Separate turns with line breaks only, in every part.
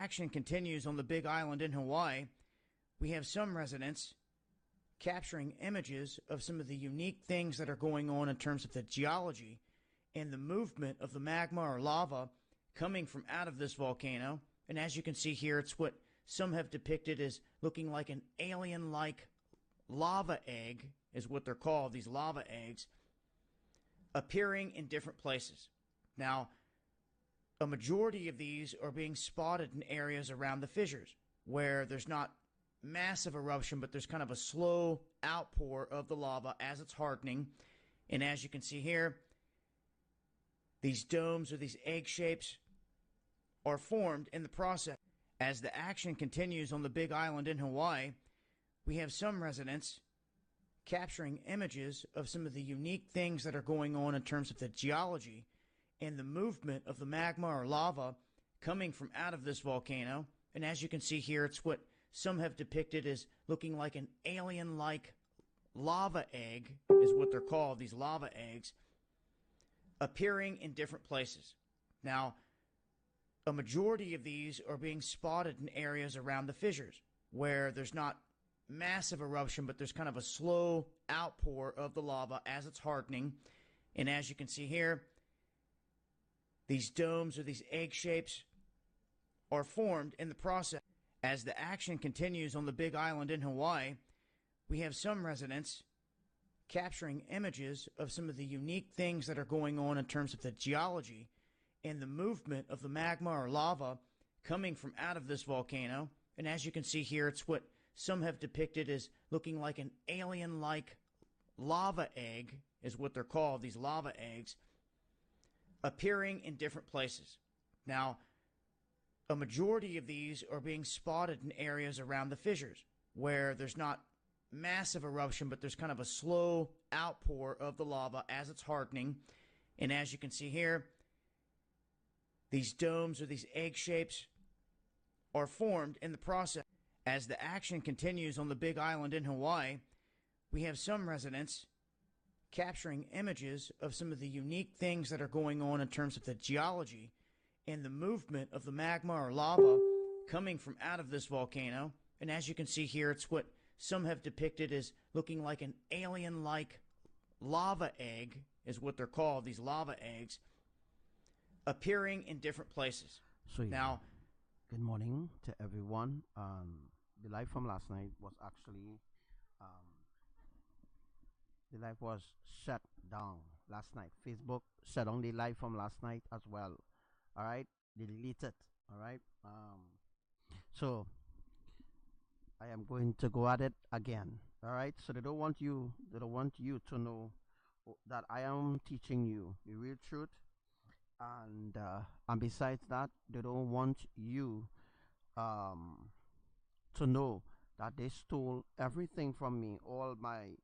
action continues on the Big Island in Hawaii, we have some residents capturing images of some of the unique things that are going on in terms of the geology and the movement of the magma or lava coming from out of this volcano. And as you can see here, it's what some have depicted as looking like an alien-like lava egg, is what they're called, these lava eggs, appearing in different places. Now, a majority of these are being spotted in areas around the fissures where there's not massive eruption, but there's kind of a slow outpour of the lava as it's hardening. And as you can see here, these domes or these egg shapes are formed in the process. As the action continues on the Big Island in Hawaii, we have some residents capturing images of some of the unique things that are going on in terms of the geology and the movement of the magma or lava coming from out of this volcano. And as you can see here, it's what some have depicted as looking like an alien-like lava egg, is what they're called, these lava eggs, appearing in different places. Now, a majority of these are being spotted in areas around the fissures where there's not massive eruption, but there's kind of a slow outpour of the lava as it's hardening. And as you can see here, these domes or these egg shapes are formed in the process. As the action continues on the Big Island in Hawaii, we have some residents capturing images of some of the unique things that are going on in terms of the geology and the movement of the magma or lava coming from out of this volcano. And as you can see here, it's what some have depicted as looking like an alien-like lava egg, is what they're called, these lava eggs, appearing in different places. Now, a majority of these are being spotted in areas around the fissures where there's not massive eruption, but there's kind of a slow outpour of the lava as it's hardening. And as you can see here, these domes or these egg shapes are formed in the process. As the action continues on the Big Island in Hawaii, we have some residents capturing images of some of the unique things that are going on in terms of the geology and the movement of the magma or lava coming from out of this volcano. And as you can see here, it's what some have depicted as looking like an alien-like lava egg, is what they're called, these lava eggs, appearing in different places.
So yeah,
now,
good morning to everyone. The live from last night was actually the live was shut down last night. Facebook shut down the live from last night as well. All right, they deleted. All right. So I am going to go at it again. All right. So they don't want you to know that I am teaching you the real truth, and besides that, they don't want you to know that they stole everything from me, all my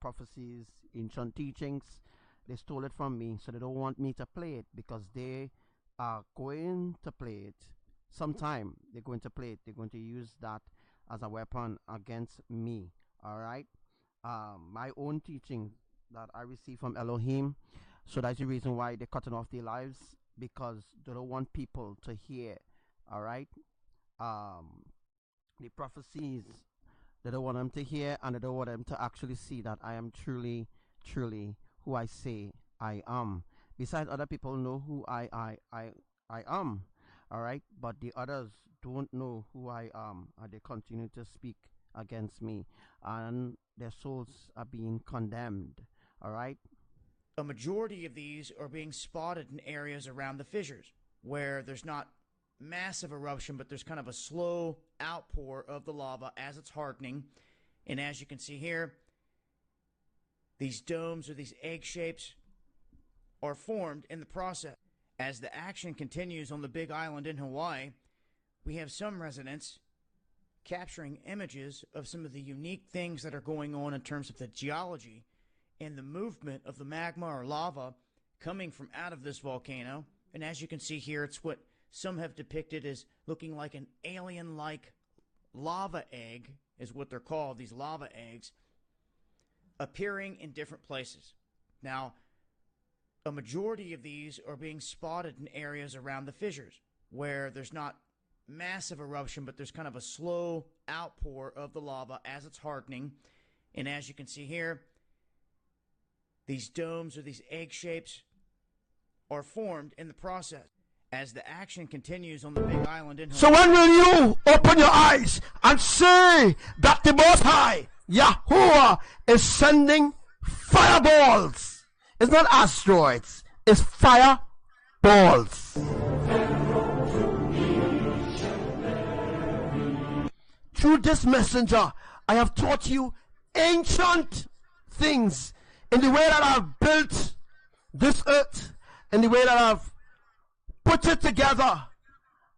prophecies, ancient teachings. They stole it from me, so they don't want me to play it, because they are going to play it sometime. They're going to play it. They're going to use that as a weapon against me. All right. My own teaching that I received from Elohim. So that's the reason why they're cutting off their lives, because they don't want people to hear. All right. The prophecies, they don't want them to hear, and they don't want them to actually see that I am truly, truly who I say I am. Besides, other people know who I am. All right. But the others don't know who I am, and they continue to speak against me, and their souls are being condemned. All right.
A majority of these are being spotted in areas around the fissures where there's not massive eruption, but there's kind of a slow outpour of the lava as it's hardening. And as you can see here, these domes or these egg shapes are formed in the process. As the action continues on the Big Island in Hawaii, we have some residents capturing images of some of the unique things that are going on in terms of the geology and the movement of the magma or lava coming from out of this volcano. And as you can see here, it's what some have depicted as looking like an alien-like lava egg, is what they're called, these lava eggs, appearing in different places. Now, a majority of these are being spotted in areas around the fissures where there's not massive eruption, but there's kind of a slow outpour of the lava as it's hardening. And as you can see here, these domes or these egg shapes are formed in the process as the action continues on the big island in Hawaii.
So when will you open your eyes and see that the Most High, Yahuwah, is sending fireballs? It's not asteroids, it's fireballs. Through this messenger, I have taught you ancient things in the way that I've built this earth, in the way that I've put it together,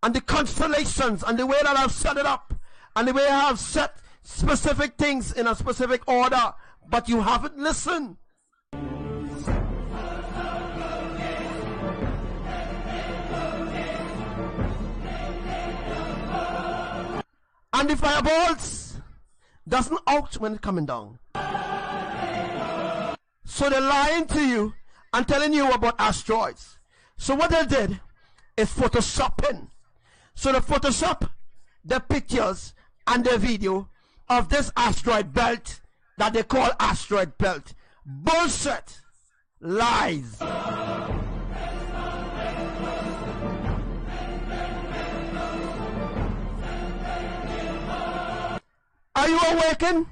and the constellations, and the way that I've set it up, and the way I have set specific things in a specific order, but you haven't listened. And the fireballs doesn't out when it's coming down. So they're lying to you and telling you about asteroids. So what they did is photoshopping. So they Photoshop the pictures and the video of this asteroid belt that they call asteroid belt. Bullshit. Lies. Are you awakened?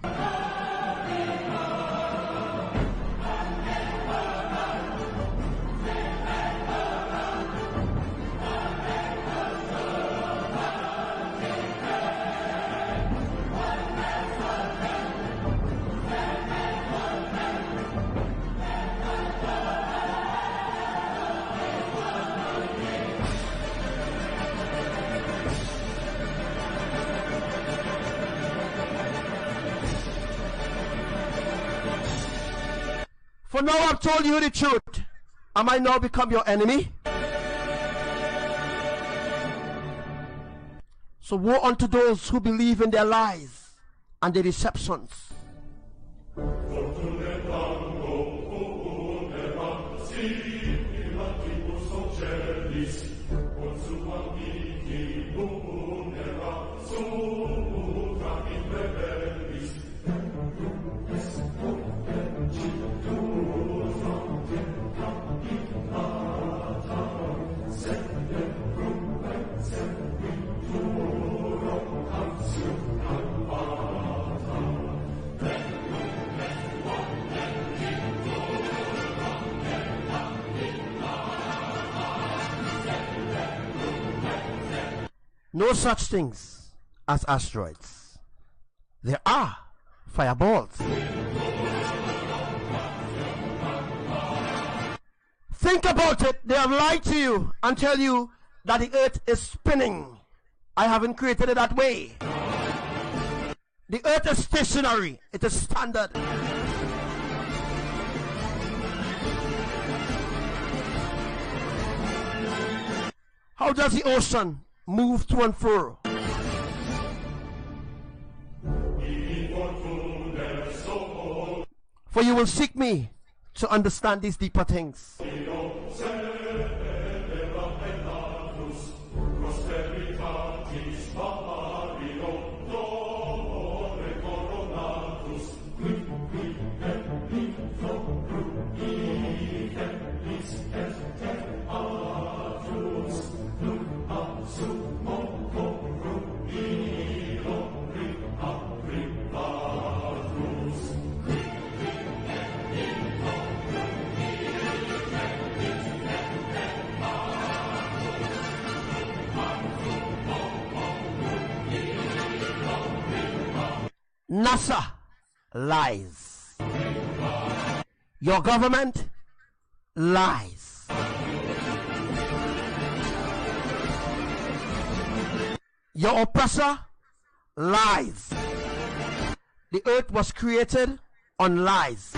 For now I've told you the truth. Am I now become your enemy? So woe unto those who believe in their lies and their deceptions. No such things as asteroids. There are fireballs. Think about it. They have lied to you and tell you that the earth is spinning. I haven't created it that way. The earth is stationary. It is standard. How does the ocean move to and fro? For you will seek me to understand these deeper things. NASA lies. Your government lies. Your oppressor lies. The earth was created on lies.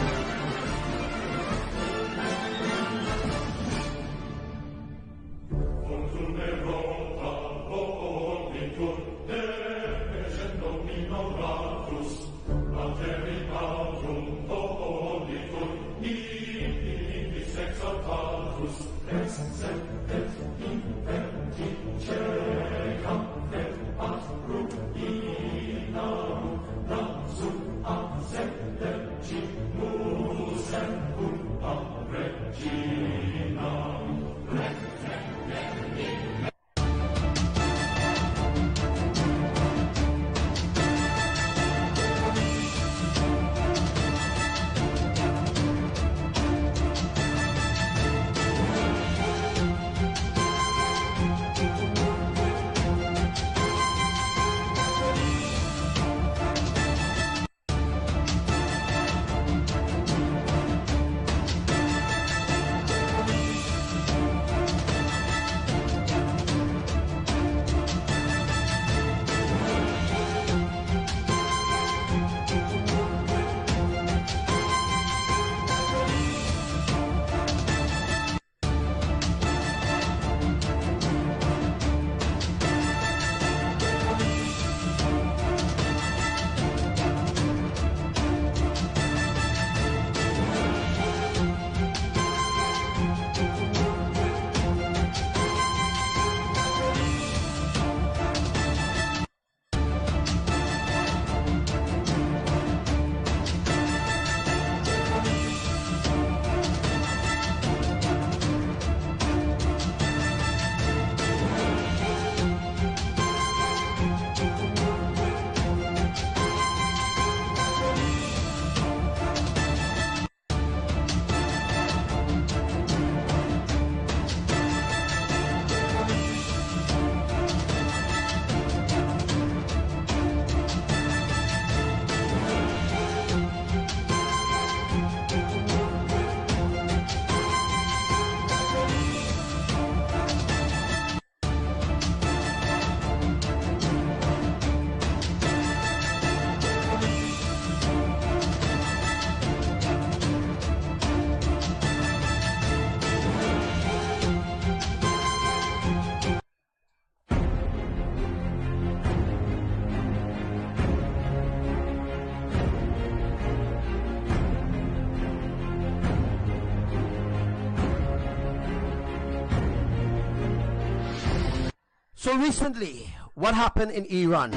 So recently, what happened in Iran?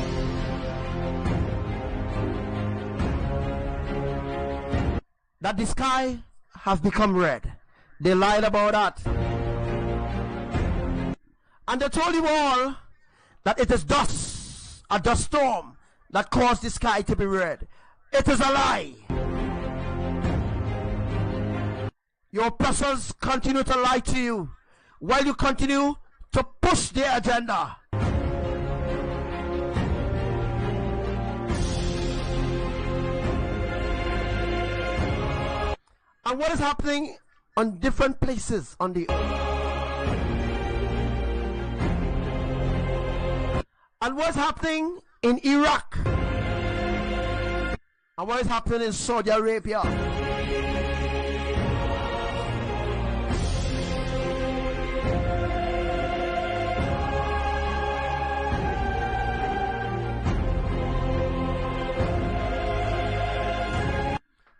That the sky has become red. They lied about that. And they told you all that it is dust, a dust storm, that caused the sky to be red. It is a lie. Your oppressors continue to lie to you while you continue to push their agenda. And what is happening on different places on the earth? And what's happening in Iraq? And what is happening in Saudi Arabia?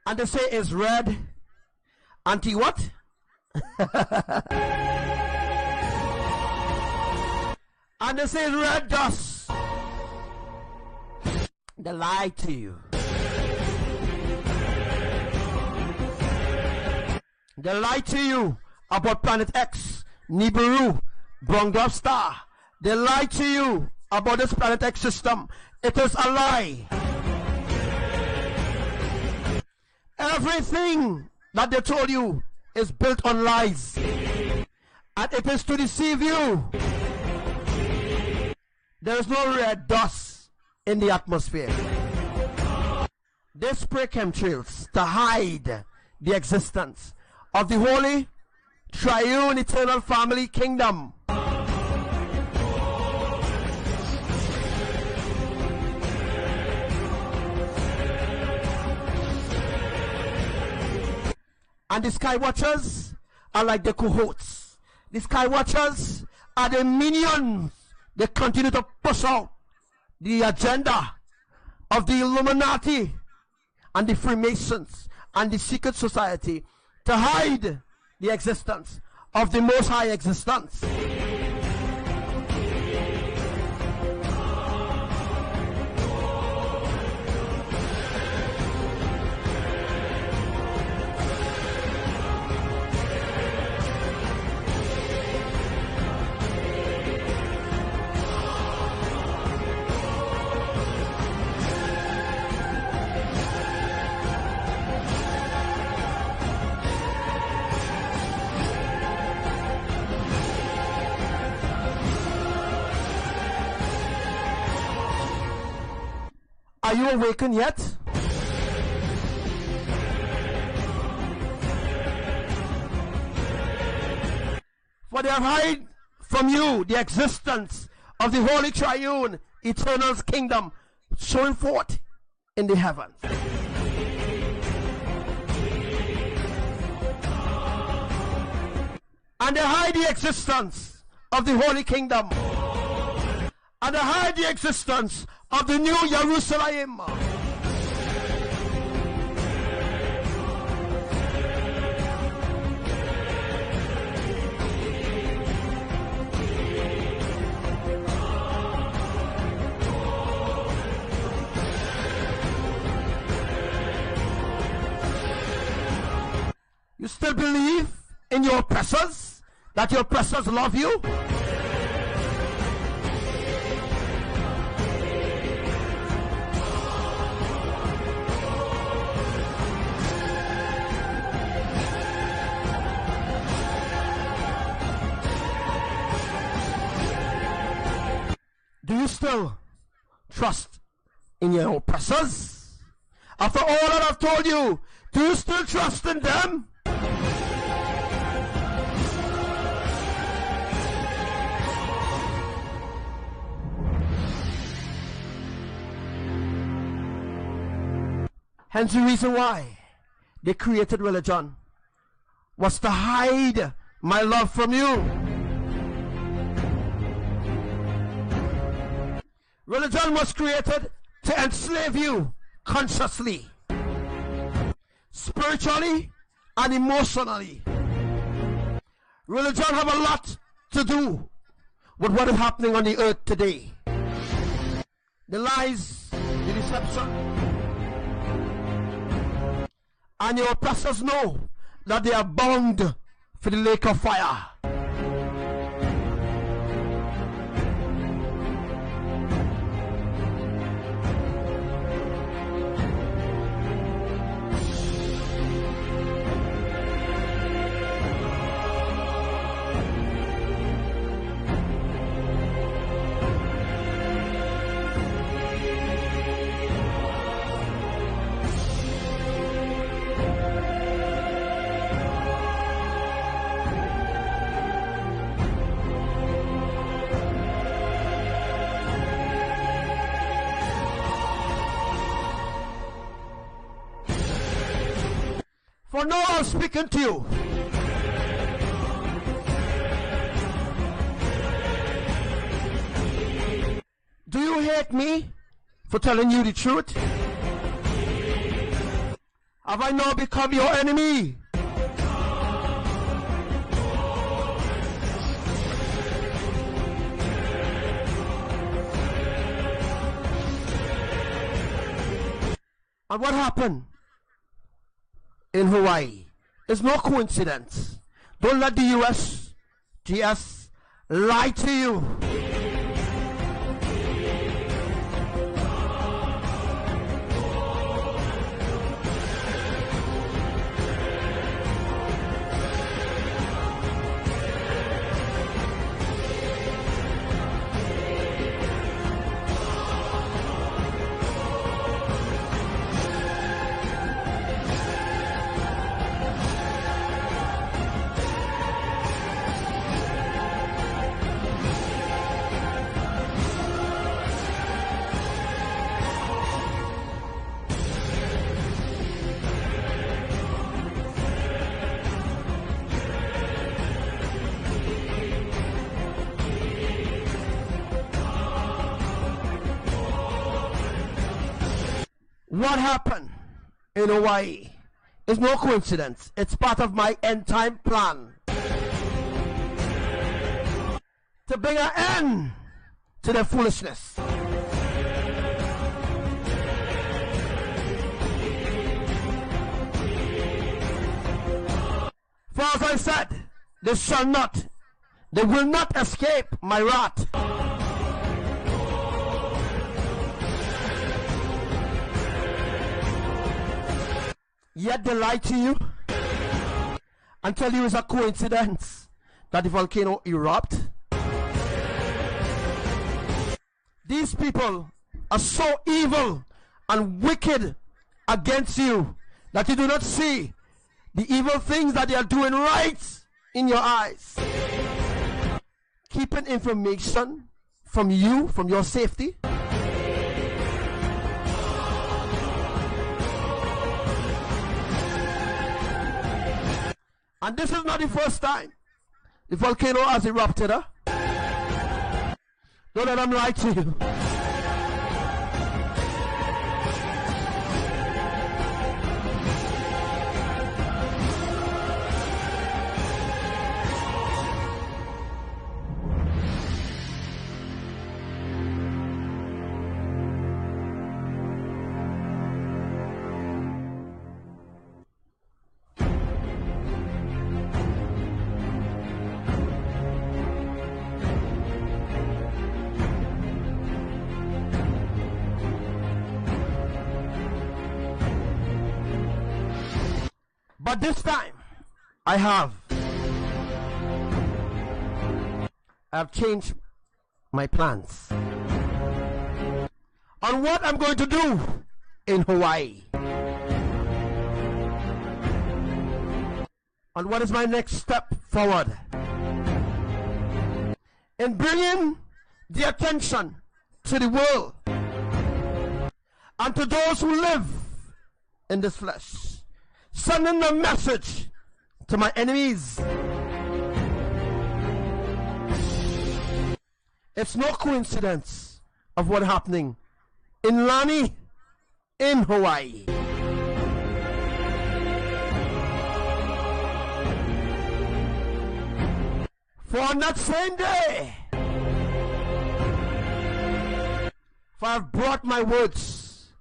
And they say it's red. Anti what? And they say red dust. They lie to you. They lie to you about Planet X, Nibiru, Brown Dwarf Star. They lie to you about this Planet X system. It is a lie. Everything that they told you is built on lies, and it is to deceive you. There is no red dust in the atmosphere. They spray chemtrails to hide the existence of the holy, triune, eternal family kingdom. And the sky watchers are like the cohorts. The sky watchers are the minions. They continue to push out the agenda of the Illuminati and the Freemasons and the secret society to hide the existence of the Most High existence. Are you awakened yet? For they have hid from you the existence of the Holy Triune Eternal Kingdom showing forth in the heavens. And they hide the existence of the Holy Kingdom. And they hide the existence of the New Jerusalem. You still believe in your oppressors? That your oppressors love you? Do you still trust in your oppressors? After all that I've told you, do you still trust in them? Hence the reason why they created religion was to hide my love from you. Religion was created to enslave you consciously, spiritually, and emotionally. Religion have a lot to do with what is happening on the earth today. The lies, the deception. And your oppressors know that they are bound for the lake of fire. For now I'm speaking to you. Do you hate me for telling you the truth? Have I now become your enemy? And what happened in Hawaii? It's no coincidence. Don't let the US lie to you. What happened in Hawaii is no coincidence. It's part of my end time plan to bring an end to their foolishness. For as I said, they will not escape my wrath. Yet they lie to you and tell you it's a coincidence that the volcano erupted. These people are so evil and wicked against you that you do not see the evil things that they are doing right in your eyes. Keeping information from you, from your safety. And this is not the first time the volcano has erupted. Don't let them lie to you. But this time, I have changed my plans on what I'm going to do in Hawaii. And what is my next step forward in bringing the attention to the world and to those who live in this flesh. Sending a message to my enemies. It's no coincidence of what's happening in Lani, in Hawaii. For on that same day, For I have brought my words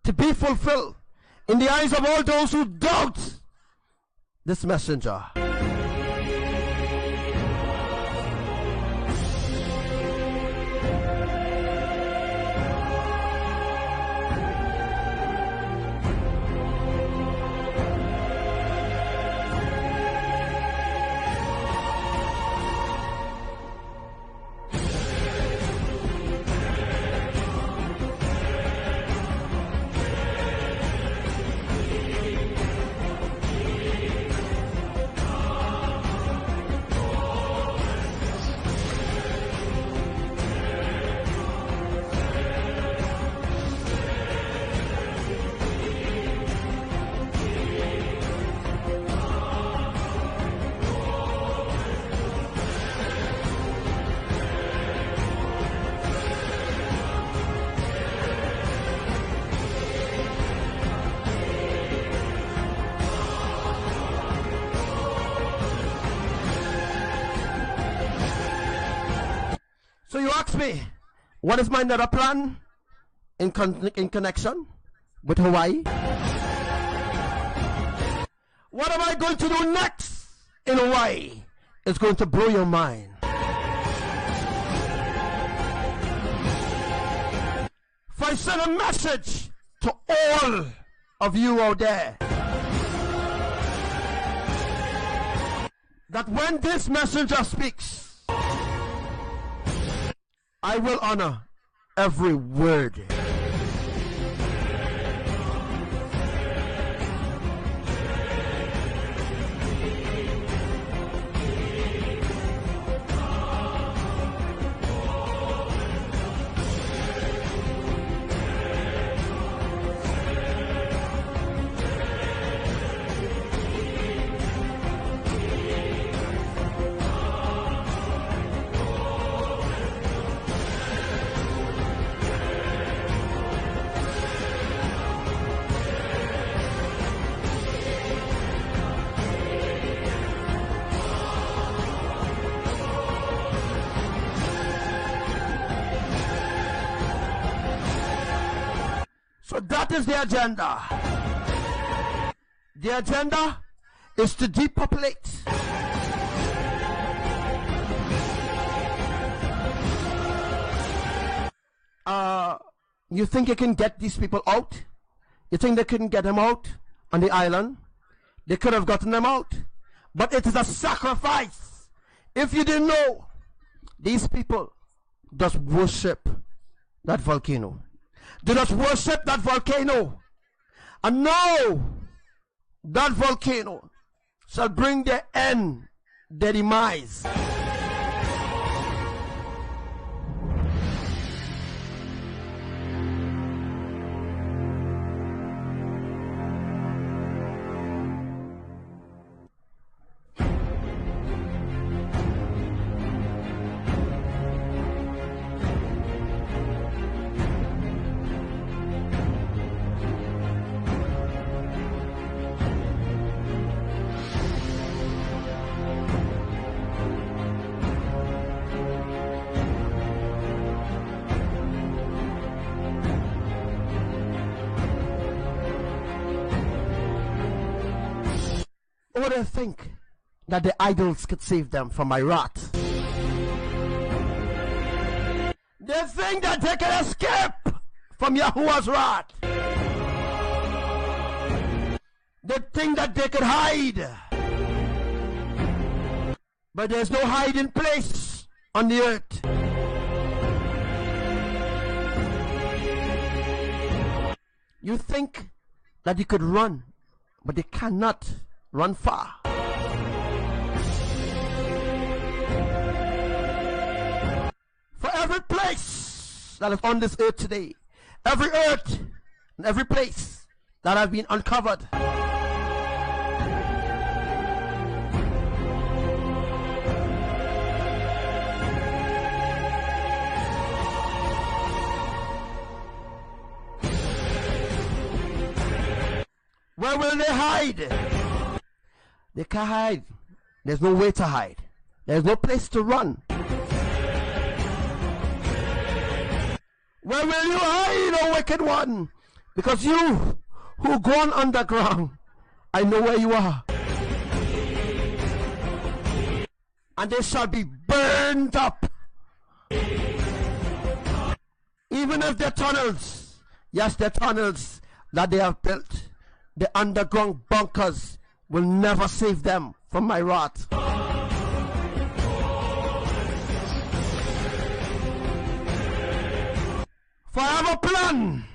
to be fulfilled in the eyes of all those who doubt this messenger. So you ask me, what is my another plan in connection with Hawaii? What am I going to do next in Hawaii? It's going to blow your mind. For I send a message to all of you out there that when this messenger speaks, I will honor every word. So that is the agenda. The agenda is to depopulate. You think you can get these people out? You think they couldn't get them out on the island? They could have gotten them out. But it is a sacrifice. If you didn't know, these people just worship that volcano. They just worship that volcano. And now, that volcano shall bring their end, their demise. Or they think that the idols could save them from my wrath. They think that they can escape from Yahuwah's wrath. They think that they could hide. But there's no hiding place on the earth. You think that you could run, but you cannot run far. For every place that is on this earth today, every earth and every place that have been uncovered, where will they hide? They can't hide. There's no way to hide. There's no place to run. Where will you hide, O wicked one? Because you who gone underground, I know where you are. And they shall be burned up. Even if the tunnels, yes, the tunnels that they have built, the underground bunkers will never save them from my wrath. For I have a plan,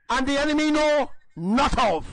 and the enemy know not of.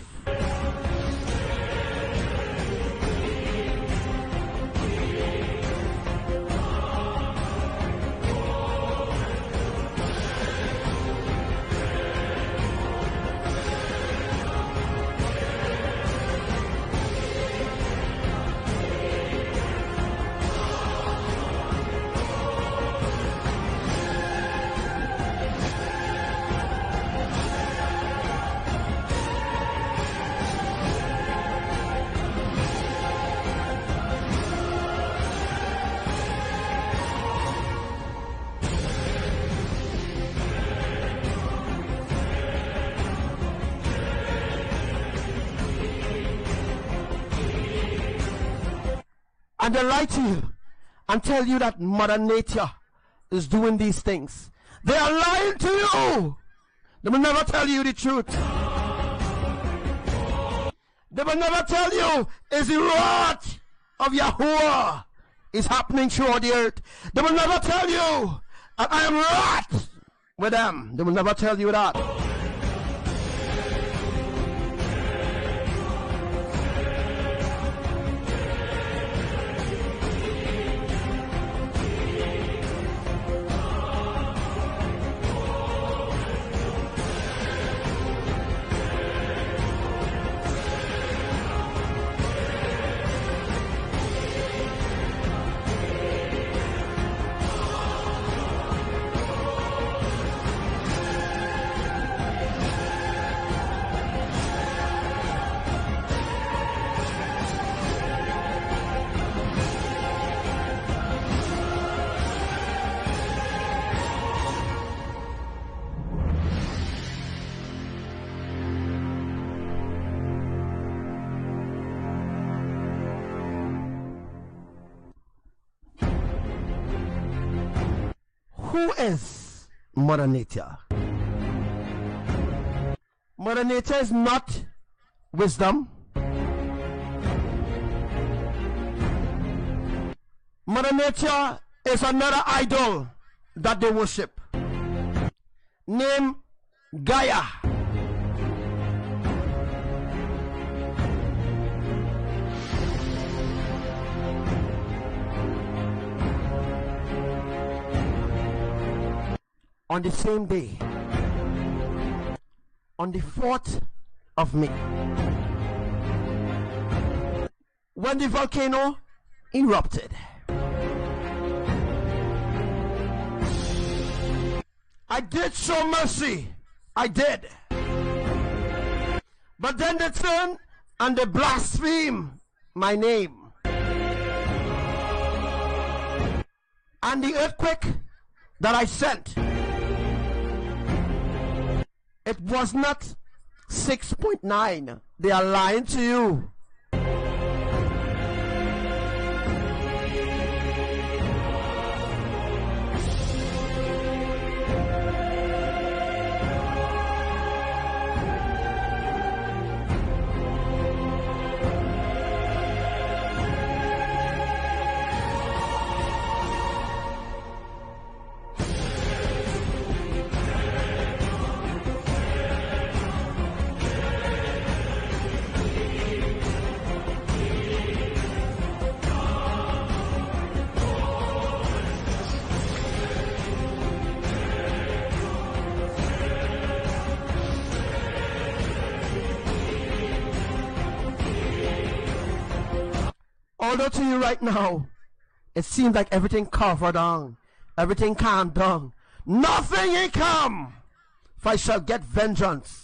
And they lie to you and tell you that Mother Nature is doing these things. They are lying to you. They will never tell you the truth. They will never tell you is the wrath of Yahuwah is happening throughout the earth. They will never tell you that I am wrath with them. They will never tell you that. Who is Mother Nature? Mother Nature is not wisdom. Mother Nature is another idol that they worship, named Gaia. On the same day, on the 4th of May, when the volcano erupted, I did show mercy, I did. But then they turned and they blaspheme my name. And the earthquake that I sent, it was not 6.9. They are lying to you. Although to you right now, it seems like everything covered down, everything calmed down. Nothing ain't come, for I shall get vengeance.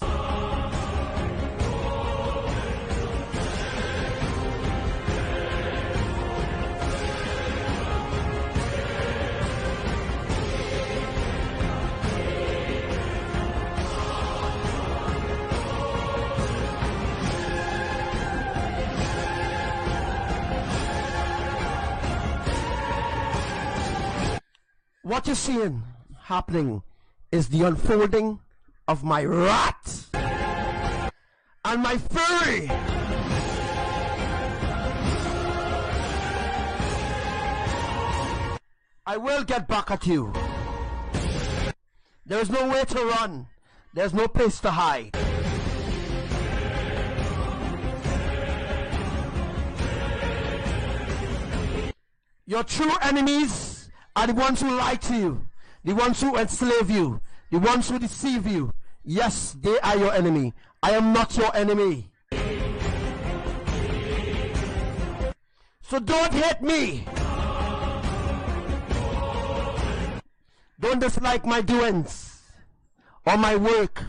What you're seeing happening is the unfolding of my wrath and my fury. I will get back at you. There is no way to run. There's no place to hide. Your true enemies are the ones who lie to you, the ones who enslave you, the ones who deceive you. Yes, they are your enemy. I am not your enemy. So don't hate me. Don't dislike my doings or my work.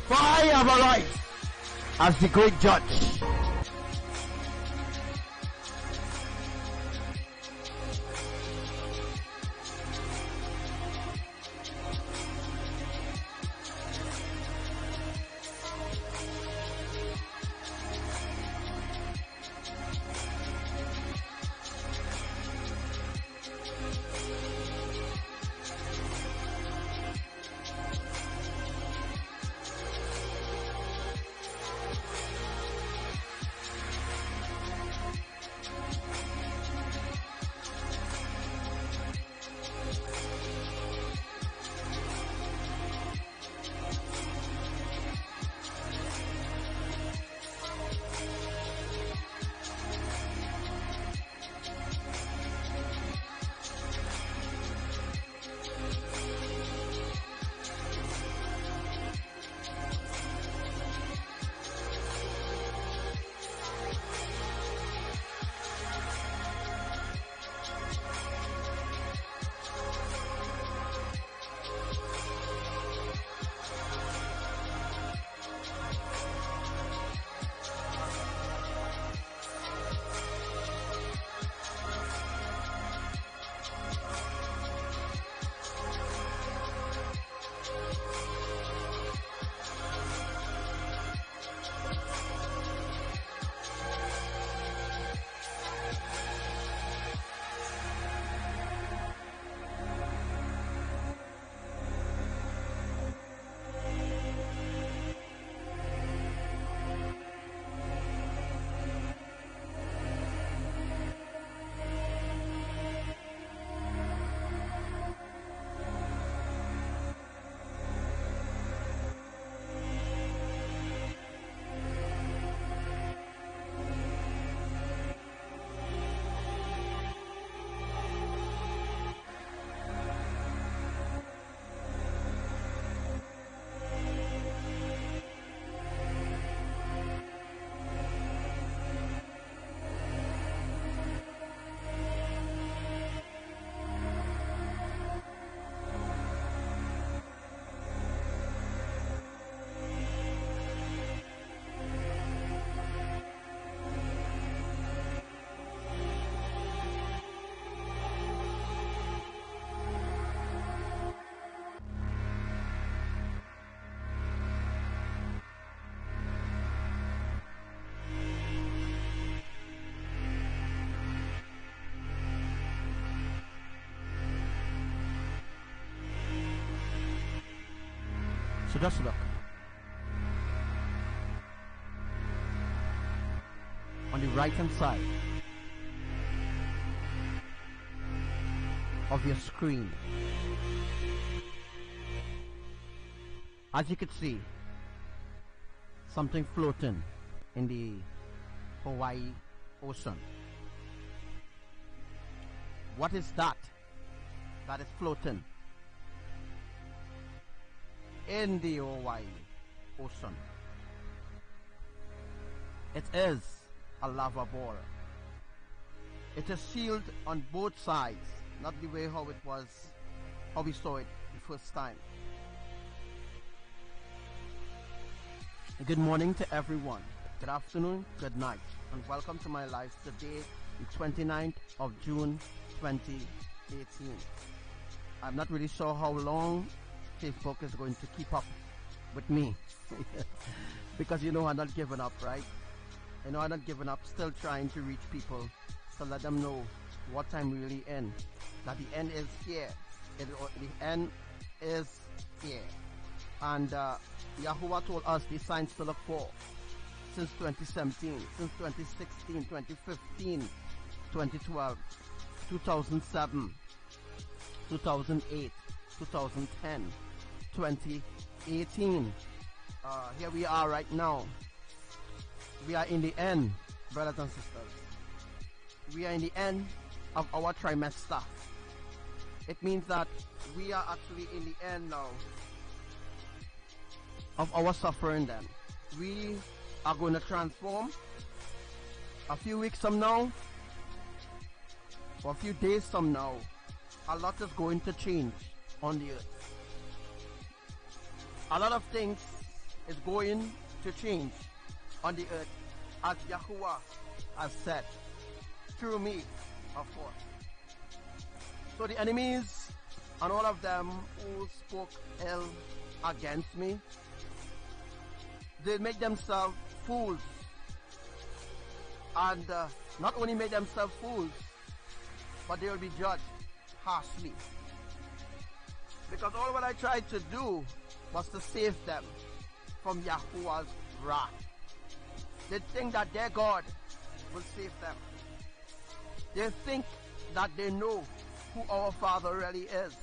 For I have a right as the great judge. So just look. On the right hand side of your screen, as you can see, something floating in the Hawaii Ocean. What is that that is floating?
in the Hawaii Ocean. It is a lava ball. It is sealed on both sides, not the way how we saw it the first time. Good morning to everyone. Good afternoon, good night, and welcome to my live today, the 29th of June 2018. I'm not really sure how long Facebook is going to keep up with me because you know I'm not giving up, right? You know I'm not giving up, still trying to reach people to let them know what I'm really in, that the end is here. The end is here. And Yahuwah told us the signs to look for since 2017, since 2016, 2015, 2012, 2007, 2008, 2010, 2018. Here we are right now. We are in the end, brothers and sisters. We are in the end of our trimester. It means that we are actually in the end now of our suffering then. We are going to transform a few weeks from now, or a few days from now. A lot is going to change on the earth. A lot of things is going to change on the earth, as Yahuwah has said, through me, of course. So the enemies and all of them who spoke ill against me, they make themselves fools. And not only make themselves fools, but they will be judged harshly. Because all what I tried to do was to save them from Yahuwah's wrath. They think that their God will save them. They think that they know who our Father really is.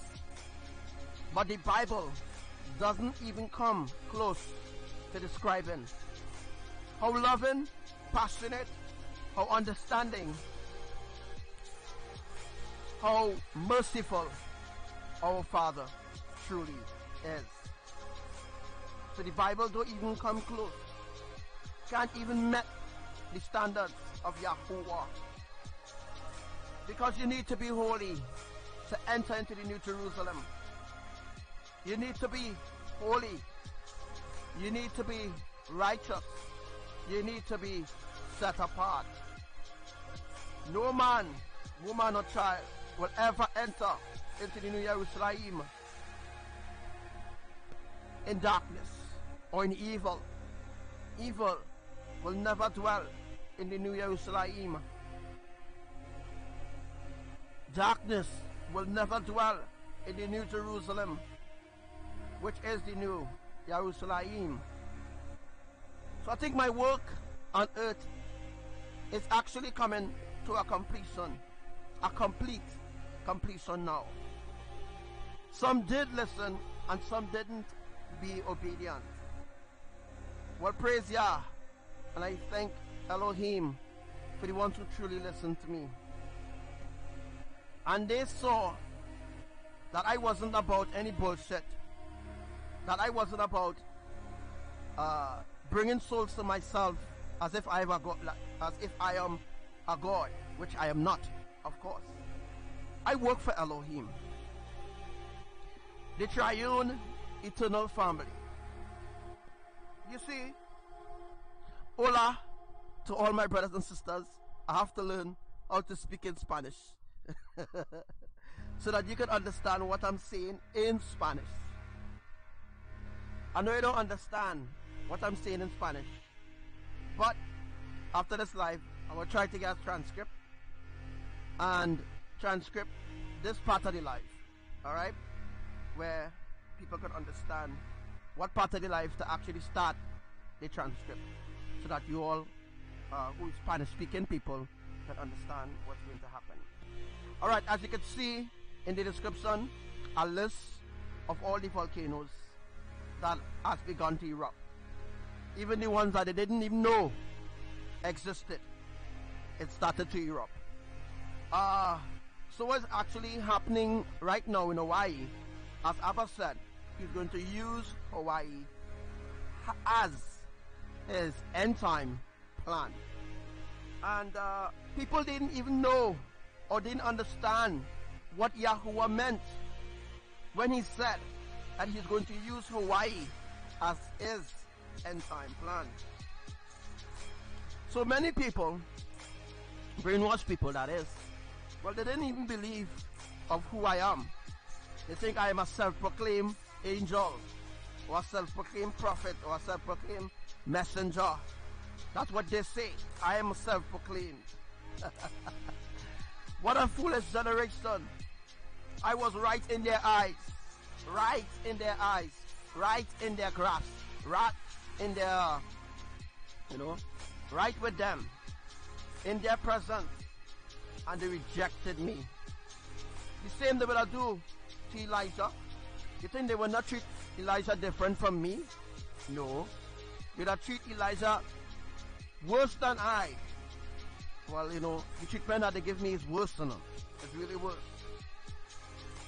But the Bible doesn't even come close to describing how loving, passionate, how understanding, how merciful our Father truly is. So the Bible don't even come close. Can't even meet the standards of Yahuwah. Because you need to be holy to enter into the New Jerusalem. You need to be holy. You need to be righteous. You need to be set apart. No man, woman or child will ever enter into the New Jerusalem in darkness or in evil. Evil will never dwell in the New Jerusalem. Darkness will never dwell in the New Jerusalem, which is the New Jerusalem. So I think my work on earth is actually coming to a completion, a complete completion now. Some did listen and some didn't be obedient. Well, praise Yah, and I thank Elohim for the ones who truly listened to me. And they saw that I wasn't about any bullshit, that I wasn't about bringing souls to myself as if I am a God, which I am not, of course. I work for Elohim, the triune eternal family. You see, hola to all my brothers and sisters. I have to learn how to speak in Spanish so that you can understand what I'm saying in Spanish. I know you don't understand what I'm saying in Spanish, but after this live, I'm going to try to get a transcript and transcript this part of the life, alright, where people can understand what part of the life to actually start the transcript, so that you all who Spanish speaking people can understand what's going to happen. Alright, as you can see in the description, a list of all the volcanoes that has begun to erupt, even the ones that they didn't even know existed. It started to erupt. So what's actually happening right now in Hawaii, as Abba said, he's going to use Hawaii as his end time plan. And people didn't even know or didn't understand what Yahuwah meant when he said that he's going to use Hawaii as his end time plan. So many people, brainwashed people that is, well, they didn't even believe of who I am. They think I am a self-proclaimed angel, or a self-proclaimed prophet, or a self-proclaimed messenger. That's what they say. I am a self-proclaimed. What a foolish generation. I was right in their eyes. Right in their eyes. Right in their grasp. Right in their, right with them. In their presence. And they rejected me. The same they will do to Elijah. You think they will not treat Elijah different from me? No. They will treat Elijah worse than I. Well, the treatment that they give me is worse than them. It's really worse.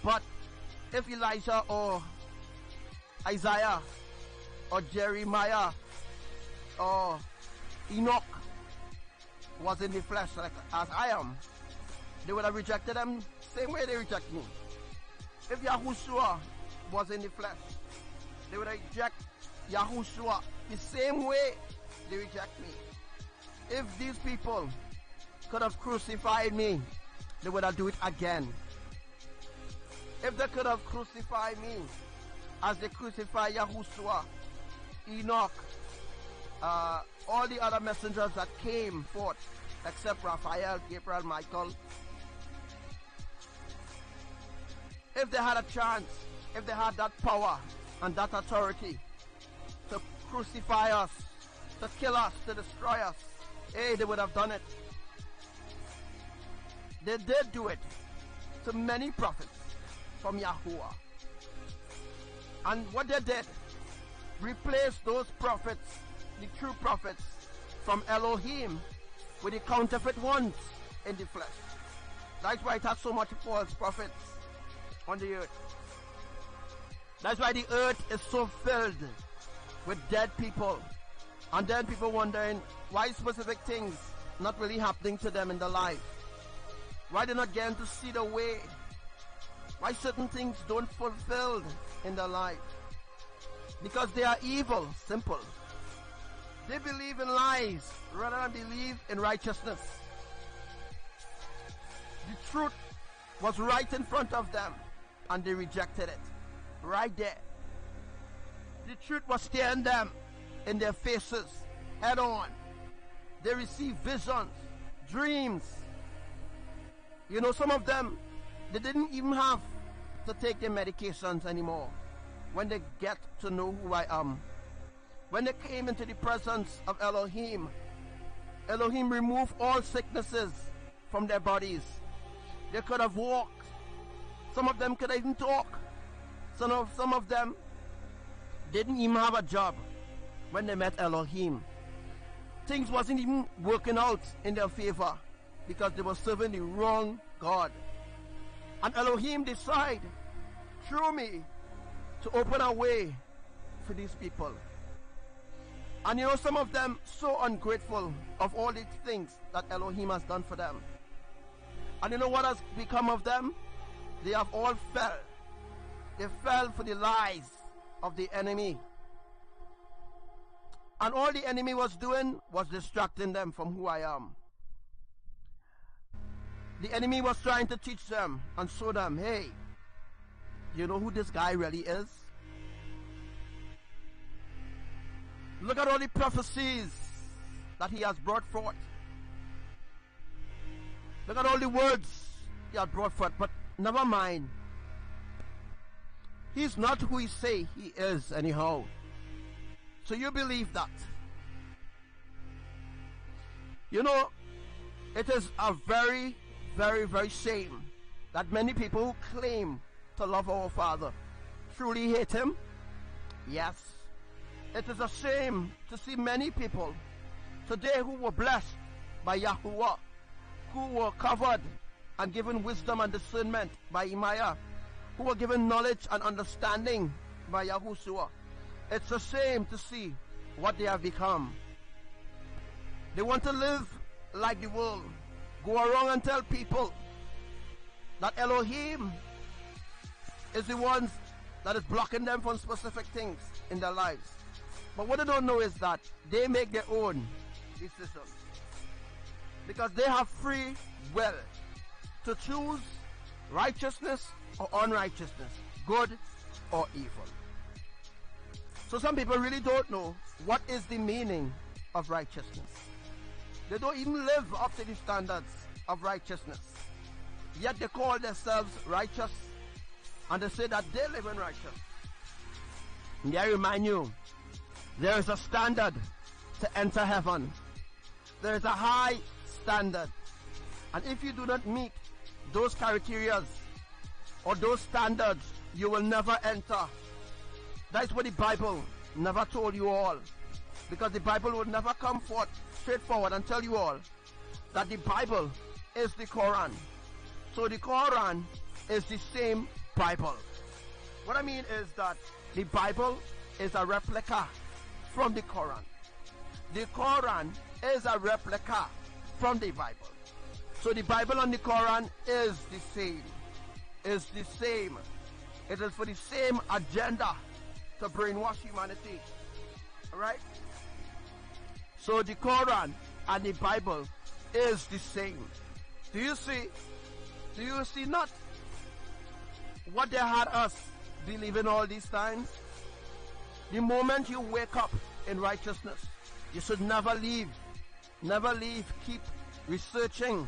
But if Elijah or Isaiah or Jeremiah or Enoch was in the flesh like as I am, they would have rejected them same way they reject me. If Yahushua was in the flesh, they would reject Yahushua the same way they reject me. If these people could have crucified me, they would have do it again. If they could have crucified me as they crucified Yahushua, Enoch, all the other messengers that came forth, except Raphael, Gabriel, Michael, if they had a chance, if they had that power and that authority to crucify us, to kill us, to destroy us, hey, they would have done it. They did do it to many prophets from Yahuwah. And what they did, replace those prophets, the true prophets from Elohim, with the counterfeit ones in the flesh. That's why it has so much false prophets on the earth. That's why the earth is so filled with dead people. And then people wondering why specific things not really happening to them in their life. Why they're not getting to see the way. Why certain things don't fulfill in their life. Because they are evil, simple. They believe in lies rather than believe in righteousness. The truth was right in front of them and they rejected it. Right there. The truth was staring them in their faces, head on. They received visions, dreams. Some of them, they didn't even have to take their medications anymore. When they get to know who I am, when they came into the presence of Elohim, Elohim removed all sicknesses from their bodies. They could have walked. Some of them could even talk. Some of them didn't even have a job when they met Elohim. Things wasn't even working out in their favor because they were serving the wrong God. And Elohim decided through me to open a way for these people. And some of them so ungrateful of all these things that Elohim has done for them. And what has become of them? They have all fell. They fell for the lies of the enemy. And all the enemy was doing was distracting them from who I am. The enemy was trying to teach them and show them, hey, you know who this guy really is? Look at all the prophecies that he has brought forth. Look at all the words he has brought forth. But never mind. He's not who he say he is anyhow. So you believe that. It is a very, very, very shame that many people who claim to love our Father truly hate him. Yes. It is a shame to see many people today who were blessed by Yahuwah, who were covered and given wisdom and discernment by Imaya, who were given knowledge and understanding by Yahushua. It's a shame to see what they have become. They want to live like the world. Go around and tell people that Elohim is the ones that is blocking them from specific things in their lives. But what they don't know is that they make their own decisions. Because they have free will to choose righteousness or unrighteousness, good or evil. So some people really don't know what is the meaning of righteousness. They don't even live up to the standards of righteousness. Yet they call themselves righteous, and they say that they live in righteousness. And I remind you, there is a standard to enter heaven. There is a high standard. And if you do not meet those criteria or those standards, you will never enter. That is what the Bible never told you all. Because the Bible would never come forth straightforward and tell you all that the Bible is the Quran. So the Quran is the same Bible. What I mean is that the Bible is a replica from the Quran. The Quran is a replica from the Bible. So the Bible and the Quran is the same. Is the same. It is for the same agenda to brainwash humanity. Alright? So the Quran and the Bible is the same. Do you see? Do you see not what they had us believe in all these times? The moment you wake up in righteousness, you should never leave. Never leave. Keep researching.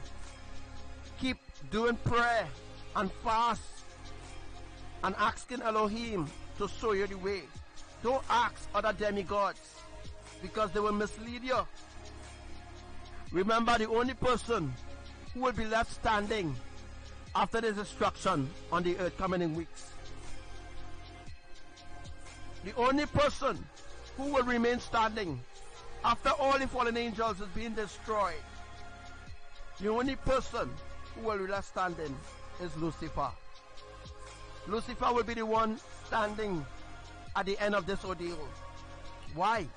Keep doing prayer and fast and asking Elohim to show you the way. Don't ask other demigods because they will mislead you. Remember, the only person who will be left standing after this destruction on the earth coming in weeks, the only person who will remain standing after all the fallen angels is being destroyed, the only person who will be left standing is Lucifer. Lucifer will be the one standing at the end of this ordeal. Why?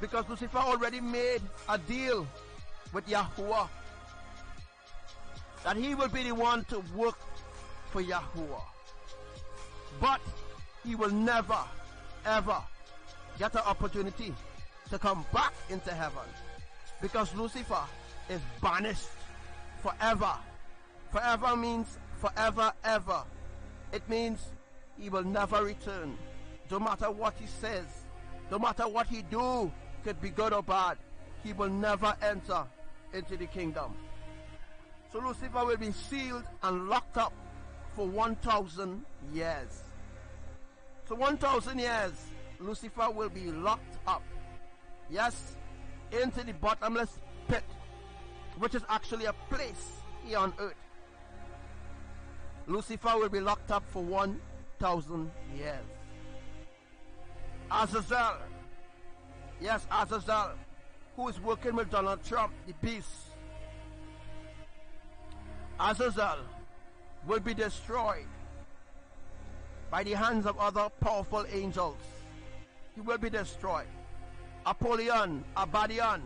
Because Lucifer already made a deal with Yahuwah that he will be the one to work for Yahuwah. But he will never, ever get an opportunity to come back into heaven, because Lucifer is banished forever. Forever means forever, ever. It means he will never return. No matter what he says, no matter what he do, could be good or bad, he will never enter into the kingdom. So Lucifer will be sealed and locked up for 1,000 years. So 1,000 years, Lucifer will be locked up. Yes, into the bottomless pit, which is actually a place here on earth. Lucifer will be locked up for 1,000 years. Azazel, yes, Azazel, who is working with Donald Trump, the beast. Azazel will be destroyed by the hands of other powerful angels. He will be destroyed. Apollyon, Abaddon,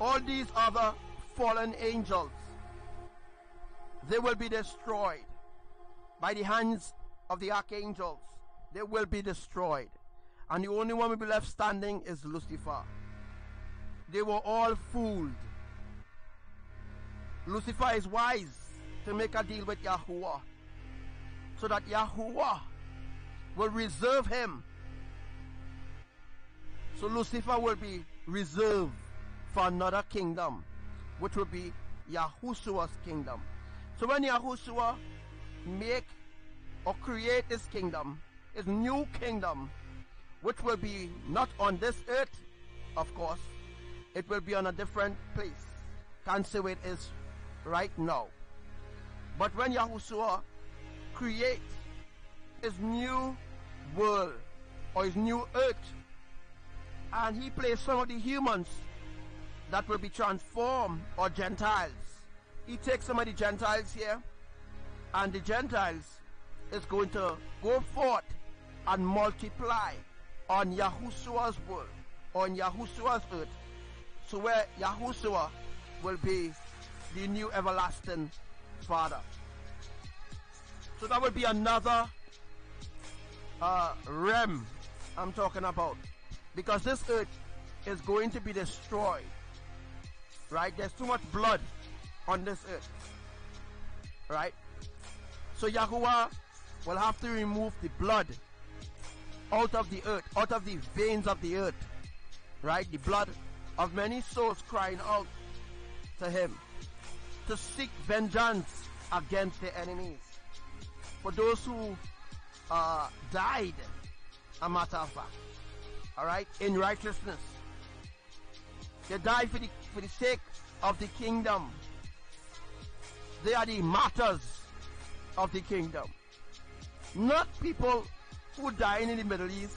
all these other fallen angels, they will be destroyed by the hands of the archangels. They will be destroyed. And the only one will be left standing is Lucifer. They were all fooled. Lucifer is wise to make a deal with Yahuwah, so that Yahuwah will reserve him. So Lucifer will be reserved for another kingdom, which will be Yahushua's kingdom. So when Yahushua make or create his kingdom, his new kingdom, which will be not on this earth, of course, it will be on a different place. Can't say where it is right now. But when Yahushua creates his new world or his new earth, and he placed some of the humans that will be transformed, or Gentiles, he takes some of the Gentiles here, and the Gentiles is going to go forth and multiply on Yahushua's world, on Yahushua's earth. So where Yahushua will be the new everlasting Father. So that will be another realm I'm talking about. Because this earth is going to be destroyed. Right? There's too much blood on this earth. Right? So Yahuwah will have to remove the blood out of the earth, out of the veins of the earth. Right? The blood of many souls crying out to him to seek vengeance against their enemies. For those who died, a matter of fact, alright, in righteousness. They died for the sake of the kingdom. They are the martyrs of the kingdom. Not people who died in the Middle East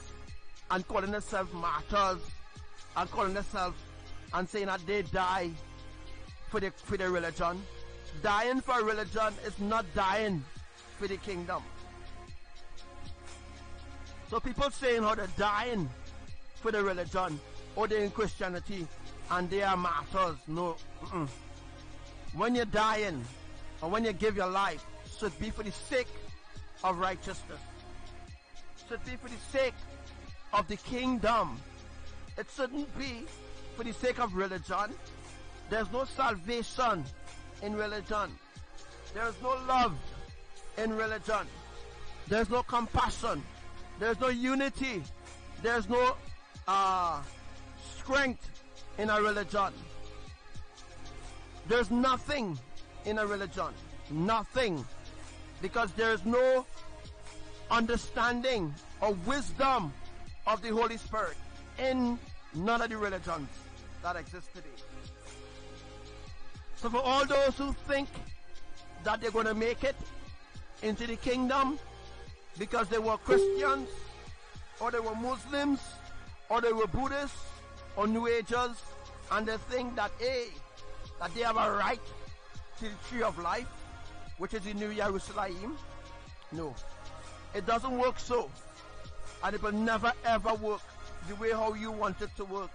and calling themselves martyrs and calling themselves and saying that they die for the religion. Dying for religion is not dying for the kingdom. So people saying how they're dying for the religion or they're in Christianity and they are martyrs. No. When you're dying or when you give your life, it should be for the sake of righteousness. It should be for the sake of the kingdom. It shouldn't be for the sake of religion. There's no salvation in religion. There's no love in religion. There's no compassion. There's no unity. There's no strength in a religion. There's nothing in a religion. Nothing. Because there's no understanding or wisdom of the Holy Spirit in none of the religions that exist today. So for all those who think that they're going to make it into the kingdom because they were Christians or they were Muslims or they were Buddhists or New Agers, and they think that that they have a right to the tree of life, which is the New Jerusalem. No, it doesn't work so, and it will never ever work the way how you want it to work,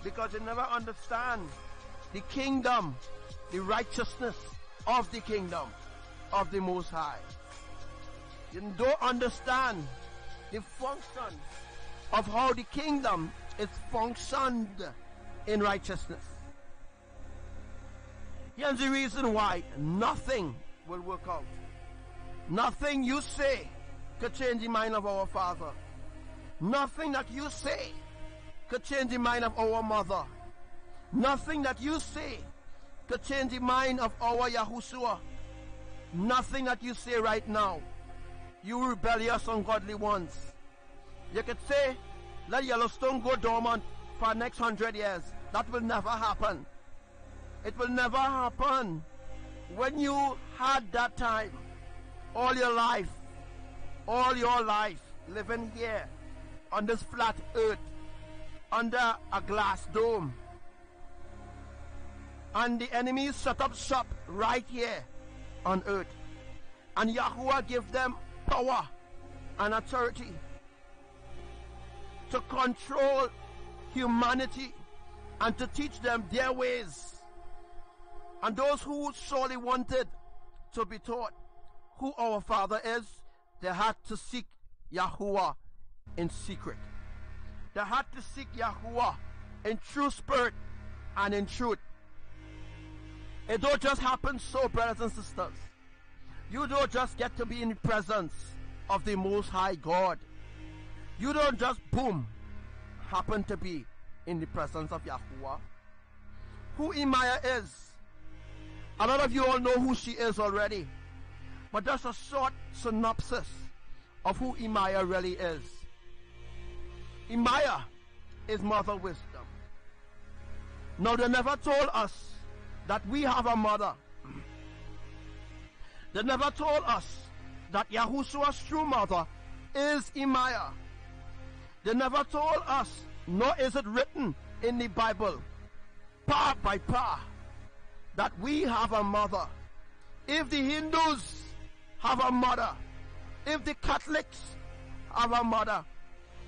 because you never understand the kingdom, the righteousness of the kingdom of the Most High. You don't understand the function of how the kingdom is functioned in righteousness. Here's the reason why nothing will work out. Nothing you say could change the mind of our Father. Nothing that you say could change the mind of our Mother. Nothing that you say could change the mind of our Yahushua. Nothing that you say right now, you rebellious, ungodly ones. You could say, let Yellowstone go dormant for the next 100 years. That will never happen. It will never happen. When you had that time, all your life, living here on this flat earth, under a glass dome, and the enemies set up shop right here on earth, and Yahuwah gave them power and authority to control humanity and to teach them their ways. And those who surely wanted to be taught who our Father is, they had to seek Yahuwah in secret. They had to seek Yahuwah in true spirit and in truth. It don't just happen so, brothers and sisters. You don't just get to be in the presence of the Most High God. You don't just, boom, happen to be in the presence of Yahuwah. Who Imaya is, a lot of you all know who she is already. But just a short synopsis of who Imaya really is. Imaya is Mother Wisdom. Now, they never told us that we have a mother. They never told us that Yahushua's true mother is Imaya. They never told us, nor is it written in the Bible, part by part, that we have a mother. If the Hindus have a mother, If the Catholics have a mother,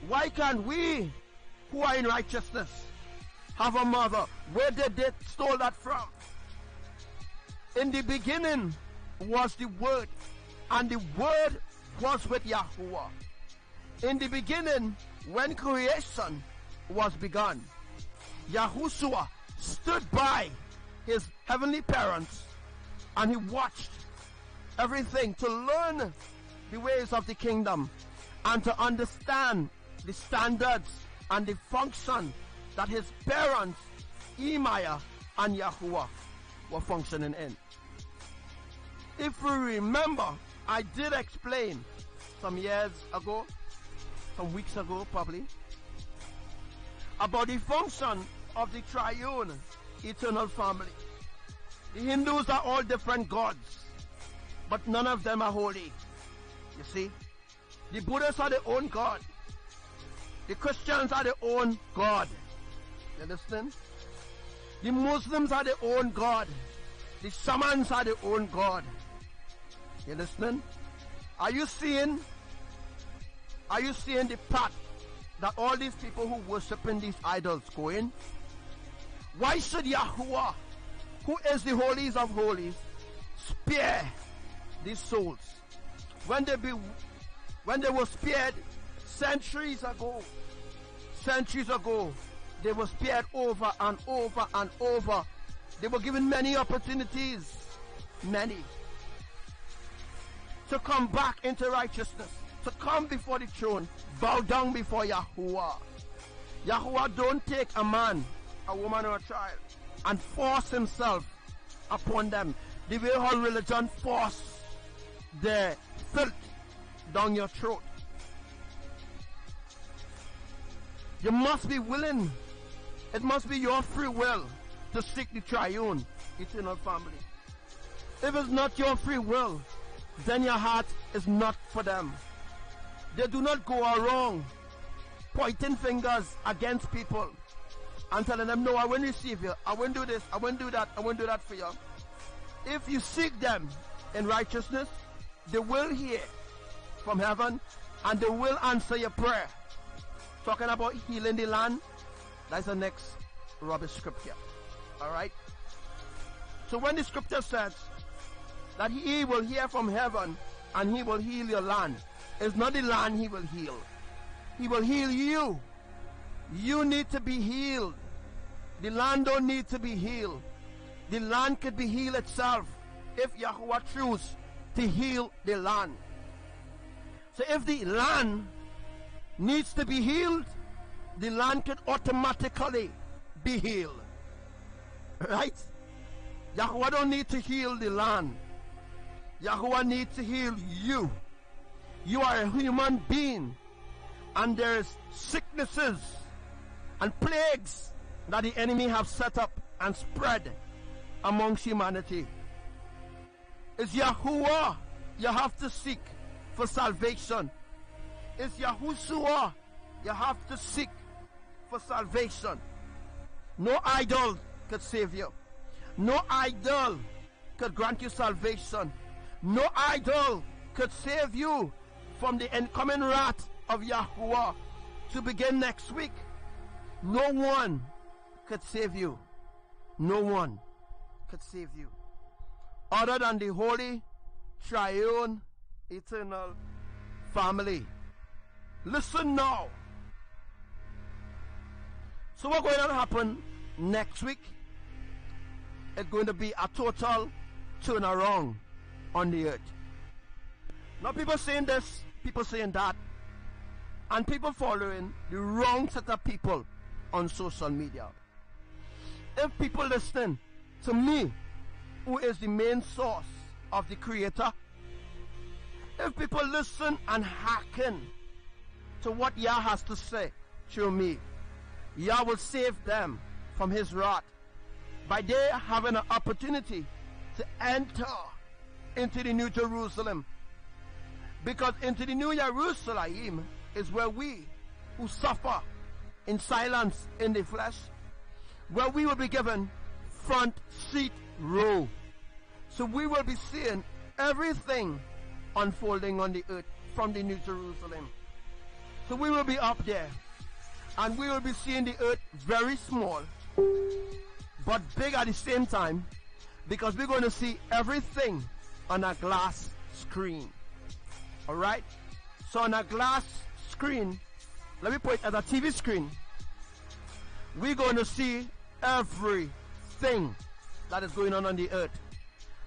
why can't we, who are in righteousness, have a mother? Where did they stole that from? In the beginning was the Word, and the Word was with Yahuwah. In the beginning, when creation was begun, Yahushua stood by his heavenly parents and he watched everything to learn the ways of the kingdom and to understand the standards and the function that his parents, Emaya and Yahuwah, were functioning in. If we remember, I did explain some years ago, some weeks ago probably, about the function of the triune eternal family. The Hindus are all different gods, but none of them are holy. You see? The Buddhists are their own God. The Christians are their own God. You understand? The Muslims are their own God. The shamans are their own God. You understand? Are you seeing the path that all these people who worshiping these idols go in? Why should Yahuwah, who is the holiest of holies, spare these souls when they were spared centuries ago? Centuries ago, they were spared over and over and over. They were given many opportunities, many, to come back into righteousness, to come before the throne, bow down before Yahuwah. Yahuwah don't take a man, a woman, or a child and force himself upon them the way how religion force their filth down your throat. You must be willing. It must be your free will to seek the triune eternal family. If it's not your free will, then your heart is not for them. They do not go around pointing fingers against people and telling them, no, I won't receive you, I won't do this, I won't do that, I won't do that for you. If you seek them in righteousness, they will hear from heaven and they will answer your prayer. Talking about healing the land, that's the next rubbish scripture. Alright? So when the scripture says that he will hear from heaven and he will heal your land, it's not the land he will heal. He will heal you. You need to be healed. The land don't need to be healed. The land could be healed itself if Yahuwah chooses to heal the land. So if the land needs to be healed, the land could automatically be healed. Right? Yahuwah don't need to heal the land. Yahuwah needs to heal you. You are a human being, and there's sicknesses and plagues that the enemy have set up and spread amongst humanity. It's Yahuwah you have to seek for salvation. It's Yahushua you have to seek for salvation. No idol could save you. No idol could grant you salvation. No idol could save you from the incoming wrath of Yahuwah to begin next week. No one could save you. No one could save you other than the holy, triune, eternal family. Listen now. So what's going to happen next week? It's going to be a total turnaround on the earth. Now people saying this, people saying that, and people following the wrong set of people on social media. If people listen to me, who is the main source of the Creator, if people listen and hearken to what Yah has to say through me, Yah will save them from his wrath by they having an opportunity to enter into the New Jerusalem. Because into the New Jerusalem is where we who suffer in silence in the flesh, where we will be given front seat row. So we will be seeing everything unfolding on the earth
from the New Jerusalem. So we will be up there, and we will be seeing the earth very small, but big at the same time, because we're going to see everything on a glass screen. Alright? So on a glass screen, let me put it as a TV screen, we're going to see everything that is going on the earth.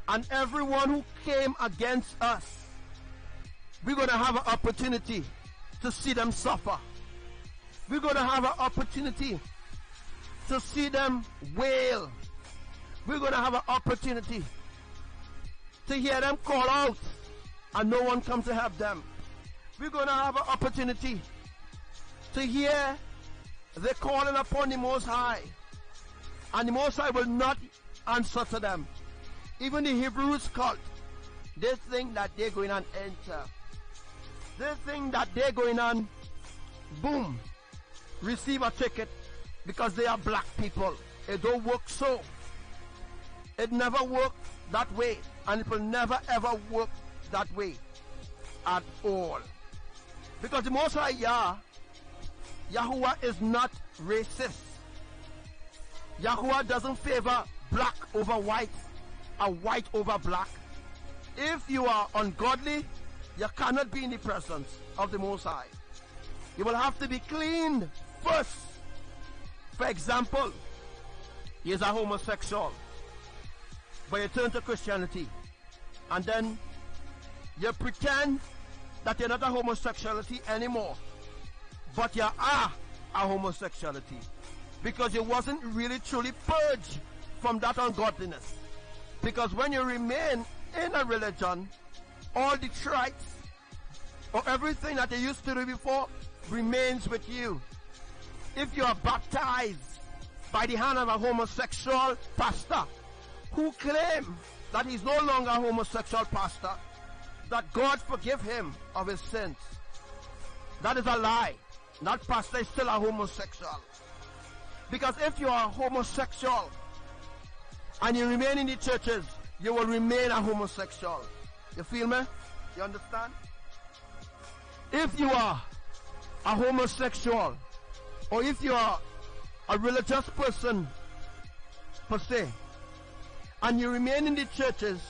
And everyone who came against us, we're going to have an opportunity to see them suffer. We're going to have an opportunity to see them wail. We're going to have an opportunity to hear them call out and no one comes to help them. We're going to have an opportunity to hear the calling upon the Most High, and the Most High will not answer to them. Even the Hebrews cult, they think that they're going to enter. They think that they're going on, boom, receive a ticket because they are black people. It don't work so. It never worked that way, and it will never ever work that way at all. Because the Most High Yahuwah is not racist. Yahuwah doesn't favor black over white, or white over black. If you are ungodly, you cannot be in the presence of the Most High. You will have to be cleaned first. For example, he's a homosexual, but you turn to Christianity, and then you pretend that you're not a homosexuality anymore, but you are a homosexuality, because you wasn't really truly purged from that ungodliness. Because when you remain in a religion, all the traits or everything that you used to do before remains with you. If you are baptized by the hand of a homosexual pastor who claims that he's no longer a homosexual pastor, that God forgive him of his sins, that is a lie. That pastor is still a homosexual. Because if you are a homosexual and you remain in the churches, you will remain a homosexual. You feel me? You understand? If you are a homosexual, or if you are a religious person per se, and you remain in the churches,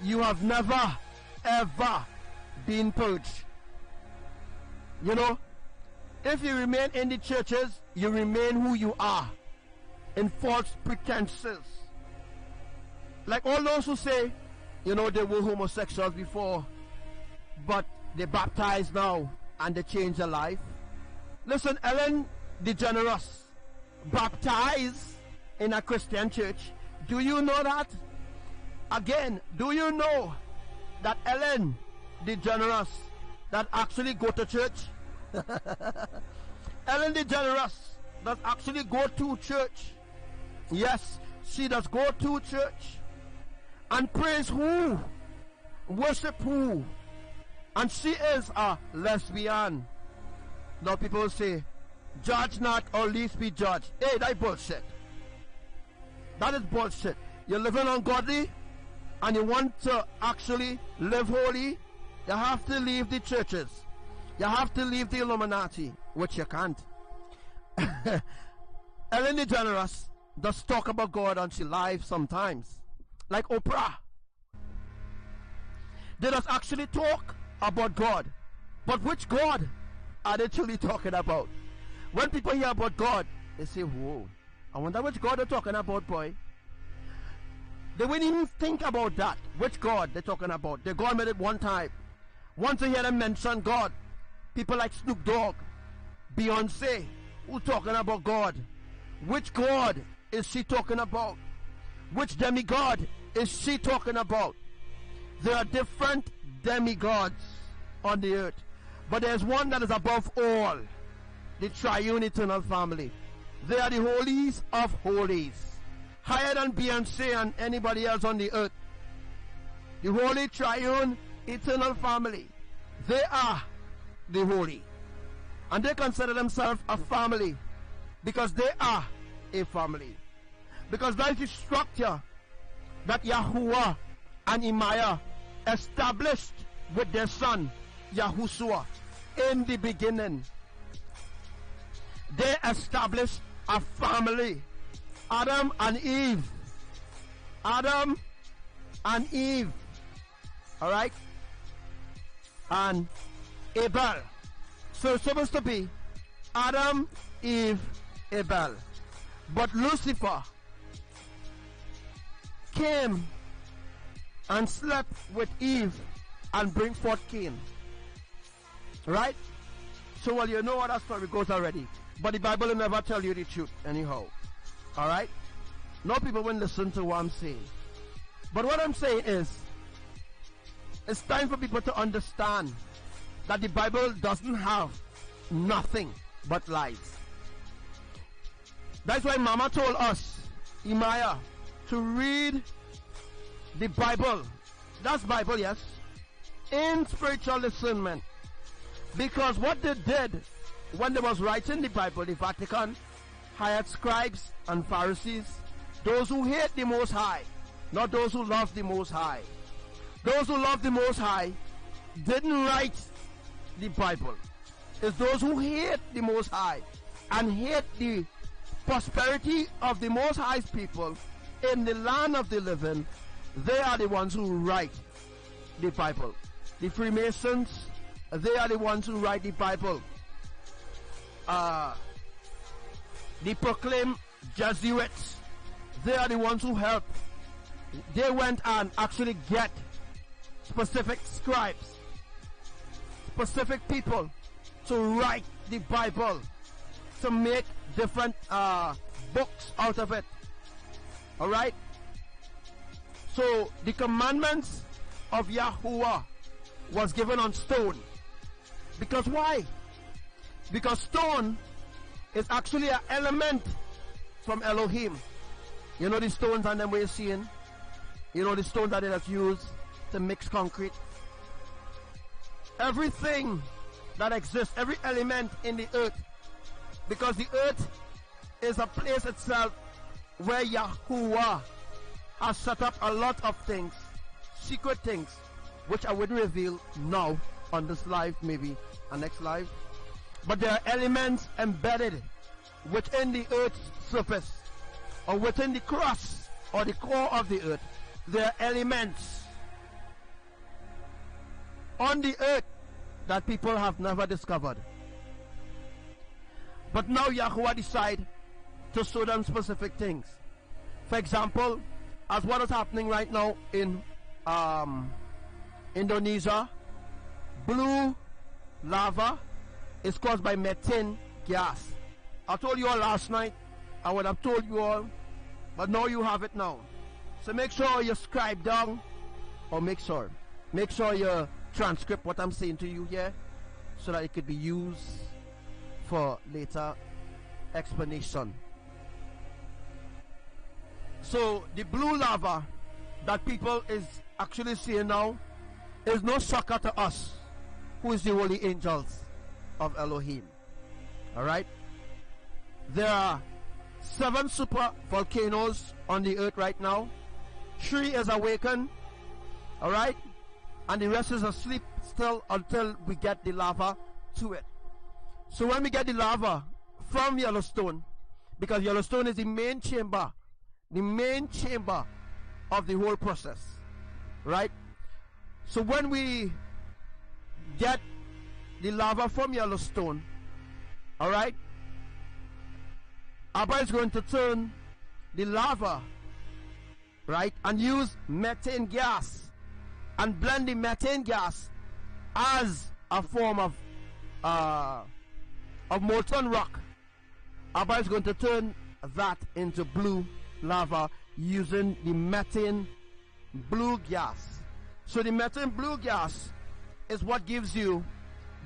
you have never ever been purged. You know, if you remain in the churches, you remain who you are, in false pretenses. Like all those who say, you know, they were homosexuals before, but they baptized now and they change their life. Listen, Ellen DeGeneres baptized in a Christian church. Do you know that? Again, do you know that Ellen DeGeneres that actually go to church? Ellen DeGeneres does actually go to church. Yes, she does go to church and praise who? Worship who? And she is a lesbian. Now people say, judge not or least be judged. Hey, that bullshit. That is bullshit. You're living ungodly and you want to actually live holy, you have to leave the churches. You have to leave the Illuminati, which you can't. Ellen DeGeneres does talk about God on she live sometimes, like Oprah. They does actually talk about God, but which God are they truly talking about? When people hear about God, they say, whoa, I wonder which God they're talking about, boy. They wouldn't even think about that, which God they're talking about. They go on with it one time. Once you hear them mention God, people like Snoop Dogg, Beyonce, who talking about God. Which God is she talking about? Which demigod is she talking about? There are different demigods on the earth, but there's one that is above all, the triune eternal family. They are the holies of holies, higher than Beyonce and anybody else on the earth. The holy triune eternal family, they are the holy, and they consider themselves a family because they are a family, because that is the structure that Yahuwah and Imaya established with their son Yahushua in the beginning. They established a family. Adam and Eve. Adam and Eve. Alright? And Abel. So it's supposed to be Adam, Eve, Abel. But Lucifer came and slept with Eve and bring forth Cain. Right? So well, you know how that story goes already. But the Bible will never tell you the truth anyhow. Alright? No, people won't listen to what I'm saying. But what I'm saying is, it's time for people to understand that the Bible doesn't have nothing but lies. That's why Mama told us, Imaya, to read the Bible. That's Bible, yes. In spiritual discernment. Because what they did when they was writing the Bible, the Vatican hired scribes and Pharisees, those who hate the Most High, not those who love the Most High. Those who love the Most High didn't write the Bible. It's those who hate the Most High and hate the prosperity of the Most High's people in the land of the living. They are the ones who write the Bible. The Freemasons, they are the ones who write the Bible. The proclaimed Jesuits, they are the ones who help. They went and actually get specific scribes, specific people to write the Bible, to make different books out of it. Alright? So the commandments of Yahuwah was given on stone. Because why? Because stone is actually an element from Elohim. You know the stones and them we're seeing? You know the stones that is used to mix concrete? Everything that exists, every element in the earth, because the earth is a place itself where Yahuwah has set up a lot of things, secret things, which I wouldn't reveal now on this live, maybe a next live. But there are elements embedded within the earth's surface, or within the crust or the core of the earth. There are elements on the earth that people have never discovered. But now Yahuwah decide to show them specific things. For example, as what is happening right now in Indonesia, blue lava is caused by methane gas. I told you all last night, I would have told you all, but now you have it now. So make sure you scribe down, or make sure you transcript what I'm saying to you here, so that it could be used for later explanation. So the blue lava that people is actually seeing now is no shocker to us, who is the holy angels of Elohim. Alright? There are 7 super volcanoes on the earth right now. 3 is awakened. Alright? And the rest is asleep still until we get the lava to it. So when we get the lava from Yellowstone, because Yellowstone is the main chamber of the whole process, right? So when we get the lava from Yellowstone, all right, Abba is going to turn the lava, right, and use methane gas and blend the methane gas as a form of molten rock. Abba is going to turn that into blue lava using the methane blue gas. So the methane blue gas is what gives you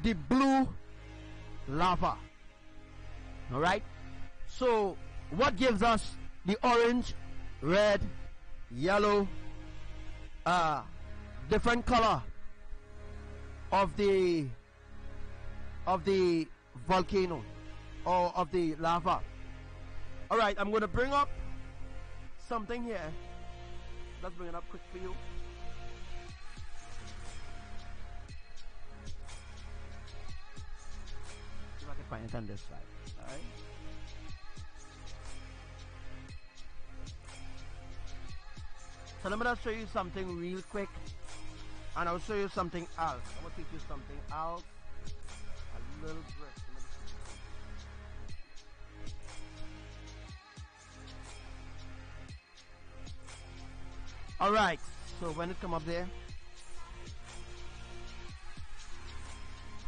the blue lava. Alright? So what gives us the orange, red, yellow, different color of the volcano or of the lava? Alright, I'm going to bring up something here. Let's bring it up quick for you.
find it on this side. Alright? So let me just show you something real quick, and I'll show you something else. I'm gonna teach you something else. A little bit. Alright, so when it come up there.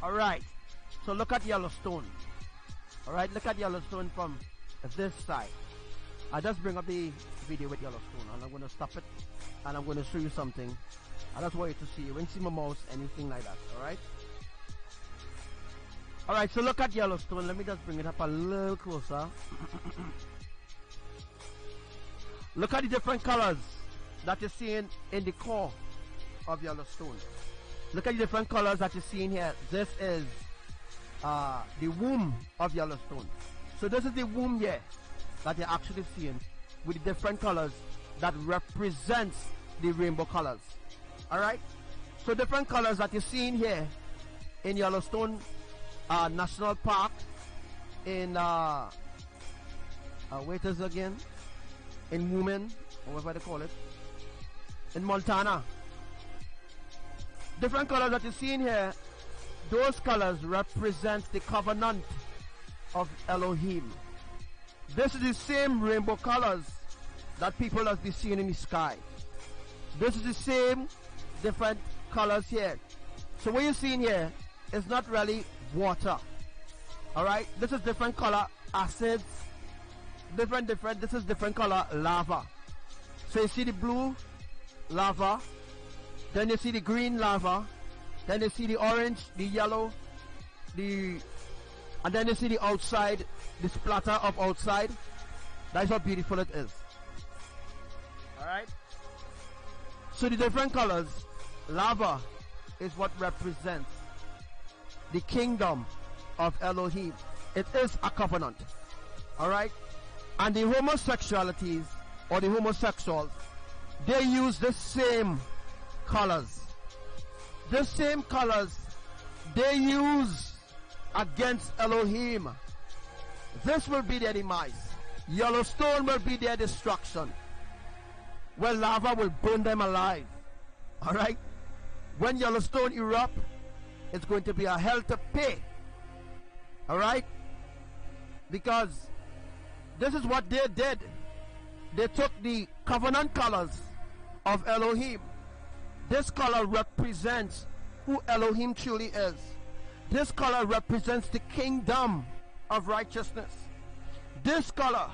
Alright, so look at Yellowstone. Alright, look at Yellowstone from this side. I just bring up the video with Yellowstone, and I'm going to stop it, and I'm going to show you something. I just want you to see. You won't see my mouse, anything like that. Alright? Alright, so look at Yellowstone. Let me just bring it up a little closer. Look at the different colors that you're seeing in the core of Yellowstone. Look at the different colors that you're seeing here. This is the womb of Yellowstone. So this is the womb here that you're actually seeing with the different colors that represents the rainbow colors. Alright? So different colors that you're seeing here in Yellowstone National Park, in where it is again? In Women, or whatever they call it. In Montana. Different colors that you see in here, those colors represent the covenant of Elohim. This is the same rainbow colors that people have been seeing in the sky. This is the same different colors here. So what you're seeing here is not really water. Alright? This is different color acids. This is different color lava. So you see the blue lava, then you see the green lava, then you see the orange, the yellow, and then you see the outside, the splatter of outside. That's how beautiful it is. Alright? So the different colors, lava is what represents the kingdom of Elohim. It is a covenant. Alright? And the homosexualities, or the homosexuals, they use the same colors. The same colors they use against Elohim. This will be their demise. Yellowstone will be their destruction, where lava will burn them alive. Alright? When Yellowstone erupt, it's going to be a hell to pay. Alright? Because this is what they did. They took the covenant colors of Elohim. This color represents who Elohim truly is. This color represents the kingdom of righteousness. This color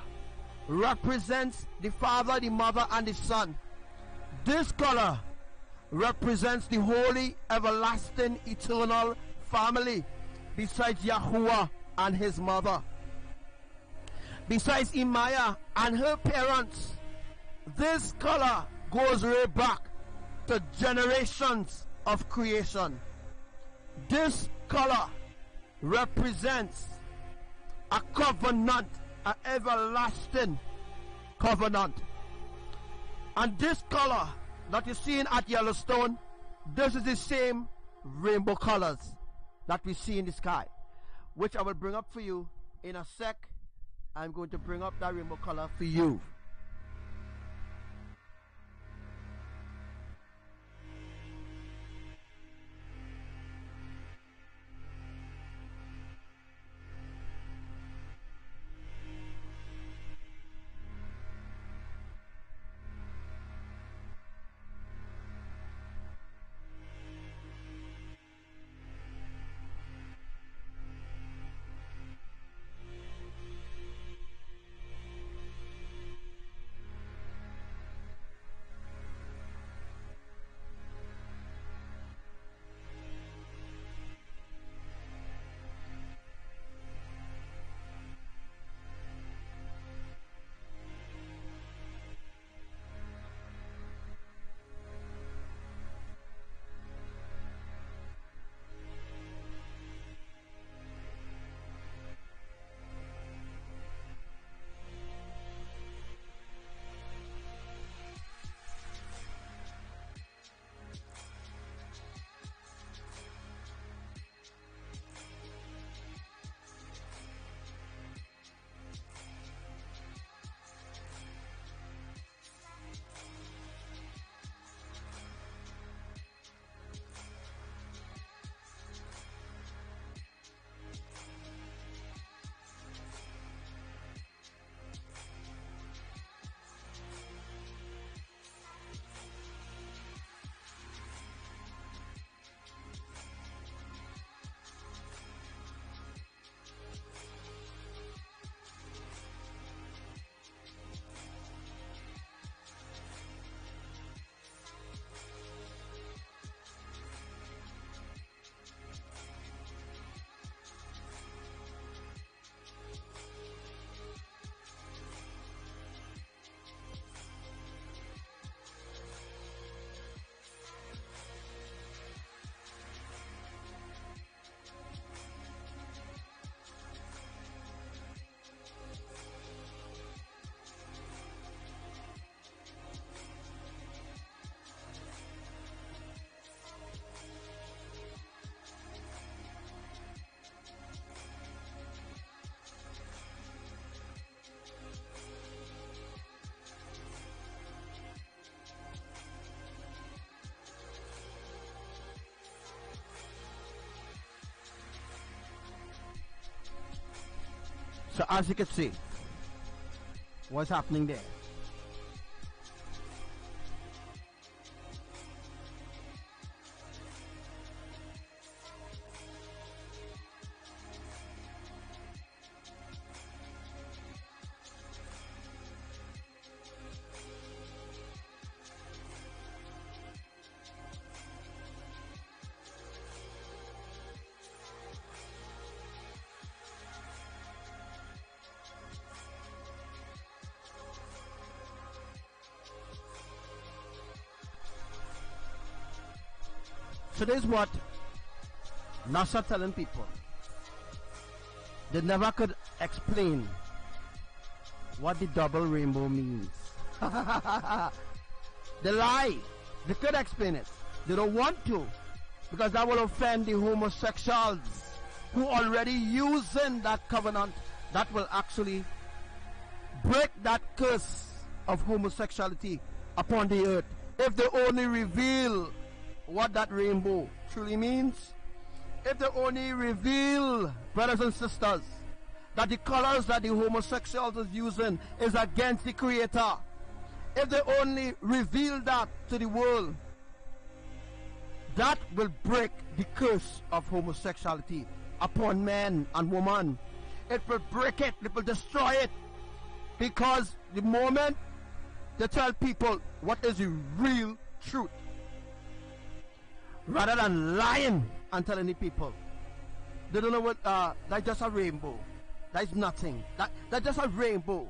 represents the Father, the Mother, and the Son. This color represents the holy, everlasting, eternal family, besides Yahuwah and his mother, besides Imaya and her parents. This color goes way back to generations of creation. This color represents a covenant, an everlasting covenant. And this color that you're seeing at Yellowstone, this is the same rainbow colors that we see in the sky, which I will bring up for you in a sec. I'm going to bring up that rainbow color for you. So as you can see, what's happening there? So this is what NASA telling people. They never could explain what the double rainbow means. They lie. They could explain it. They don't want to, because that will offend the homosexuals who already using that covenant that will actually break that curse of homosexuality upon the earth. If they only reveal what that rainbow truly means, if they only reveal, brothers and sisters, that the colors that the homosexuals is using is against the Creator, if they only reveal that to the world, that will break the curse of homosexuality upon men and women. It will break it, it will destroy it, because the moment they tell people what is the real truth, rather than lying and telling the people, they don't know what, that's just a rainbow, that's nothing, that's just a rainbow.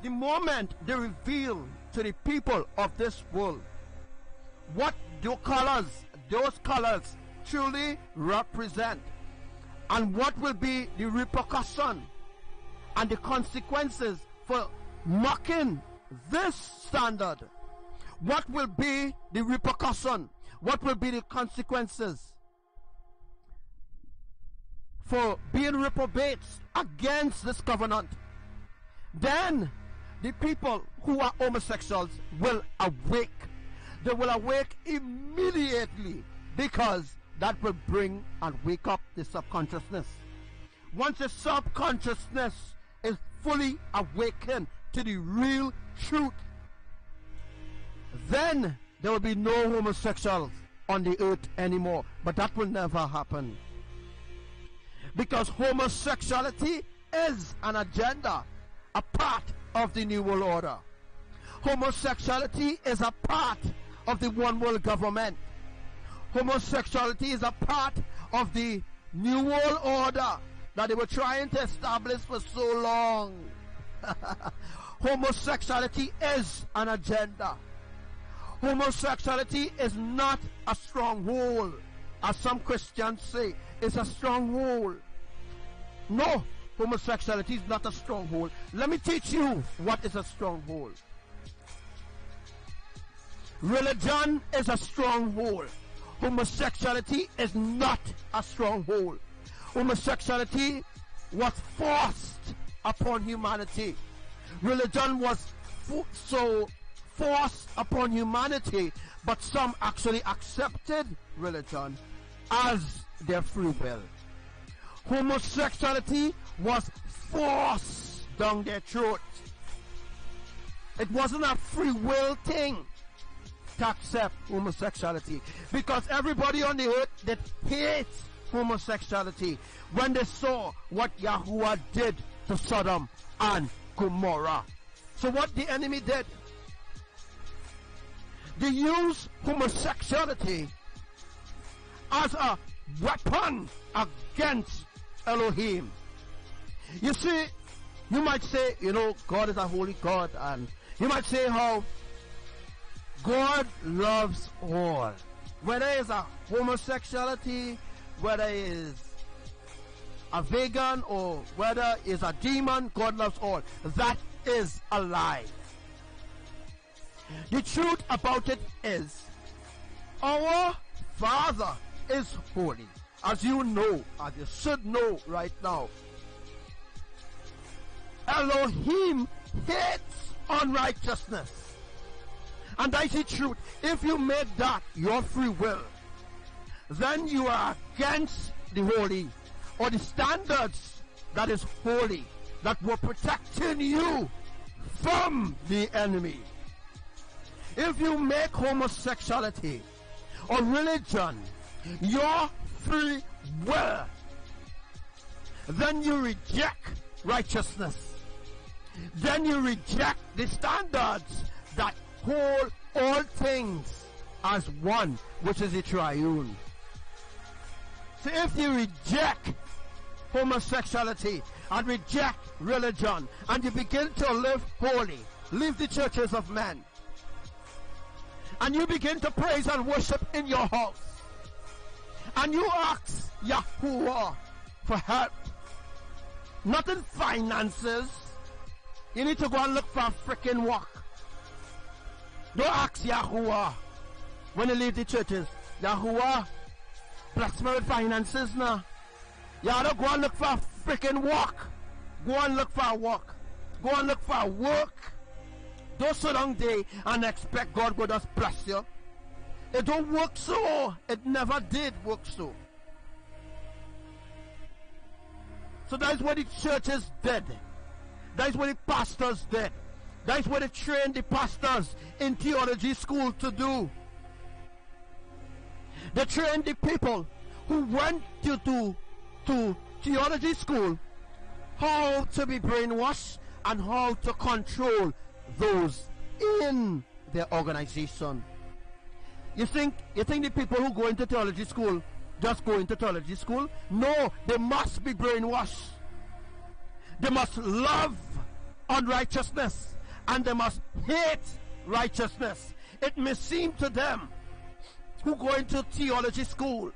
The moment they reveal to the people of this world what those colors truly represent, and what will be the repercussion and the consequences for mocking this standard, what will be the repercussion, what will be the consequences for being reprobates against this covenant, then the people who are homosexuals will awake. They will awake immediately, because that will bring and wake up the subconsciousness. Once the subconsciousness is fully awakened to the real truth, then there will be no homosexuals on the earth anymore. But that will never happen, because homosexuality is an agenda, a part of the New World Order. Homosexuality is a part of the One World Government. Homosexuality is a part of the New World Order that they were trying to establish for so long. Homosexuality is an agenda. Homosexuality is not a stronghold, as some Christians say. It's a stronghold. No, homosexuality is not a stronghold. Let me teach you what is a stronghold. Religion is a stronghold. Homosexuality is not a stronghold. Homosexuality was forced upon humanity. Religion was so forced upon humanity, but some actually accepted religion as their free will. Homosexuality was forced down their throats. It wasn't a free will thing to accept homosexuality, because everybody on the earth that hates homosexuality when they saw what Yahuwah did to Sodom and Gomorrah. So what the enemy did, they used homosexuality as a weapon against Elohim. You see, you might say, God is a holy God, and you might say how God loves all. Whether it's a homosexuality, whether it's a vegan, or whether it's a demon, God loves all. That is a lie. The truth about it is, our Father is holy. As you know, as you should know right now, Elohim hates unrighteousness. And that's the truth. If you make that your free will, then you are against the holy, or the standards
that is holy, that will protecting you from the enemy. If you make homosexuality or religion your free will, then you reject righteousness. Then you reject the standards that hold all things as one, which is the triune. So if you reject homosexuality and reject religion, and you begin to live holy, leave the churches of men, and you begin to praise and worship in your house, and you ask Yahuwah for help, not in finances, you need to go and look for a freaking work. Don't ask Yahuwah when you leave the churches, Yahuwah, bless me with finances now. You ought to go and look for a freaking work. Go and look for a work. Go and look for a work. Don't sit down there and expect God will just bless you. It don't work so. It never did work so. So that's what the churches did. That's what the pastors did. That's what they trained the pastors in theology school to do. They trained the people who went to theology school how to be brainwashed and how to control those in their organization. You think the people who go into theology school just go into theology school? No, they must be brainwashed. They must love unrighteousness and they must hate righteousness. It may seem to them who go into theology school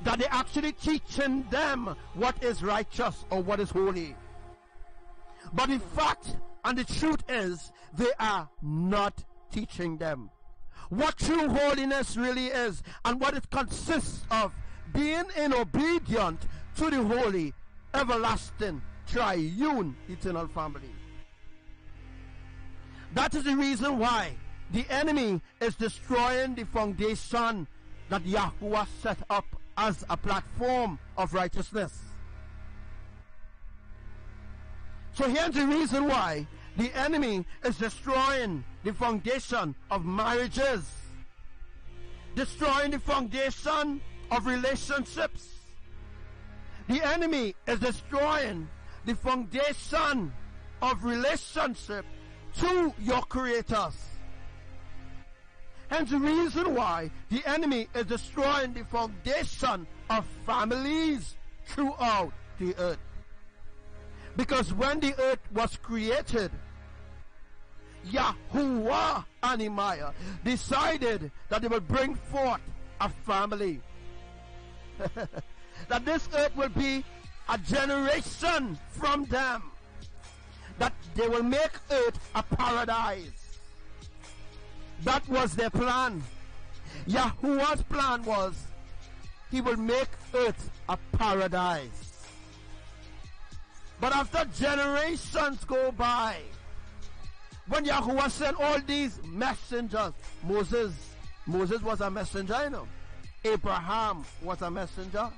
that they're actually teaching them what is righteous or what is holy. But in fact, and the truth is, they are not teaching them what true holiness really is and what it consists of, being in obedience to the holy, everlasting, triune, eternal family. That is the reason why the enemy is destroying the foundation that Yahuwah set up as a platform of righteousness. So here's the reason why the enemy is destroying the foundation of marriages, destroying the foundation of relationships. The enemy is destroying the foundation of relationship to your creators. Hence the reason why the enemy is destroying the foundation of families throughout the earth. Because when the earth was created, Yahuwah Animaya decided that they will bring forth a family. That this earth will be a generation from them. That they will make earth a paradise. That was their plan. Yahuwah's plan was he will make earth a paradise. But after generations go by, when Yahuwah sent all these messengers, Moses was a messenger, you know. Abraham was a messenger.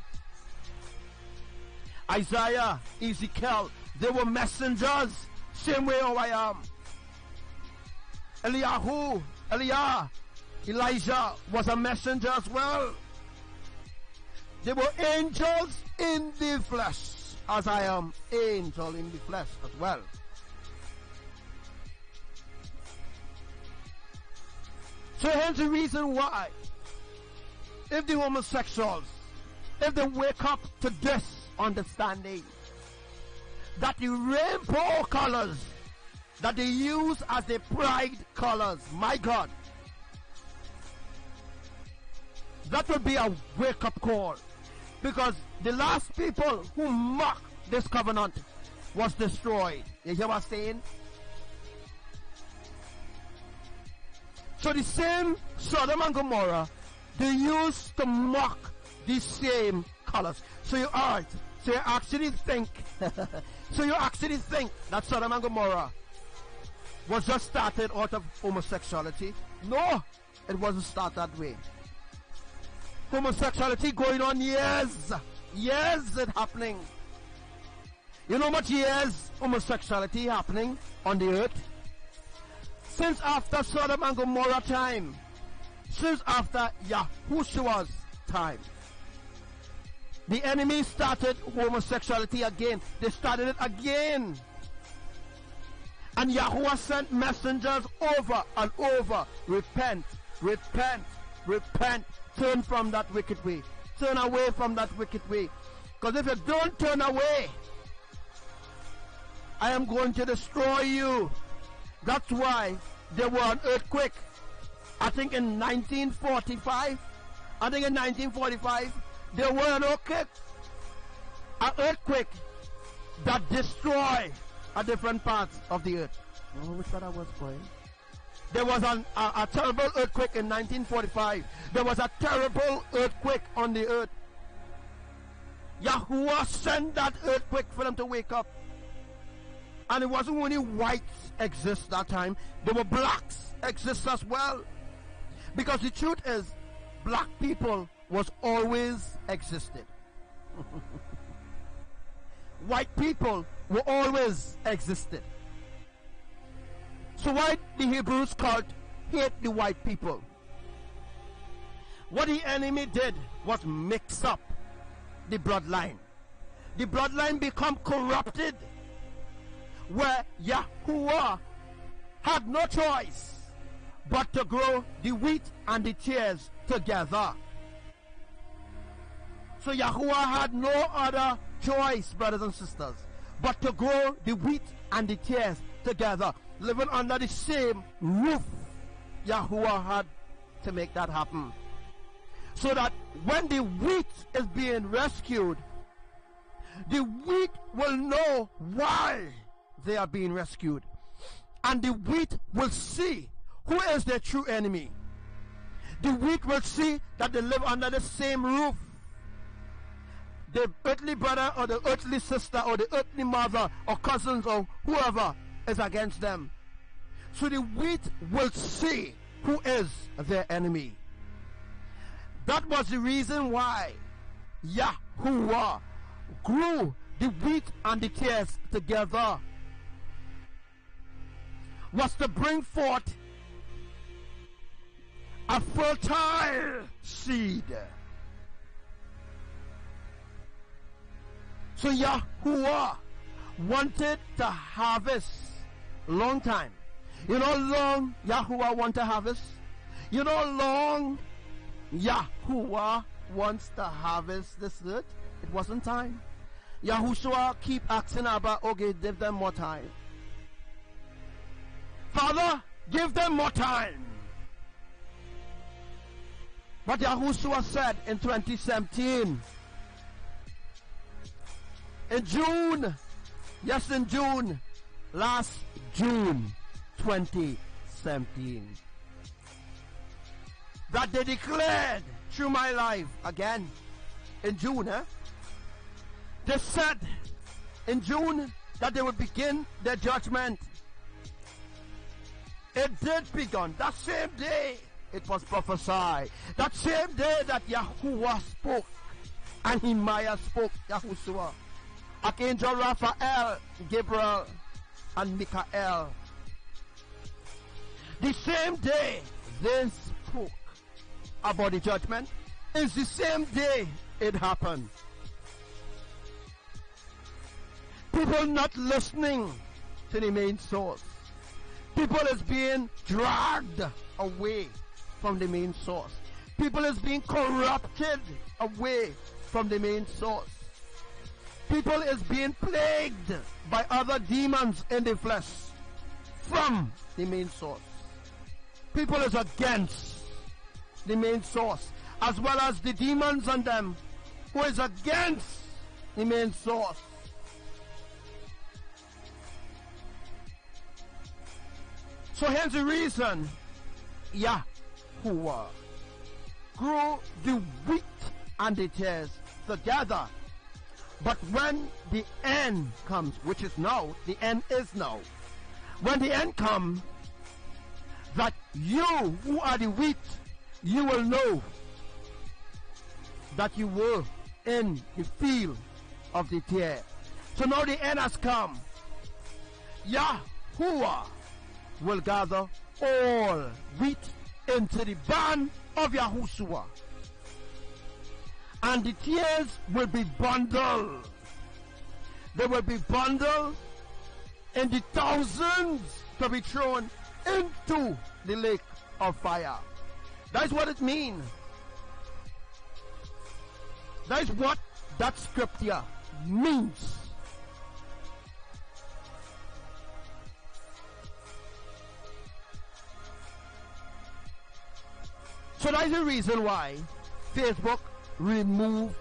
Isaiah, Ezekiel, they were messengers, same way how I am. Elijah was a messenger as well. They were angels in the flesh, as I am angel in the flesh as well. So here's the reason why, if the homosexuals, if they wake up to this understanding, that the rainbow colors that they use as their pride colors, my God, that will be a wake-up call. Because the last people who mocked this covenant was destroyed. You hear what I'm saying? So the same Sodom and Gomorrah, they used to mock these same colors. So you actually think that Sodom and Gomorrah was just started out of homosexuality? No, it wasn't started that way. Homosexuality going on years it happening. You know how much years homosexuality happening on the earth? Since after Sodom and Gomorrah time. Since after Yahushua's time. The enemy started homosexuality again. They started it again. And Yahuwah sent messengers over and over. Repent, repent, repent. Turn from that wicked way. Turn away from that wicked way. Because if you don't turn away, I am going to destroy you. That's why there was an earthquake. I think in 1945. I think in 1945 there was an earthquake that destroyed a different parts of the earth. Oh, which one I was going? There was a terrible earthquake in 1945. There was a terrible earthquake on the earth. Yahuwah sent that earthquake for them to wake up. And it wasn't only whites exist that time. There were blacks exist as well. Because the truth is, black people was always existed. White people were always existed. So why the Hebrews hate the white people? What the enemy did was mix up the bloodline. The bloodline become corrupted, where Yahuwah had no choice but to grow the wheat and the tares together. So Yahuwah had no other choice, brothers and sisters, but to grow the wheat and the tares together, living under the same roof. Yahuwah had to make that happen, so that when the wheat is being rescued, the wheat will know why they are being rescued, and the wheat will see who is their true enemy. The wheat will see that they live under the same roof. The earthly brother or the earthly sister or the earthly mother or cousins or whoever is against them. So the wheat will see who is their enemy. That was the reason why Yahuwah grew the wheat and the tares together, was to bring forth a fertile seed. So Yahuwah wanted to harvest long time. You know how long Yahuwah want to harvest? You know how long Yahuwah wants to harvest this earth? It wasn't time. Yahushua keep asking Abba, okay, give them more time. Father, give them more time. But Yahushua said in 2017, in June, yes, in June, last June 2017, that they declared through my life again in June. They said in June that they would begin their judgment. It did begin. That same day it was prophesied. That same day that Yahuwah spoke and Nehemiah spoke, Yahushua, Archangel Raphael, Gabriel, and Michael. The same day they spoke about the judgment is the same day it happened. People not listening to the main source. People is being dragged away from the main source. People is being corrupted away from the main source. People is being plagued by other demons in the flesh from the main source. People is against the main source, as well as the demons on them who is against the main source. So here's the reason Yahuwah grew the wheat and the tares together. But when the end comes, which is now, the end is now. When the end comes, that you who are the wheat, you will know that you were in the field of the tare. So now the end has come. Yahuwah will gather all wheat into the barn of Yahushua, and the tears will be bundled. They will be bundled in the thousands to be thrown into the lake of fire. That's what it means. That's what that scripture means. So that's the reason why Facebook removed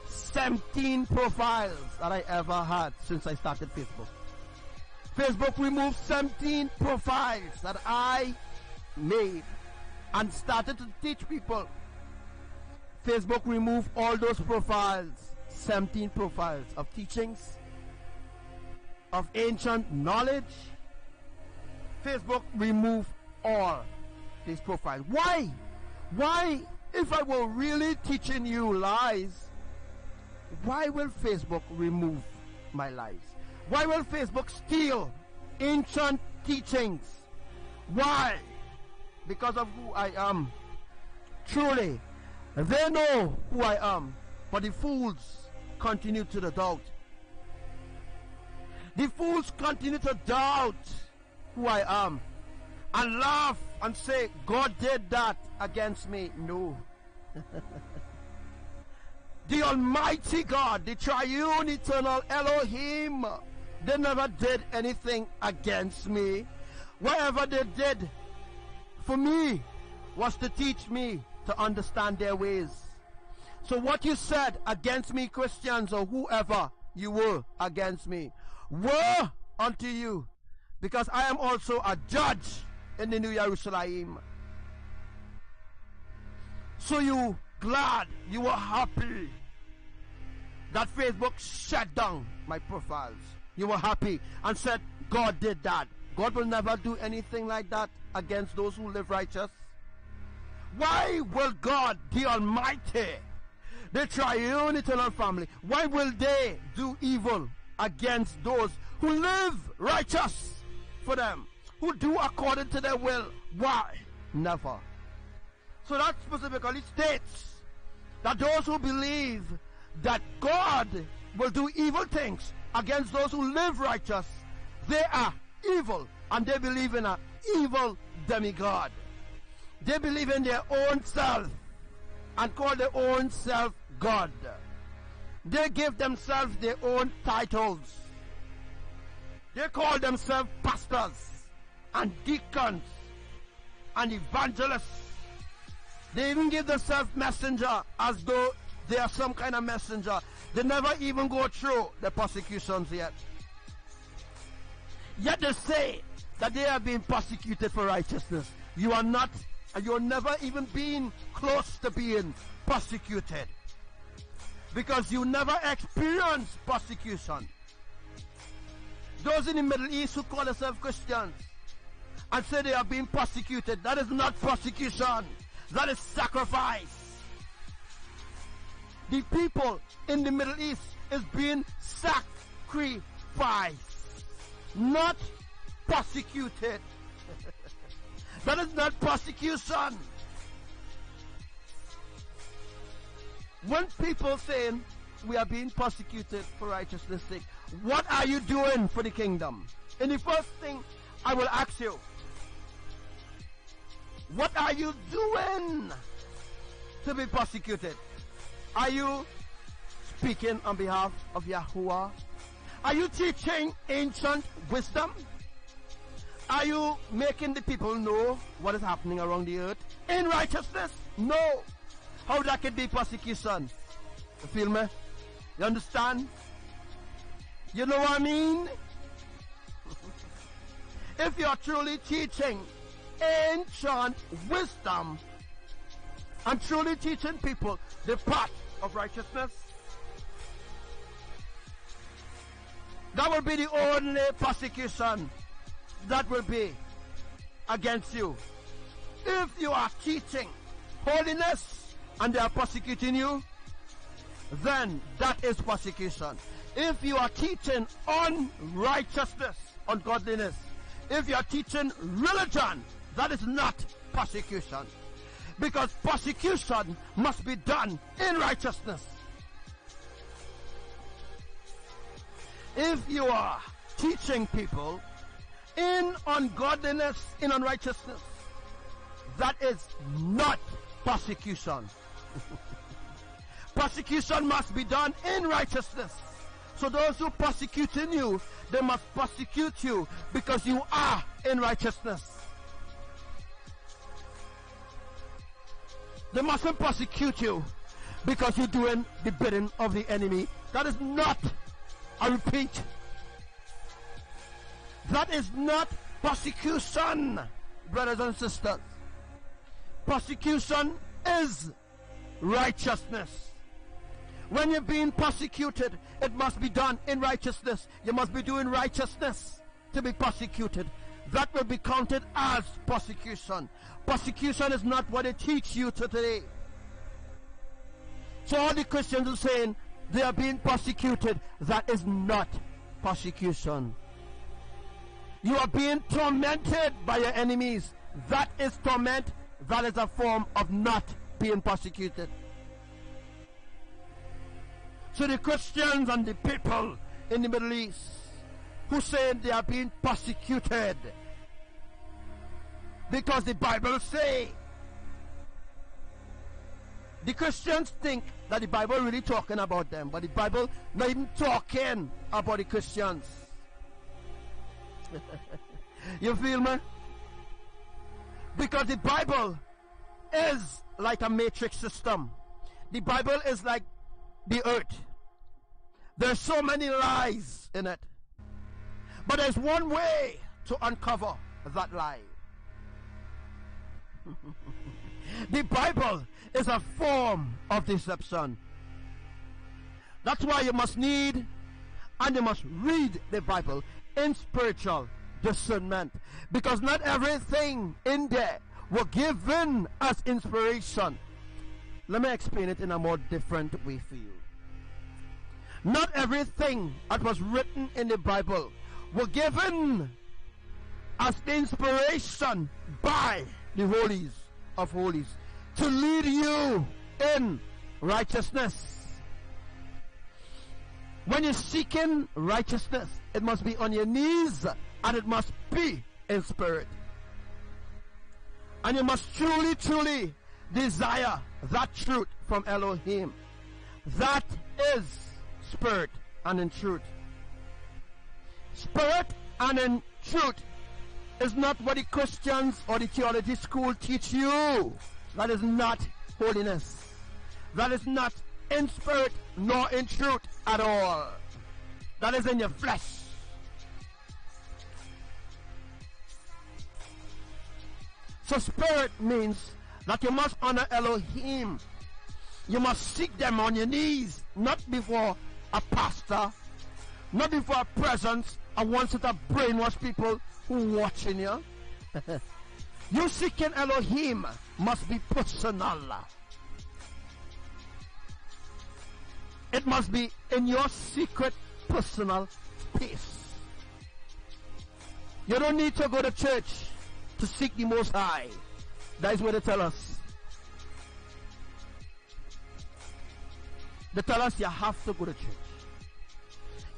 17 profiles that I ever had since I started Facebook. Facebook removed 17 profiles that I made and started to teach people. Facebook removed all those profiles, 17 profiles of teachings, of ancient knowledge. Facebook removed all these profiles. Why? Why, if I were really teaching you lies, why will Facebook remove my lies? Why will Facebook steal ancient teachings? Why? Because of who I am. Truly, they know who I am, but the fools continue to doubt. The fools continue to doubt who I am and laugh and say, God did that against me. No. The Almighty God, the triune eternal Elohim, they never did anything against me. Whatever they did for me was to teach me to understand their ways. So what you said against me, Christians, or whoever you were against me, woe unto you, because I am also a judge in the New Jerusalem. So you glad, you were happy that Facebook shut down my profiles. You were happy and said, God did that. God will never do anything like that against those who live righteous. Why will God, the Almighty, the triune eternal family, why will they do evil against those who live righteous for them, who do according to their will? Why? Never. So that specifically states that those who believe that God will do evil things against those who live righteous, they are evil, and they believe in an evil demigod. They believe in their own self and call their own self God. They give themselves their own titles. They call themselves pastors and deacons and evangelists. They even give themselves messenger as though they are some kind of messenger. They never even go through the persecutions yet. Yet they say that they are being persecuted for righteousness. You are not, and you are never even being close to being persecuted, because you never experienced persecution. Those in the Middle East who call themselves Christians and say they are being persecuted, that is not persecution. That is sacrifice. The people in the Middle East is being sacrificed, not persecuted. That is not persecution. When people saying we are being persecuted for righteousness' sake, what are you doing for the kingdom? And the first thing I will ask you, what are you doing to be persecuted? Are you speaking on behalf of Yahuwah? Are you teaching ancient wisdom? Are you making the people know what is happening around the earth in righteousness? No. How that could be persecution? You feel me? You understand? You know what I mean? If you are truly teaching ancient wisdom and truly teaching people the path of righteousness, that will be the only persecution that will be against you. If you are teaching holiness and they are persecuting you, then that is persecution.
If you are teaching unrighteousness, ungodliness, if you are teaching religion, that is not persecution. Because persecution must be done in righteousness. If you are teaching people in ungodliness, in unrighteousness, that is not persecution. Persecution must be done in righteousness. So those who persecuting you, they must persecute you because you are in righteousness. They mustn't persecute you because you're doing the bidding of the enemy. That is not, I repeat, that is not persecution, brothers and sisters. Persecution is righteousness. When you're being persecuted, it must be done in righteousness. You must be doing righteousness to be persecuted. That will be counted as persecution. Persecution is not what they teach you today. So all the Christians are saying they are being persecuted. That is not persecution. You are being tormented by your enemies. That is torment. That is a form of not being persecuted. So the Christians and the people in the Middle East who say they are being persecuted because the Bible say, the Christians think that the Bible really talking about them, but the Bible not even talking about the Christians. You feel me? Because the Bible is like a matrix system. The Bible is like the earth. There's so many lies in it. But there's one way to uncover that lie. The Bible is a form of deception. That's why you must need and you must read the Bible in spiritual discernment. Because not everything in there was given as inspiration. Let me explain it in a more different way for you. Not everything that was written in the Bible was given as inspiration by the holies of holies to lead you in righteousness. When you're seeking righteousness, it must be on your knees and it must be in spirit. And you must truly, truly desire that truth from Elohim. That is spirit and in truth. Spirit and in truth is not what the Christians or the theology school teach you. That is not holiness. That is not in spirit nor in truth at all. That is in your flesh. So spirit means that you must honor Elohim. You must seek them on your knees, not before a pastor, not before a presence and one set of brainwashed people who watching you. You seeking Elohim must be personal. It must be in your secret personal space. You don't need to go to church to seek the Most High. That is what they tell us. They tell us you have to go to church.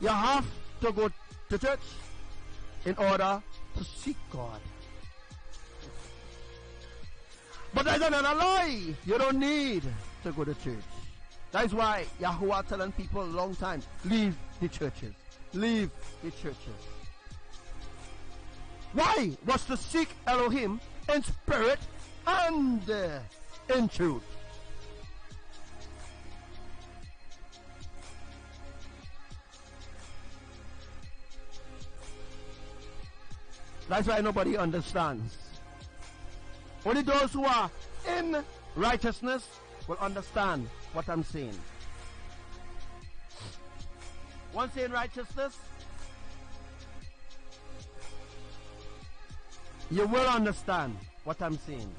You have to go to church in order to seek God. But that's another lie. You don't need to go to church. That's why Yahuwah telling people a long time, leave the churches. Leave the churches. Why? Was to seek Elohim in spirit and in truth. That's why nobody understands. Only those who are in righteousness will understand what I'm saying. Once in righteousness, you will understand what I'm saying.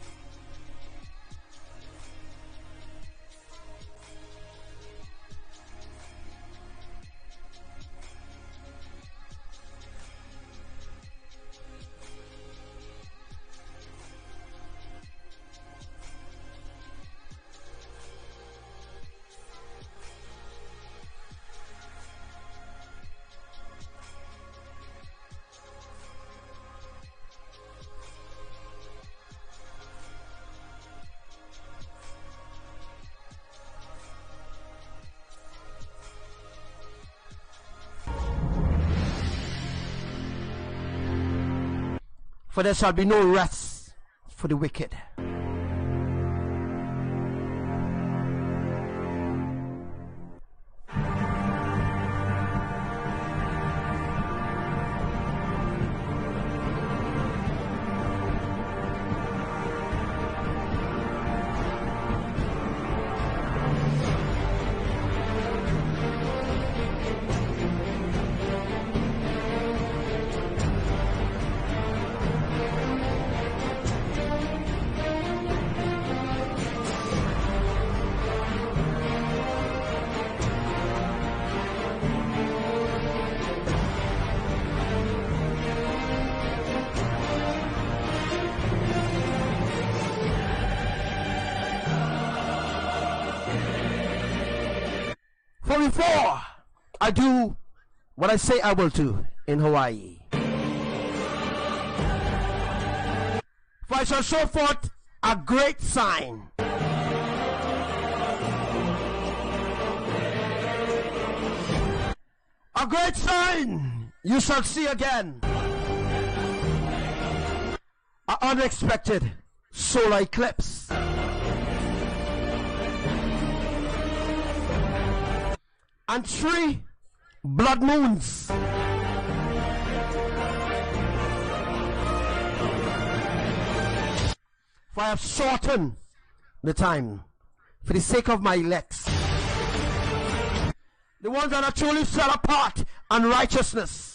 for there shall be no rest for the wicked. For before I do what I say I will do in Hawaii, for I shall show forth a great sign. A great sign you shall see again. An unexpected solar eclipse. And 3 blood moons. For I have shortened the time for the sake of my elects, the ones that are truly set apart and righteousness.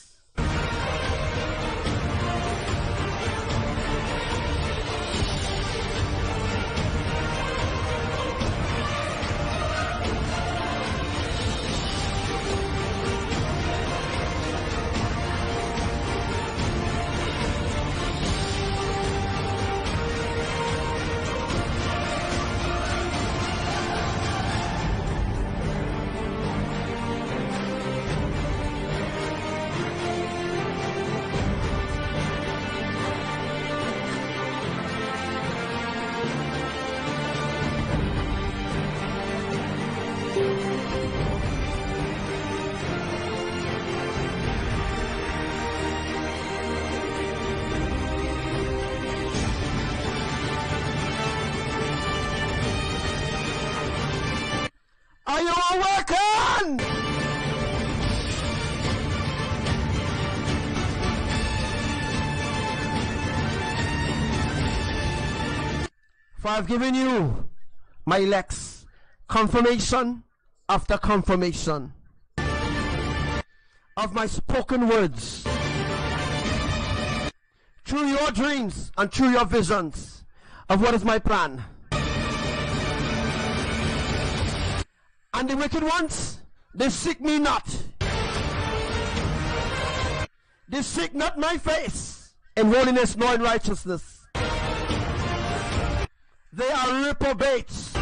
Are you awakened? For I've given you, my elects, confirmation after confirmation of my spoken words through your dreams and through your visions of what is my plan. And the wicked ones, they seek me not. They seek not my face in holiness nor in righteousness. They are reprobates.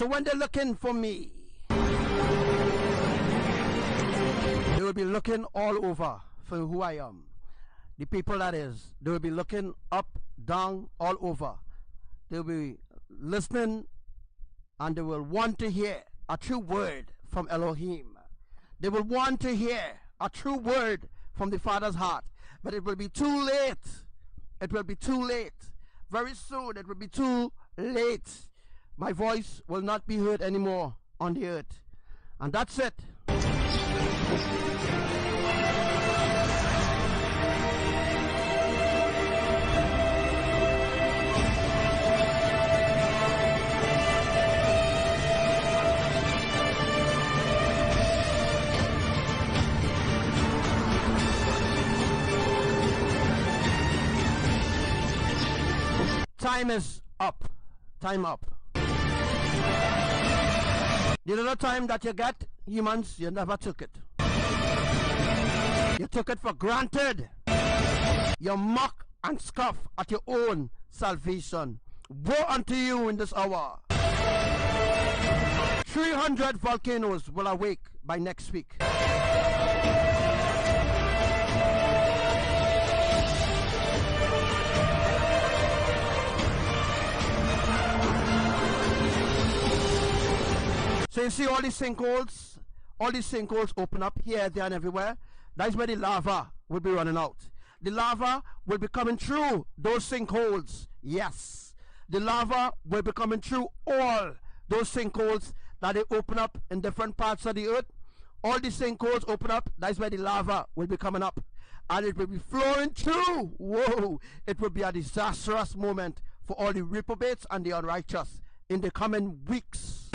when they're looking for me, they will be looking all over for who I am. The people that is, they will be looking up, down, all over. They'll be listening, and they will want to hear a true word from Elohim. They will want to hear a true word from the Father's heart. But it will be too late. It will be too late. Very soon it will be too late. My voice will not be heard anymore on the earth. And that's it. Time is up. Time up. The little time that you get, humans, you never took it. You took it for granted. You mock and scoff at your own salvation. Woe unto you in this hour. 300 volcanoes will awake by next week. So you see all these sinkholes open up here, there, and everywhere. That's where the lava will be running out. The lava will be coming through those sinkholes. Yes, the lava will be coming through all those sinkholes that they open up in different parts of the earth. All the sinkholes open up. That's where the lava will be coming up, and it will be flowing through. Whoa! It will be a disastrous moment for all the reprobates and the unrighteous in the coming weeks.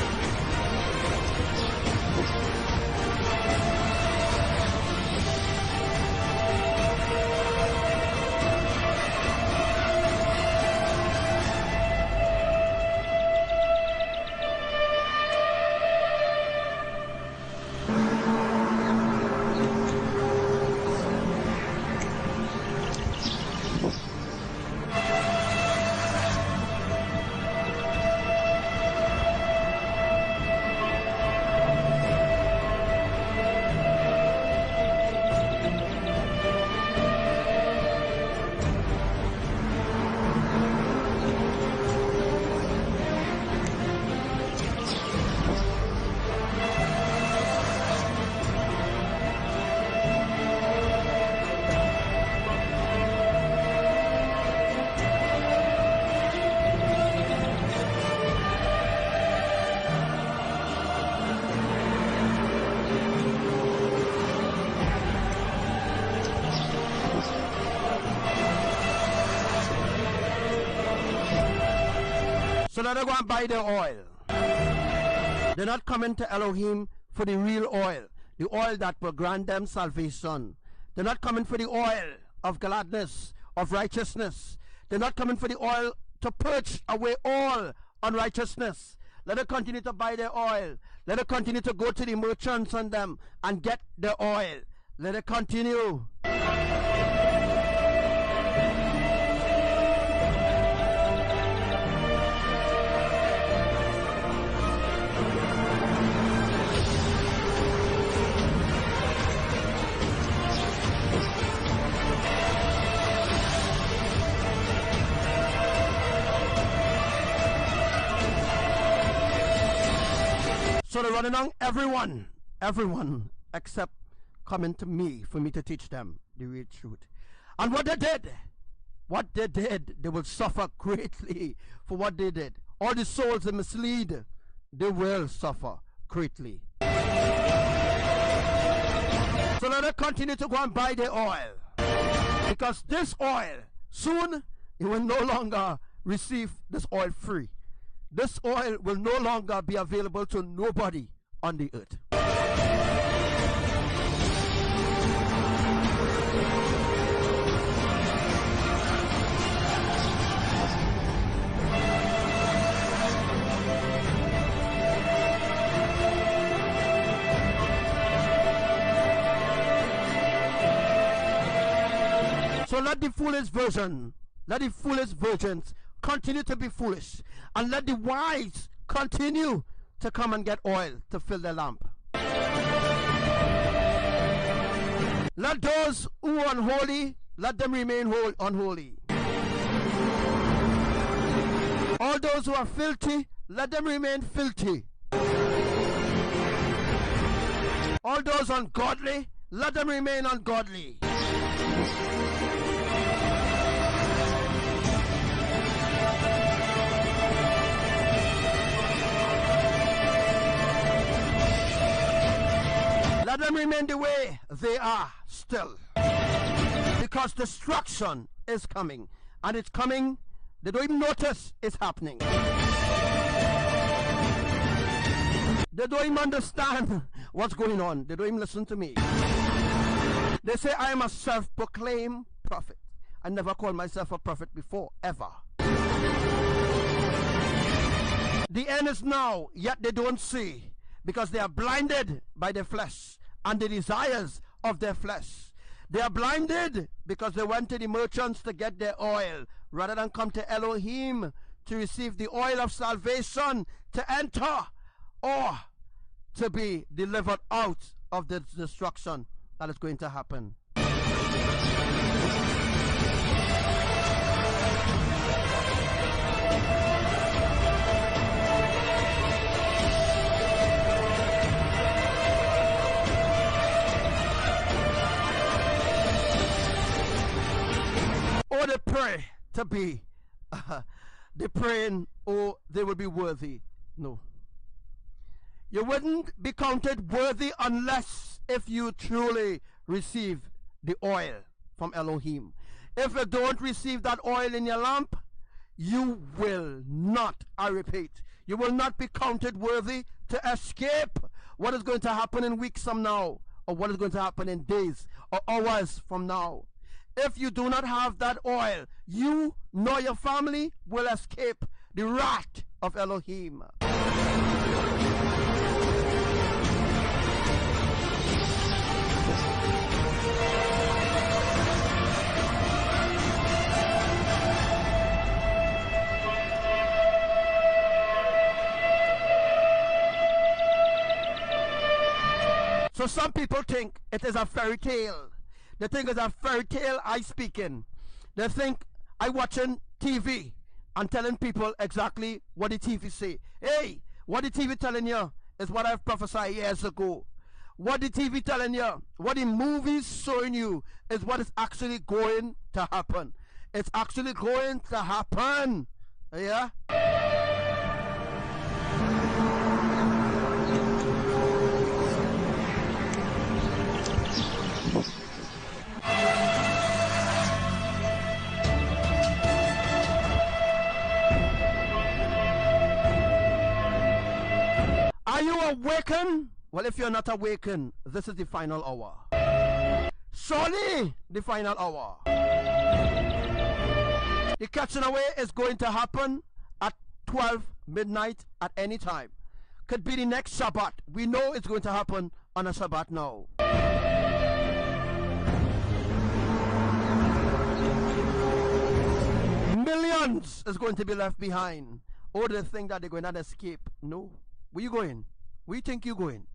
So let them go and buy the oil. They're not coming to Elohim for the real oil, the oil that will grant them salvation. They're not coming for the oil of gladness, of righteousness. They're not coming for the oil to purge away all unrighteousness. Let them continue to buy their oil. Let them continue to go to the merchants on them and get the oil. Let them continue. So they're running on everyone except coming to me for me to teach them the real truth. And what they did, they will suffer greatly for what they did. All the souls they mislead, they will suffer greatly. So let them continue to go and buy the oil. Because this oil, soon, you will no longer receive this oil free. This oil will no longer be available to nobody on the earth. So let the foolish virgins continue to be foolish, and let the wise continue to come and get oil to fill their lamp. Let those who are unholy, let them remain unholy. All those who are filthy, let them remain filthy. All those ungodly, let them remain ungodly. Let them remain the way they are still. Because destruction is coming. And it's coming, they don't even notice it's happening. They don't even understand what's going on. They don't even listen to me. They say I am a self-proclaimed prophet. I never called myself a prophet before, ever. The end is now, yet they don't see, because they are blinded by their flesh and the desires of their flesh. They are blinded because they went to the merchants to get their oil rather than come to Elohim to receive the oil of salvation, to enter or to be delivered out of the destruction that is going to happen. Or they pray to be, they praying, oh, they will be worthy. No. You wouldn't be counted worthy unless if you truly receive the oil from Elohim. If you don't receive that oil in your lamp, you will not, I repeat, you will not be counted worthy to escape what is going to happen in weeks from now, or what is going to happen in days or hours from now. If you do not have that oil, you nor your family will escape the wrath of Elohim. So some people think it is a fairy tale. They think it's a fairy tale I speak in. They think I watching TV and telling people exactly what the TV say. Hey, what the TV telling you is what I've prophesied years ago. What the TV telling you, what the movies showing you is what is actually going to happen. It's actually going to happen. Yeah? Are you awakened? Well, if you're not awakened, this is the final hour. Surely the final hour. The catching away is going to happen at 12 midnight at any time. Could be the next Shabbat. We know it's going to happen on a Shabbat now. Millions is going to be left behind. Or they think that they're going to escape. No. Where you going? Where you think you going?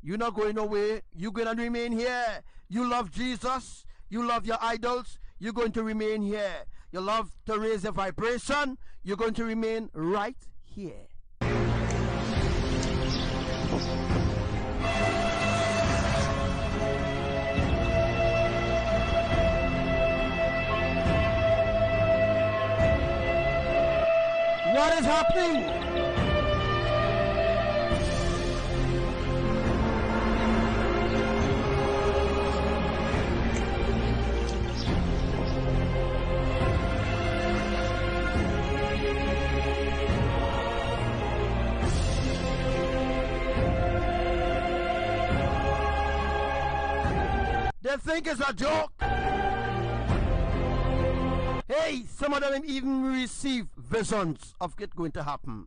You're not going nowhere. You're going to remain here. You love Jesus. You love your idols. You're going to remain here. You love to raise your vibration. You're going to remain right here. What is happening? They think it's a joke. Hey, some of them even receive visions of it going to happen.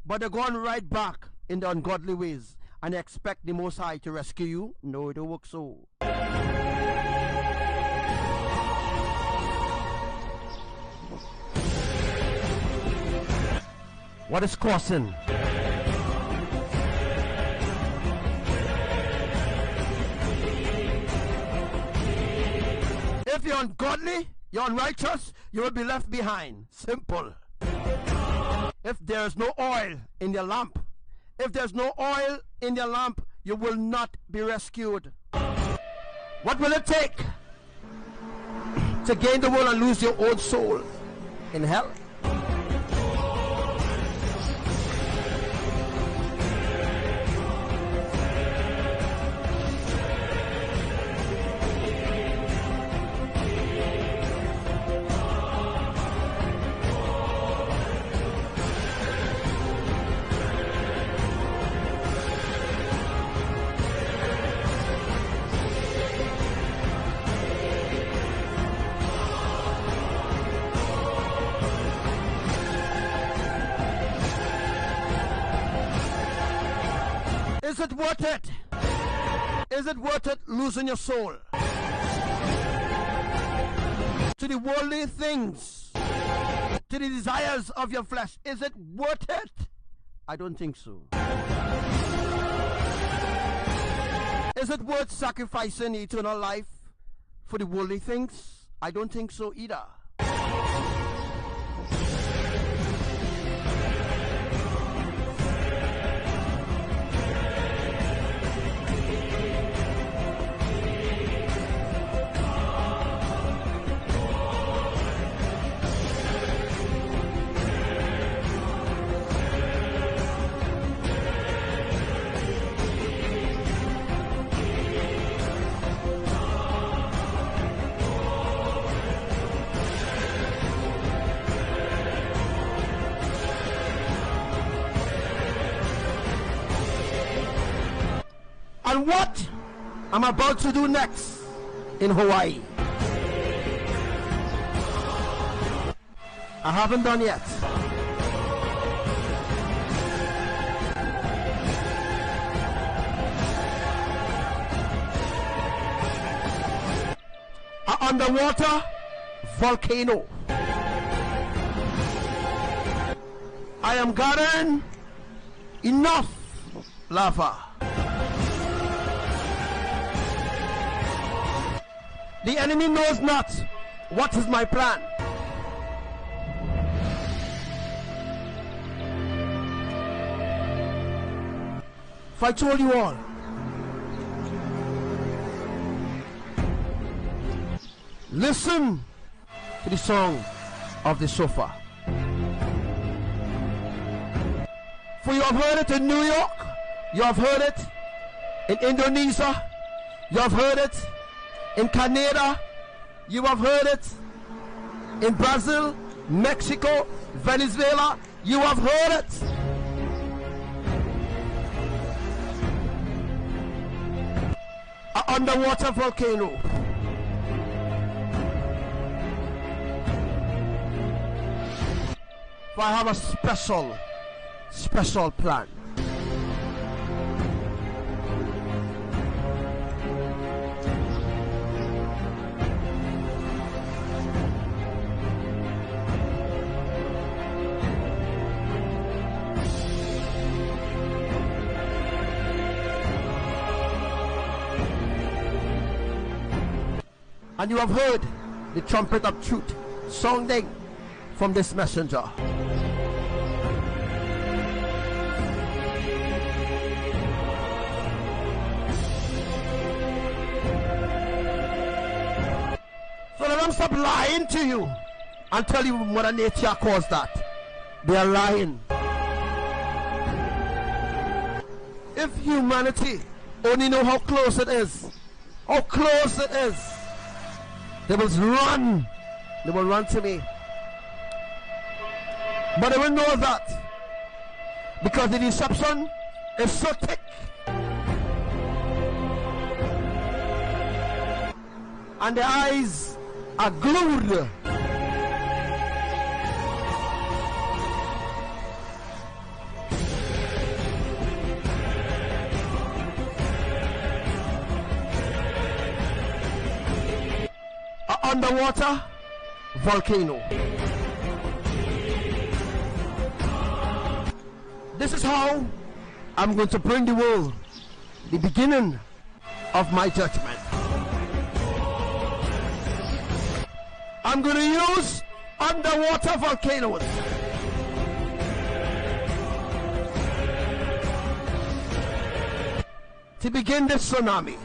But they're going right back in the ungodly ways and expect the Most High to rescue you. No, it don't work so. What is causing
if you're ungodly, you're unrighteous, you will be left behind. Simple. If there's no oil in your lamp, if there's no oil in your lamp, you will not be rescued. What will it take to gain the world and lose your own soul in hell? Is it worth it? Is it worth it losing your soul to the worldly things, to the desires of your flesh? Is it worth it? I don't think so. Is it worth sacrificing eternal life for the worldly things? I don't think so either. And what I'm about to do next in Hawaii, I haven't done yet. An underwater volcano. I am gathering enough lava. The enemy knows not what is my plan. If I told you all, listen to the song of the shofar. For you have heard it in New York, you have heard it in Indonesia, you have heard it in Canada, you have heard it in Brazil, Mexico, Venezuela, you have heard it. An underwater volcano. For I have a special plan. And you have heard the trumpet of truth sounding from this messenger. So let them stop lying to you and tell you Mother Nature caused that. They are lying. If humanity only know how close it is, they will run. They will run to me. But they will know that because the deception is so thick. And the eyes are glued. Underwater volcano. This is how I'm going to bring the world the beginning of my judgment. I'm going to use underwater volcanoes. To begin this tsunami.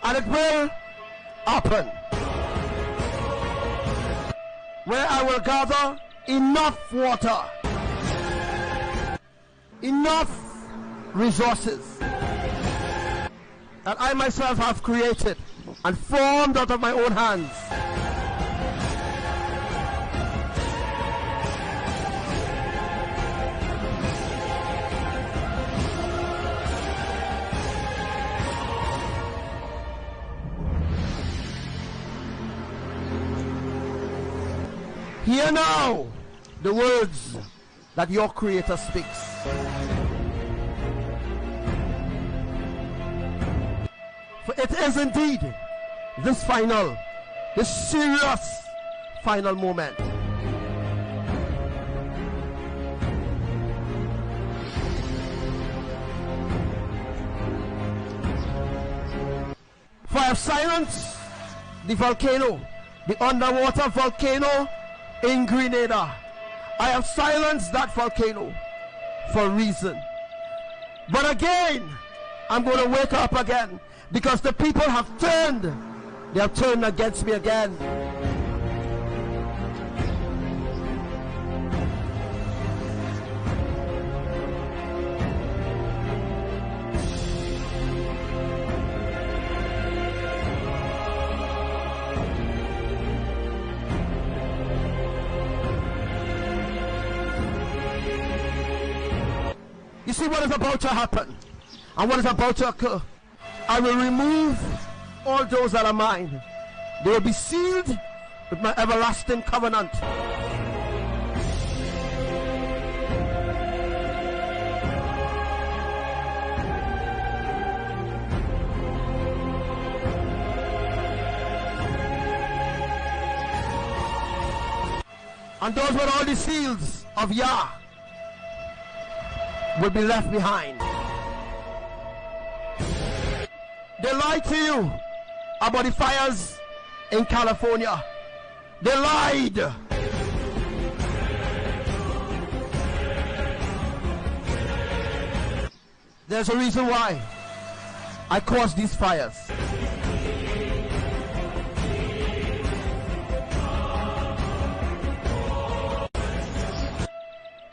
And it will happen, where I will gather enough water, enough resources that I myself have created and formed out of my own hands. Hear now the words that your Creator speaks. For it is indeed this serious final moment. For I have silenced the volcano, the underwater volcano in Grenada. I have silenced that volcano for a reason. But again, I'm going to wake up again, because the people have turned. They have turned against me again. You see what is about to happen and what is about to occur. I will remove all those that are mine. They will be sealed with my everlasting covenant. And those with all the seals of Yah will be left behind. They lied to you about the fires in California. They lied. There's a reason why I caused these fires.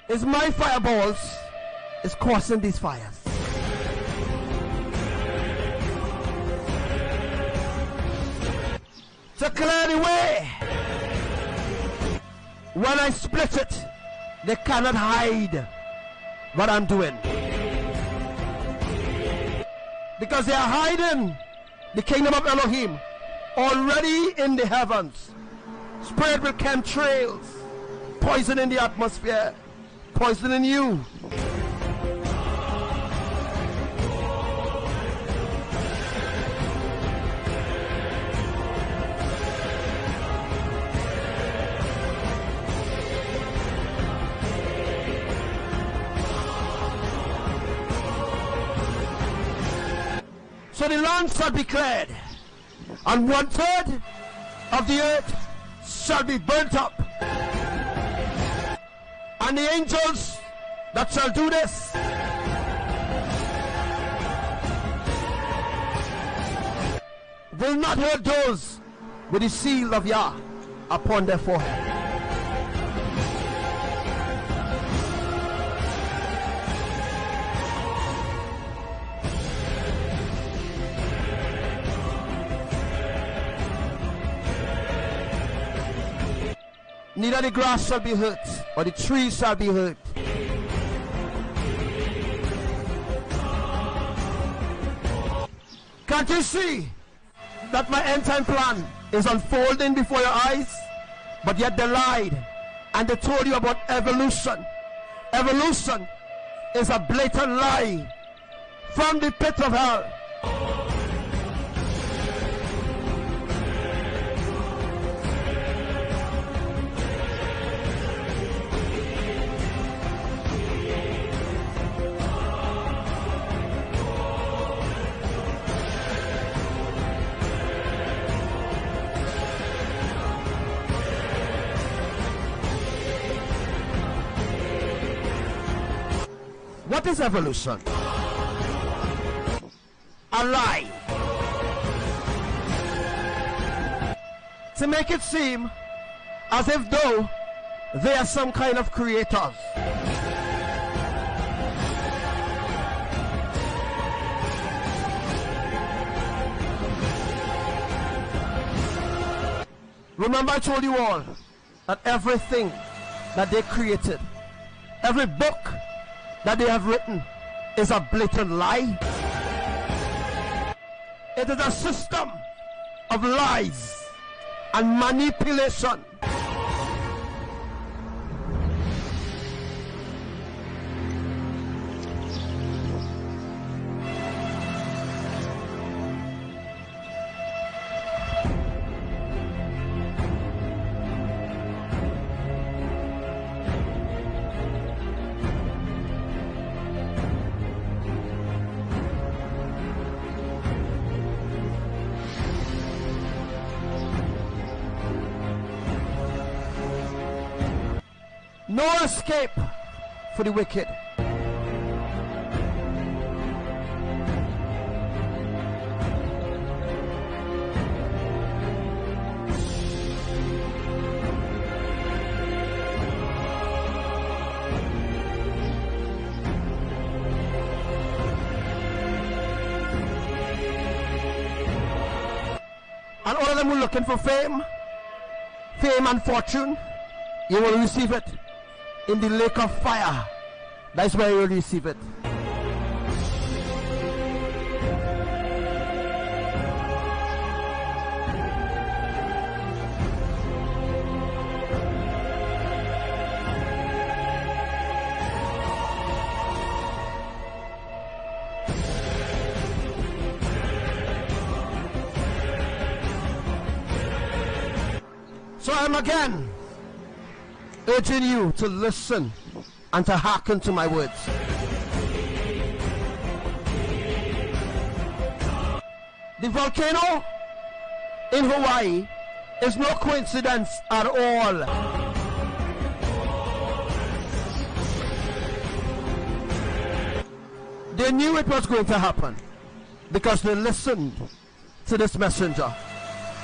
It's my fireballs is causing these fires. To clear the way. When I split it, they cannot hide what I'm doing, because they are hiding the kingdom of Elohim already in the heavens, spread with chemtrails, poison in the atmosphere, poison in you. So the land shall be cleared, and 1/3 of the earth shall be burnt up. And the angels that shall do this will not hurt those with the seal of Yah upon their forehead. Neither the grass shall be hurt, or the trees shall be hurt. Can't you see that my end time plan is unfolding before your eyes? But yet they lied and they told you about evolution. Evolution is a blatant lie from the pit of hell. What is evolution? A lie. To make it seem as if though they are some kind of creators. Remember, I told you all that everything that they created, every book that they have written, is a blatant lie. It is a system of lies and manipulation. No escape for the wicked. And all of them who are looking for fame and fortune, you will receive it in the lake of fire. That's where you will receive it. So I'm again urging you to listen and to hearken to my words. The volcano in Hawaii is no coincidence at all. They knew it was going to happen because they listened to this messenger.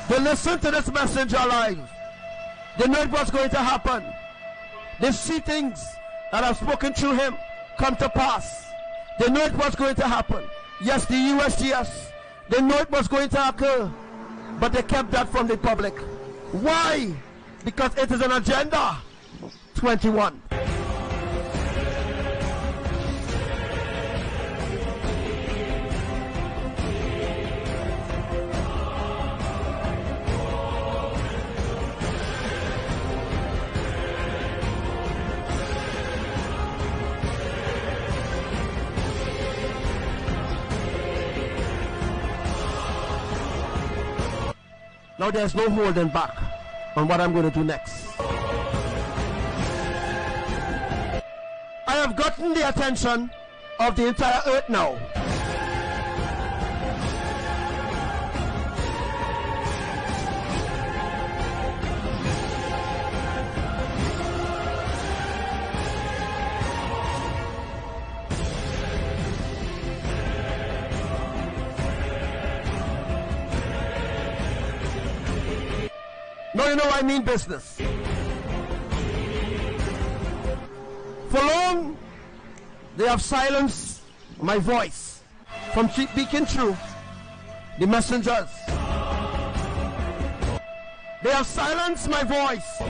They listened to this messenger live. They knew it was going to happen. They see things that have spoken through him come to pass. They knew it was going to happen. Yes, the USGS, they knew it was going to occur, but they kept that from the public. Why? Because it is an agenda 21. Now there's no holding back on what I'm going to do next. I have gotten the attention of the entire earth now. Now you know I mean business. For long, they have silenced my voice from speaking through the messengers. They have silenced my voice.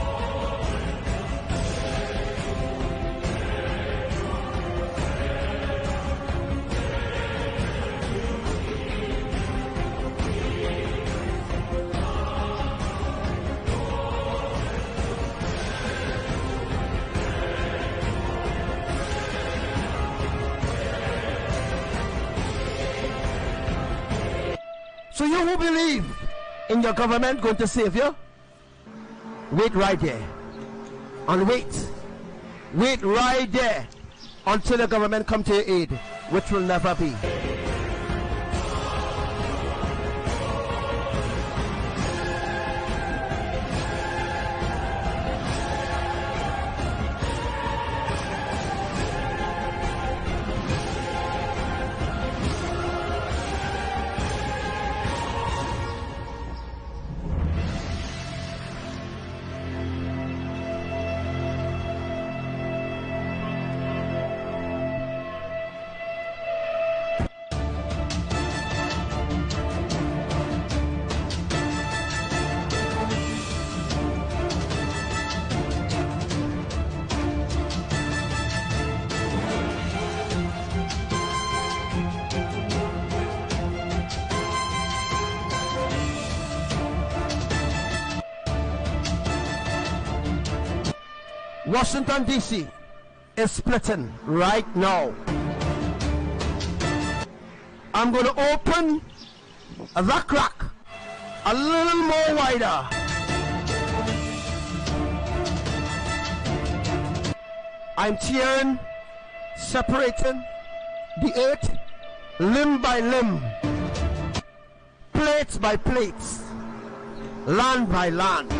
So you who believe in your government going to save you, wait right there. And wait. Wait right there until the government come to your aid, which will never be. Washington, D.C. is splitting right now. I'm going to open the crack a little more wider. I'm tearing, separating the earth limb by limb, plates by plates, land by land.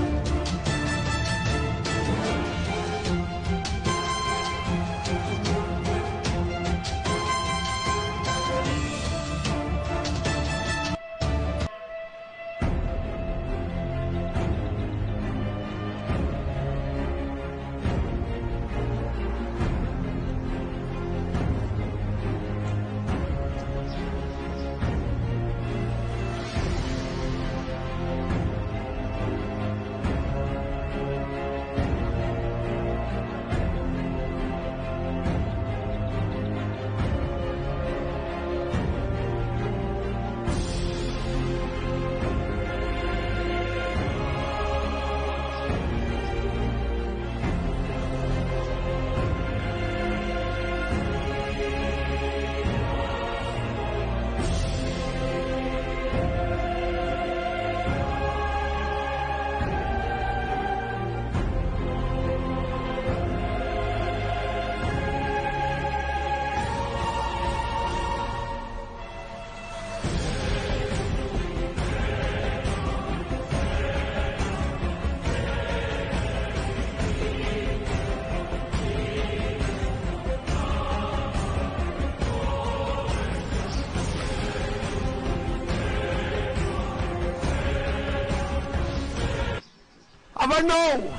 Ever know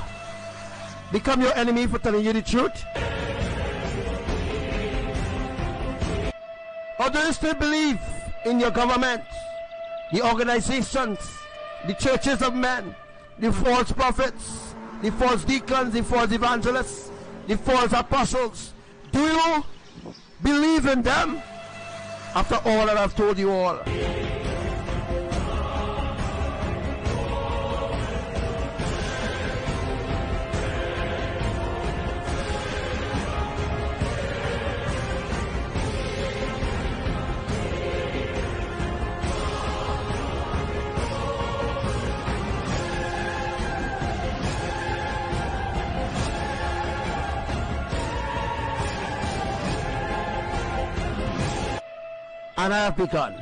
become your enemy for telling you the truth? Or do you still believe in your government, the organizations, the churches of men, the false prophets, the false deacons, the false evangelists, the false apostles? Do you believe in them after all that I've told you all? And I have begun.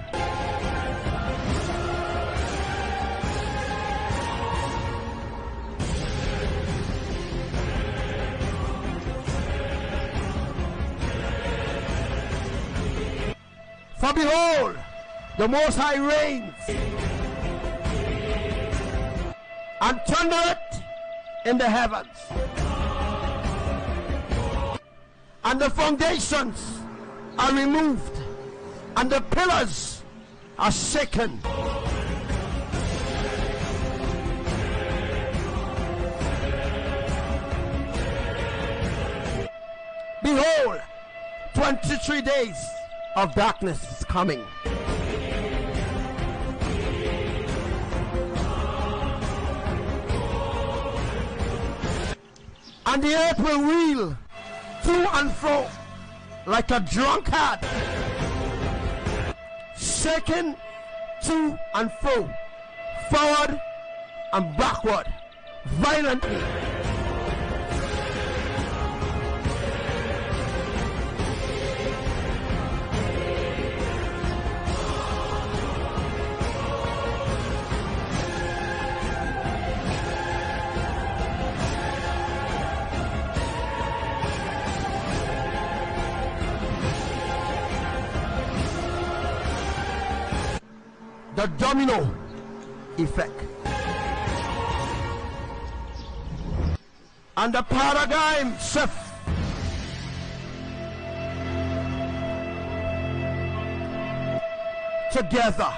For behold, the Most High reigns, and thunder it in the heavens. And the foundations are removed, and the pillars are shaken. Behold, 23 days of darkness is coming. And the earth will wheel to and fro like a drunkard, shaking to and fro, forward and backward, violently. The domino effect. And the paradigm shift. Together.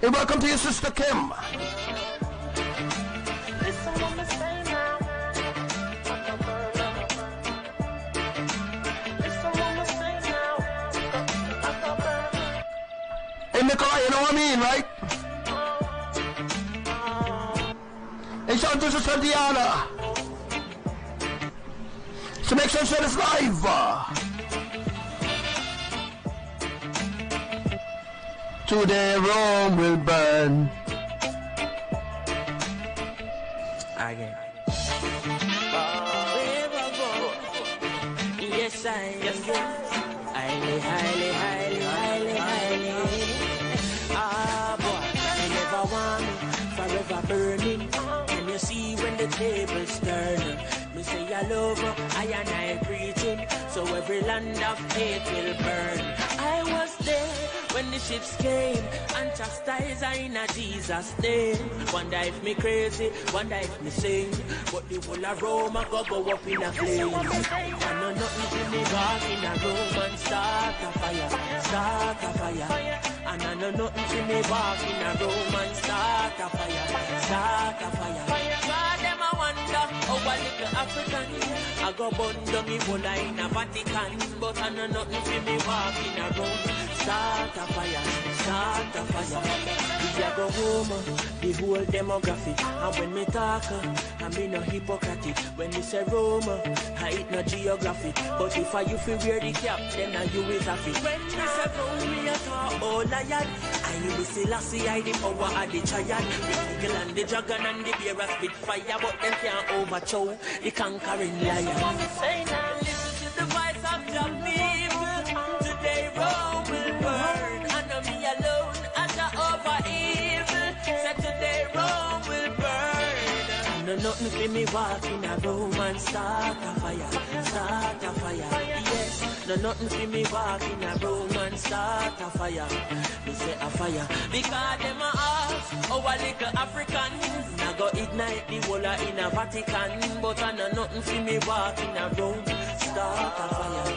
And welcome to your sister Kim. Hey Nikolai, you know what I mean, right? Hey, shout to Sister Diana. So make sure you share this live. Today Rome will burn.
Again. Yes, I highly, highly, highly, highly, highly. Ah, boy, you never want me forever burning. And you see when the tables turn. Me say I love her, I and I preaching. So every land of hate will burn. I was there when the ships came and chastised her in a Jesus' name. Wonder if me crazy, wonder if me sing, but the whole of Rome I go up in a flame. I know nothing to me walk in a room and start a fire, start a fire. And I know nothing to me walk in a room and start a fire, start a fire. God, them I wonder how a little African I go burn down the whole in a Vatican, but I know nothing to me walk in a room. Start a fire, start a fire. If you go home, the whole demographic. And when me talk, I mean no hypocrite. When me say Rome, I eat no geographic. But if I you feel wear the cap, then I you is happy. When me say Rome, me a talk all lion. I will see Lassie, I the power of the triad. The eagle and the dragon and the bear a spit fire, but them can't overthrow the conquering lion. Listen to the voice of your people. Today Rome will burn, and me alone as a over evil. Said today Rome will burn. No nothing for me walk in a room and start a fire, start a fire. Yes, no nothing for me walk in a room and start a fire. Me say a fire because them a ask our little African. Now go ignite the whole in a Vatican, but I know nothing for me walk in a room start a fire.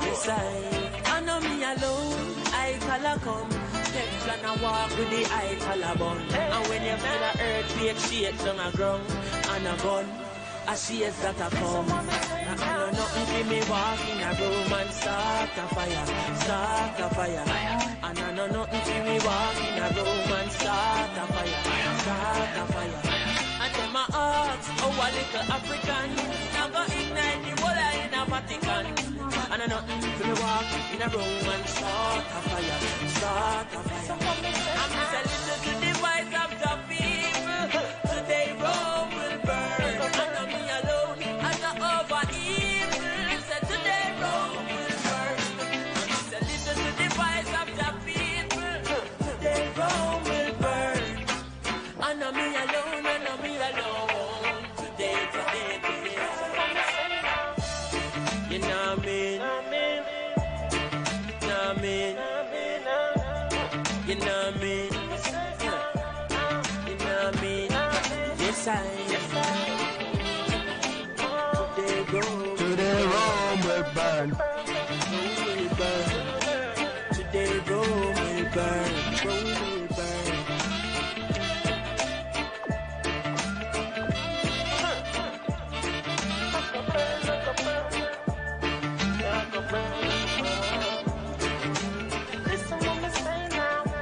Yes I know me alone. I call a come. Text and walk with the eye collar bun. And when you feel the earthquake shake down a ground and a gun, a shades that a come. I know nothing for me walk in a room and start a fire, start a fire. And I know nothing for me walk in a room and start a fire, start a fire. And them a ask, oh a little African, now go ignite the whole in a Vatican. And I nothing for me walk in a room and start a fire, start a fire. I'm just a listen to the voice of the people. Today Rome will burn. And I'm me alone as a over evil. Said today Rome will burn. I'm just a listen to the voice of the people. Today Rome will burn. And I'm me alone, and I'm me alone. Today. You know what I mean? You know what I mean? You know what I mean? Yes, I
Today Rome will burn.
Rome will burn. Today Rome will burn. Rome will burn.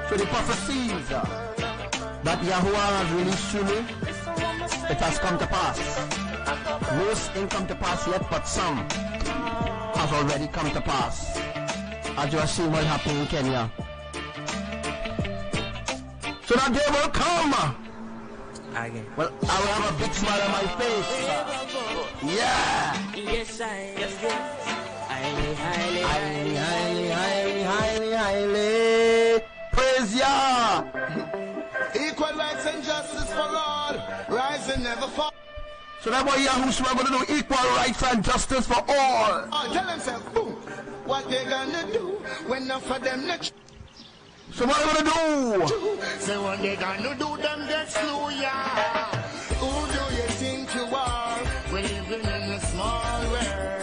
So the prophecies that Yahuwah has released to me, it has come to pass. Most ain't come to pass yet, but some have already come to pass. As you are seeing what happened in Kenya. So that day will come.
Again.
Well, I will have a big smile on my face. Yeah.
Yes, I am. Highly, highly,
Highly, highly, highly, highly, highly. Praise Yah.
Equal rights and justice for all. Rise and never fall.
So that's what Yahushua going to do. Equal rights and justice for all.
Oh, tell themselves, boom, what they gonna do when enough for them next.
So what are we going to do?
Say what they gonna do, them get slew, yeah. Who do you think you are? We're living in a small world.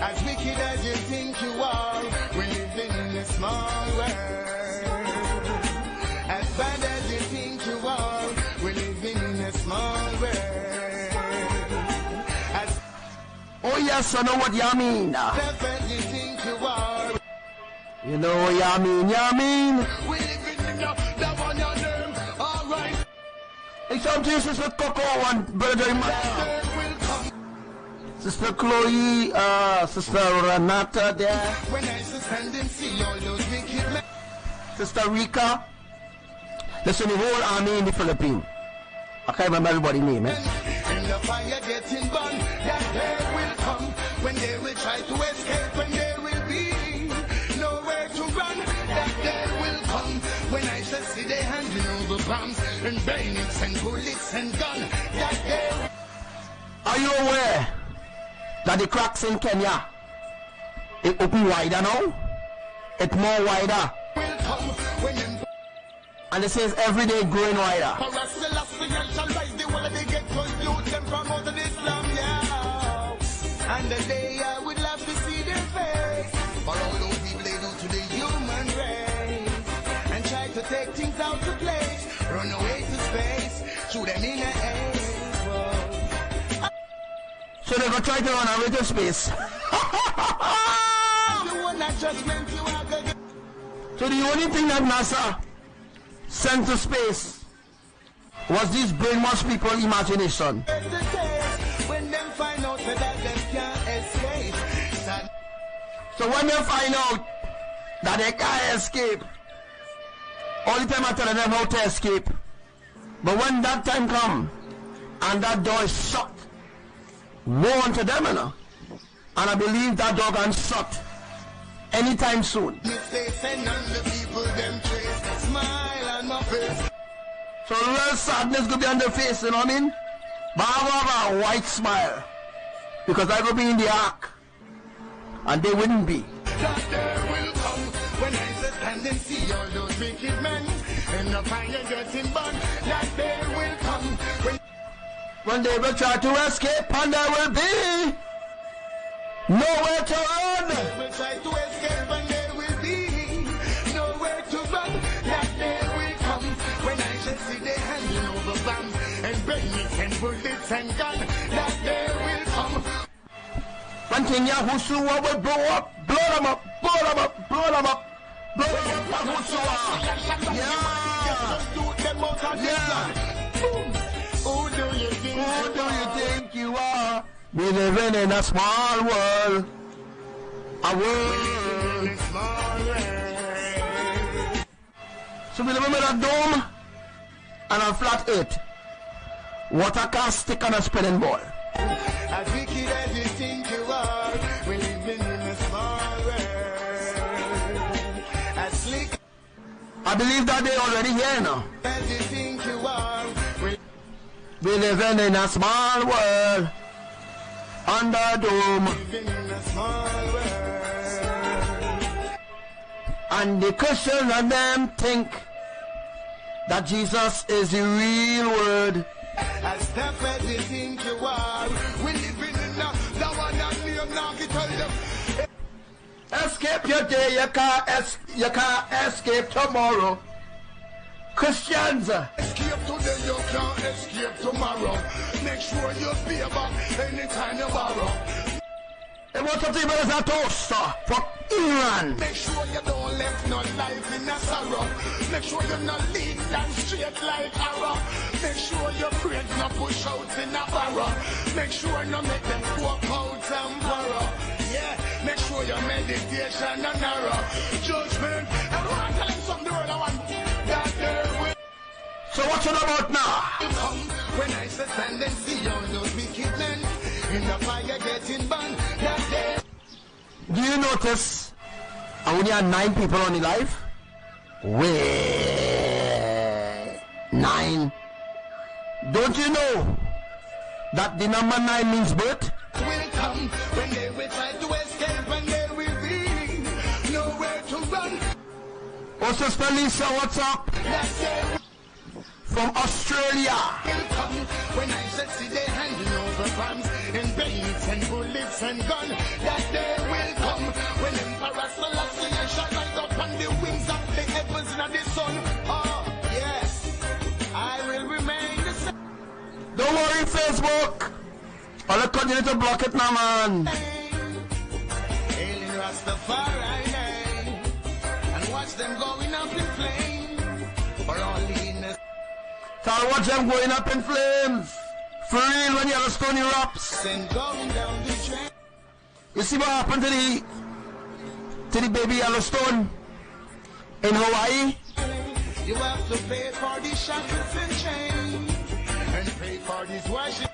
As wicked as you think you are, we're living in a small world. As bad as you think you are, we're living in a small world. As
Oh yes, I know what you mean.
tough as you think you are,
You know what you mean,
we living in the one your name. All right,
Hey, some Jesus with Coco and Brother
the
Emmanuel.
day will come
Sister Chloe, Sister Renata there,
when I stand and see all those wicked men.
Sister Rika. Listen, the whole army in the Philippines. I can't remember everybody's name, eh?
And the fire getting burned, that day will come when they will try to escape, when they will and bayonets and bullets and guns. That day.
Are you aware that the cracks in Kenya, it open wider now? It's more wider.
Will come when them
And it says every day growing wider.
harass the last thing and shall rise the wall of the ghetto youth them from out of Islam, yeah. And the day I would love to see their face for all those people they do to the human race and try to take things out of place, run away to space, shoot them in the air.
So they're going to try to run away to space. So the only thing that NASA sent to space was these brainwashed people imagination.
When them find out that them can't escape.
So when they find out that they can't escape, all the time I tell them how to escape. But when that time comes and that door is shut, woe unto them, you know? And I believe that door can shut anytime soon. So real sadness could be on their face, you know what I mean? But I will have a white smile because I will be in the ark and they wouldn't be.
That day will come when I stand and see all those wicked men and the fire getting burned. That day will come
when they will try to escape and there will be nowhere to run.
They will try to escape and there will be nowhere to run. That day will come when I shall see they handing over bombs and bayonets and bullets and guns. That day will come
when King Yahushua will blow them up, blow them up, blow them up, blow them up, Yahushua. Yeah.
Who do you
think you are? We living in a small world. A world. So we live in a dome and a flat earth. Water can stick on a spinning ball.
As wicked as you think you are, we living in a small world. As slick
I believe that they already here now.
as you think you are,
We living in a small world. Under a dome.
living in a small world.
And the Christians and them think that Jesus is the real word.
As tough as you think you are, we living in a that one that name now can tell you.
Escape your day, you can't escape tomorrow. Christians,
Escape today, you can't escape tomorrow. Make sure you pay back anytime you borrow.
and what's up to you as a toaster from Iran?
Make sure you don't left no life in a sorrow. Make sure you not lead down straight like arrow. Make sure your brains not push out in a barrow. Make sure no make them walk out and borrow. Yeah, make sure your meditation and narrow. Judgment, everyone tell him some the word I want. That there will
So what's it about now?
come when I stand and see all those wicked men in the fire getting burned. That day.
Do you notice I only had 9 people on the live? Wait, 9. Don't you know that the number 9 means birth?
Will come when they will try to escape and there will be nowhere to run.
Oh, Sister Lisa, what's up?
That day
From Australia.
will come when I shall see they handing over bombs and bayonets and bullets and guns. That day will come when Emperor Selassie shall rise up on the wings of the heavens and the sun. Oh, yes, I will remain the same.
Don't worry, Facebook. I'll continue to block it now, man.
Alien Rastafari name and watch them going up in flames for all the innocent.
So I'll watch them going up in flames. For real, when Yellowstone erupts.
And going down the drain.
You see what happened to the baby Yellowstone in Hawaii?
You have to pay for these shackles and chains and pay for these worship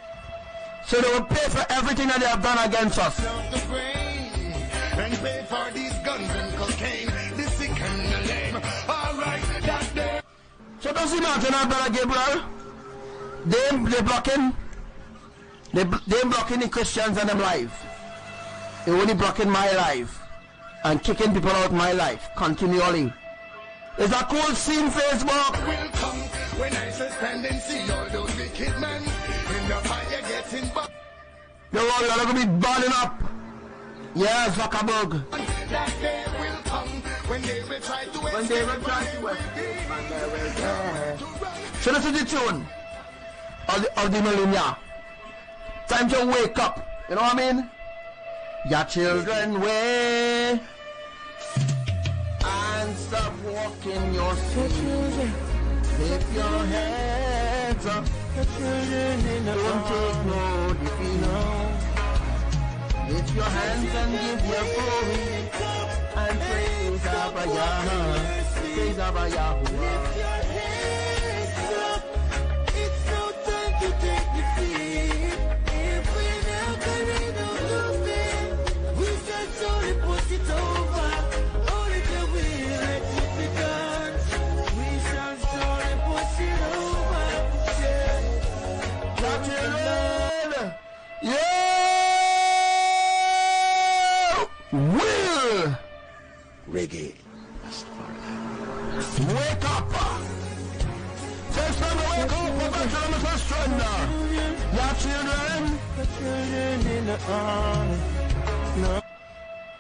So they will pay for everything that they have done against us.
of the brain and pay for these guns and cocaine, the sick and the lame. Alright, that day.
So does it matter now, Brother Gabriel? They blocking the Christians and them life. They only blocking my life and kicking people out my life continually. Is a cool scene, Facebook.
Will come when I stand and see all those wicked men in the fire getting back.
The world are going to be burning up. Yes, Zuckerberg.
That day will come when they will try to
When they will try to So this is the tune of the millennia. Time to wake up. You know what I mean? Your children wake and stop walking your street. Lift your heads up. Don't take no defeat. Lift your hands and give your glory and praise Abba Yah. Praise Abba Yahuwah.
Lift your hands up. It's no time to take defeat. If we never read of it, we shall surely put it over. Only the will let it be done. We shall surely put it over.
Your children, yeah. Will
reggae.
wake up. Say something, wake up, professional Mr. Strander. Your children.
The children in the arms. No.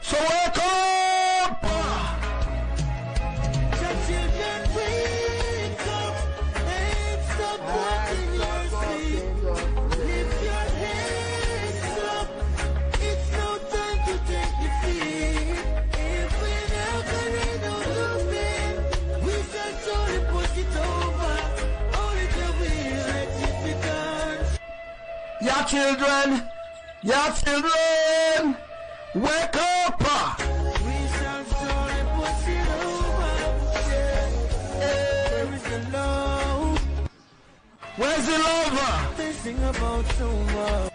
So wake up.
The children wake up and stop walking your sleep. Lift your hands up. It's no time to take defeat. If we never read of it, we shall surely put it over. Only the will let it be done.
Your children, wake up.
We shall surely put it over. There is the love.
Where's the love?
They sing about so much.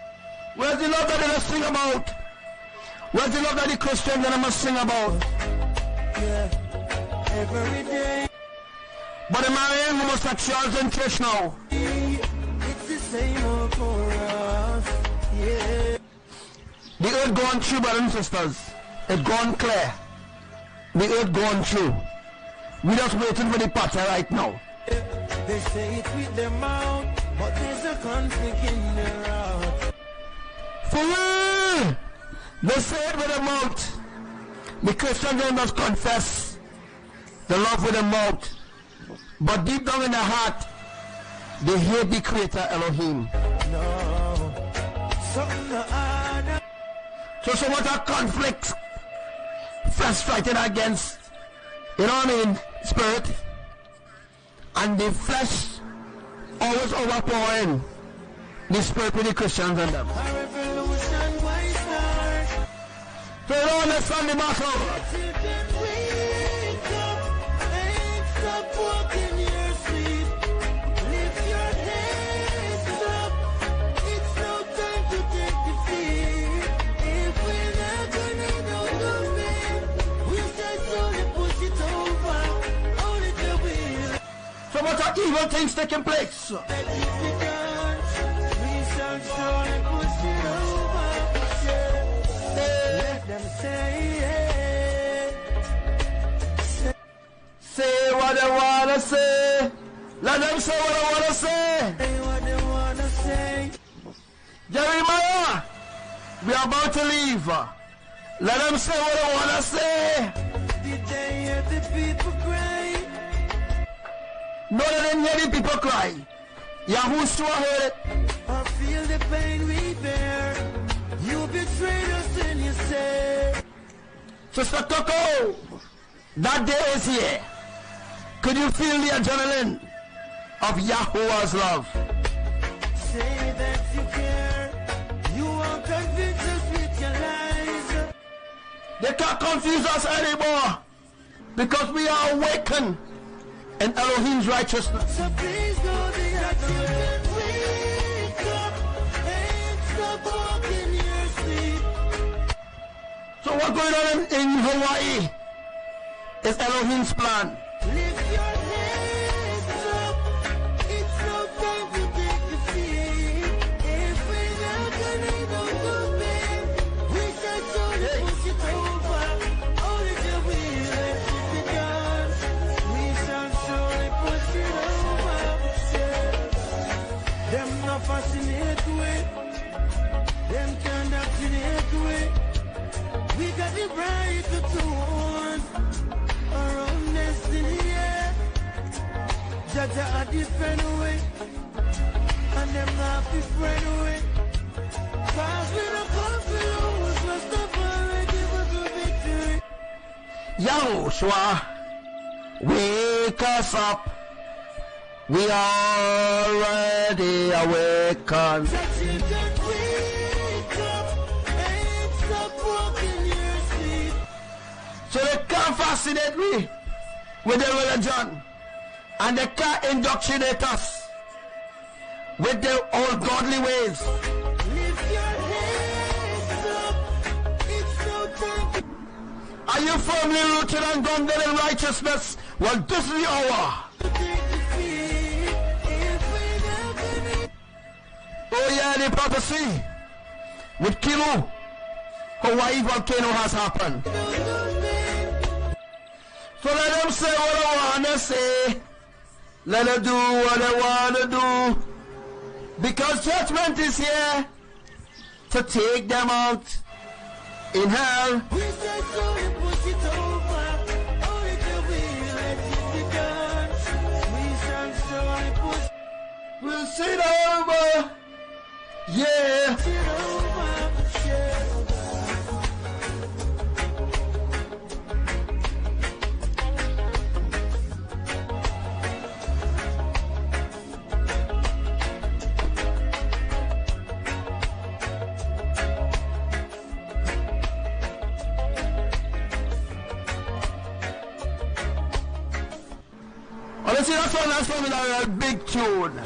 Where's the love that they must sing about? Where's the love that the Christians that they must sing about?
Yeah, every day.
But the marrying homosexuals in church now.
It's the same old for us. Yeah.
The earth gone through, brothers and sisters. It gone clear. The earth gone through. We just waiting for the pattern right now.
They say it with their mouth, but there's a conflict in their heart.
For real! They say it with their mouth. The Christians don't just confess the love with their mouth. But deep down in their heart, they hate the Creator Elohim.
No, something to honor.
So what are conflicts? Flesh fighting against, you know what I mean, spirit. And the flesh always overpowering the spirit with the Christians and them.
A revolution, why start?
So you don't understand the matter.
Children, wake up and stop walking your sleep. Lift your hands up. It's no time to take defeat. If we're not gonna know the way, we shall surely push it over. Only the will
So what are evil things taking place?
let it be done. We shall surely push it over. Yeah. Let them say it.
Say what they wanna say. Let them say what they wanna say.
Say what they wanna say.
Jeremiah, we are about to leave. Let them say what they wanna say.
Did they hear the people cry?
No, they didn't hear the people cry. Yahushua heard it.
I feel the pain we bear. You betrayed us and you said,
Sister Coco, that day is here. Could you feel the adrenaline of Yahuwah's love?
say that you care. You won't convince us with your lies.
They can't confuse us anymore because we are awakened in Elohim's righteousness.
So please know that your children wake up and stop walking your sleep.
So what's going on in Hawaii is Elohim's plan.
Lift your hands up.
Jaja a different way, and them not be friend way. Cause we don't come to lose, first of all, give us a victory.
Yahushua, wake us up. We are already awakened.
That you can wake up and stop walking your sleep.
So they can't fascinate me with their religion, and they can't indoctrinate us with their old godly ways.
Lift your hands up. It's no time to
Are you firmly rooted and grounded in righteousness? Well, this is the hour.
take defeat. If we never need
Oh yeah, the prophecy with Kilo, Hawaii volcano has happened. So let them say what I want to say. Let them do what they want to do. Because judgment is here to take them out in hell.
we say so and push it over. Only till we let it be done. We stand strong and push
We'll sit over. Yeah.
it over. Yeah.
Oh, let's see that's one with a big tune.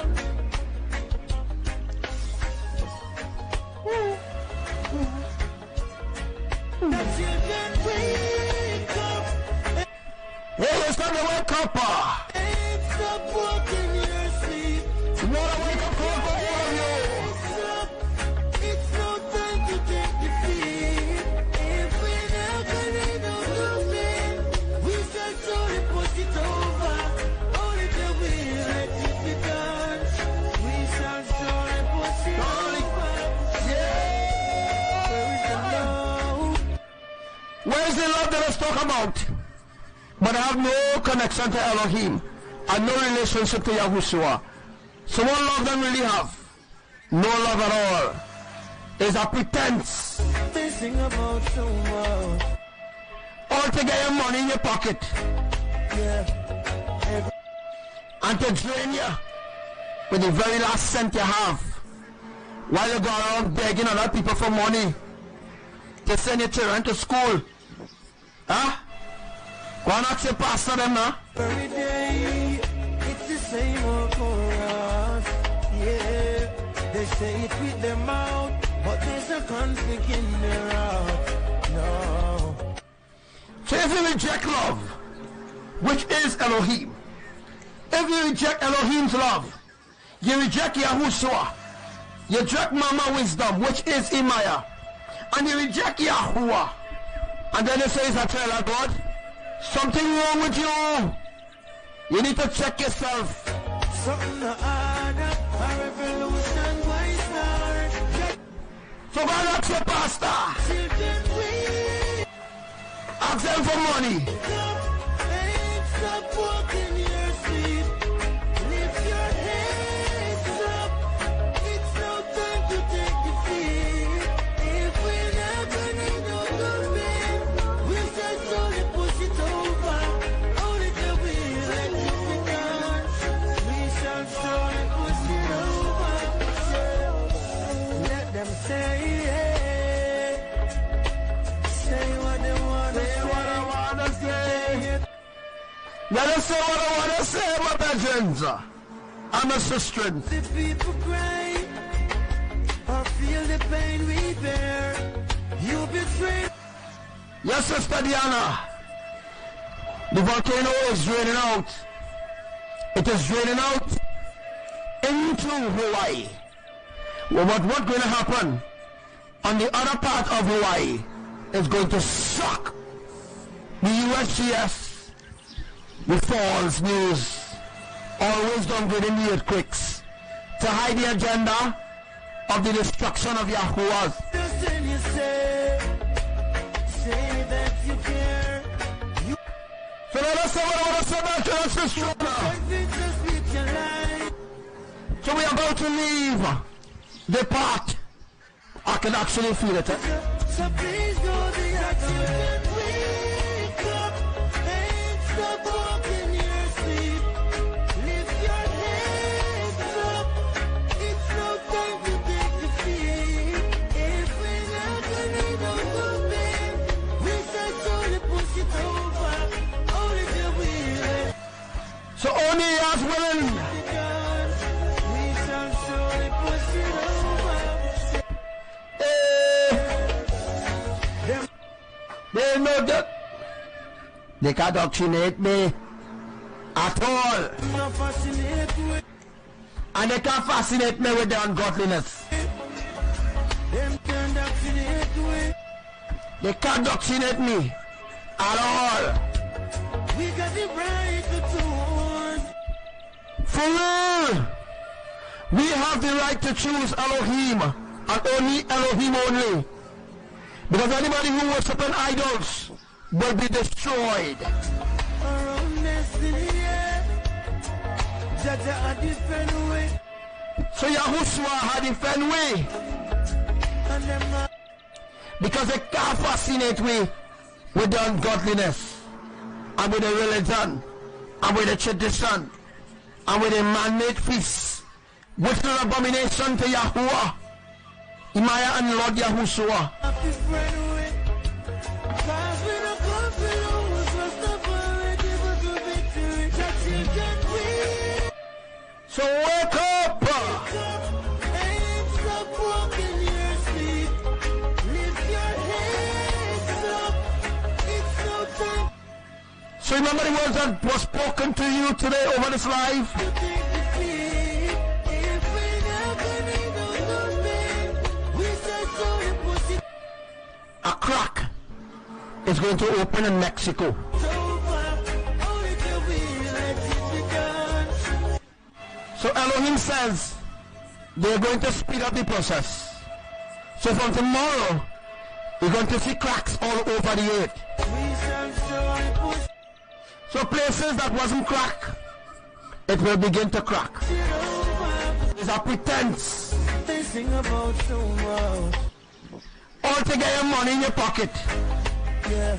That you can wake up
Hey, it's time to wake up.
and stop walking your sleep.
You wanna wake up call for all of you.
Hands up. It's no time to take defeat. If we never need no movement, we stand strong and push it over. Only till we let it be done. We stand strong and push it over. Where is the love?
Where's the love that let's talk about? But I have no connection to Elohim and no relationship to Yahushua. So what love them really have? No love at all. It's a pretense.
They sing about so much.
All to get your money in your pocket
Yeah.
and to drain you with the very last cent you have while you go around begging other people for money to send your children to school. Huh? Go and ask your pastor them now.
Every day, it's the same old chorus. Yeah, they say it with their mouth, but there's a conflict in their heart. No.
So if you reject love, which is Elohim, if you reject Elohim's love, you reject Yahushua, you reject Mama Wisdom, which is Imaya, and you reject Yahuwah, and then you say it's a child of God, something wrong with you. You need to check yourself.
Something to add up, a revolution, why start?
So go and ask your pastor,
Children, wake
ask them for money.
up and stop walking your sleep. Lift your hands up, it's no time to take defeat. If we never need no movement, we say slowly push it over. Only till we let it be done. We shall slowly push it over. Yeah. Let them say it. Say what they want to say.
What I want to say. Let us say what I want to say, my brethren and my sisters.
The people cry or feel the pain we bear. You betray.
Yes, Sister Diana. The volcano is draining out. It is draining out into Hawaii. Well, what's going to happen on the other part of Hawaii is going to shock the USGS, the false news, always downgrading the earthquakes to hide the agenda of the destruction of Yahuwah.
Just then you say that you care. You
So let us say what I want to say back to our sister.
convince us with
So we are about to leave the part. I can actually feel it.
So please go the action. Wake up and stop walking your sleep. Lift your heads up. It's no time to take defeat. If we're not gonna do nothing, we start slowly push it over. Only the will.
So only as willing.
We shall slowly push it over.
They know that they can't doctrinate me at all. And they can't fascinate me with their ungodliness. They can't doctrinate me at all.
We got the right to choose.
For real, we have the right to choose Elohim and only Elohim only. Because anybody who worships idols will be destroyed.
Our own destiny, yeah. Jaja a different way.
So Yahushua had a different way.
And them not
Because they can't fascinate me with the ungodliness and with the religion and with the tradition and with the man-made feasts, which is an abomination to Yahuwah, Imaya and Lord Yahushua.
a different way. Cause we don't come to lose. What's the point? Give us a victory. That you can win.
So wake up!
And stop walking your sleep. Lift your heads up. It's no time
So remember the words that was spoken to you today over this live?
to take defeat. If we're not gonna do nothing, we start slowly push it
A crack is going to open in Mexico.
over. Only the will let it be done.
So Elohim says they're going to speed up the process. So from tomorrow, we're going to see cracks all over the earth.
We shall slowly push
So places that wasn't crack, it will begin to crack.
it over.
It's a pretense.
They sing about so much.
All to get your money in your pocket
Yeah.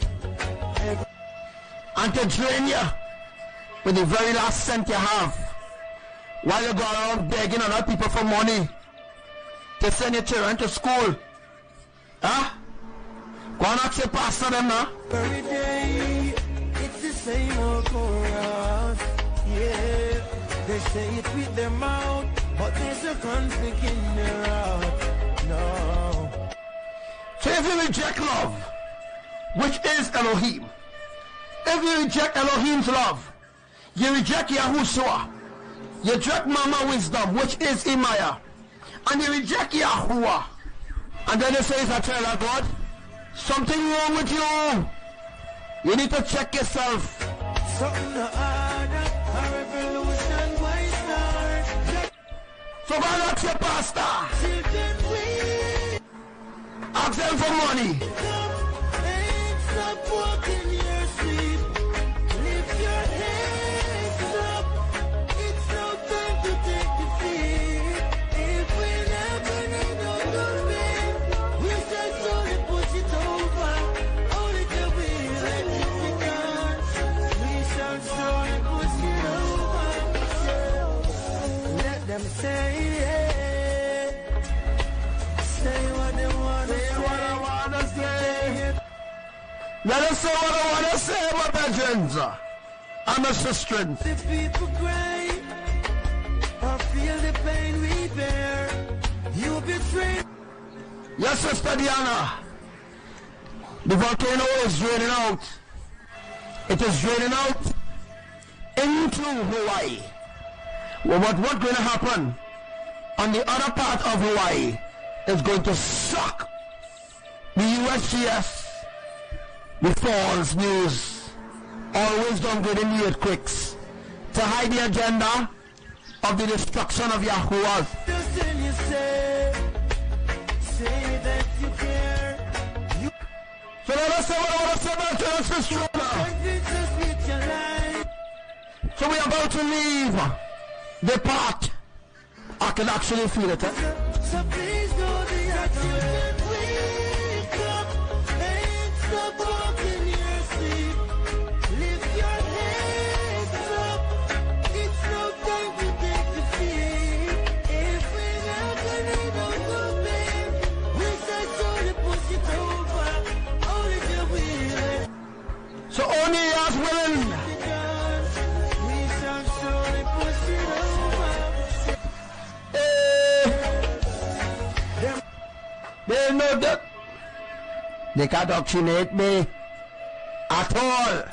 and to drain you with the very last cent you have while you go around begging other people for money to send your children to school. Huh? Go and ask your pastor them now.
Every day, it's the same old chorus. Yeah. They say it with their mouth, but there's a conflict in their heart. No.
So if you reject love, which is Elohim, if you reject Elohim's love, you reject Yahushua, you reject Mama Wisdom, which is Imaya, and you reject Yahuwah, and then you say it's a child of God, something wrong with you. You need to check yourself.
Something to order, a revolution, why start?
So go and ask your pastor,
Children, we
ask them for money.
come and stop walking your sleep. Lift your heads up. It's no time to take defeat. If we're not gonna do nothing, we start slowly push it over. Only the will let it be done. We shall slowly push it over. Let them say it. Say what they wanna say.
Let us say what I want to say, my brethren and my sisters.
The people cry or feel the pain we bear. You betrayed.
Yes, Sister Diana. The volcano is draining out. It is draining out into Hawaii. Well, what's going to happen on the other part of Hawaii is going to suck the USGS, the Falls News, always downgrading the earthquakes to hide the agenda of the destruction of Yahuwah.
Just then you say that you care. You
So let us say what I want to say about Genesis chapter.
just with your life.
So we are about to leave the part can actually feel it.
So please know that you can wake up and stop walking your sleep. Lift your heads up. It's no time to take defeat. If we're not gonna know the man, we start to push it over. Only the will.
So only as willing.
We shall surely push it over.
They know that they can't doctrinate me at all.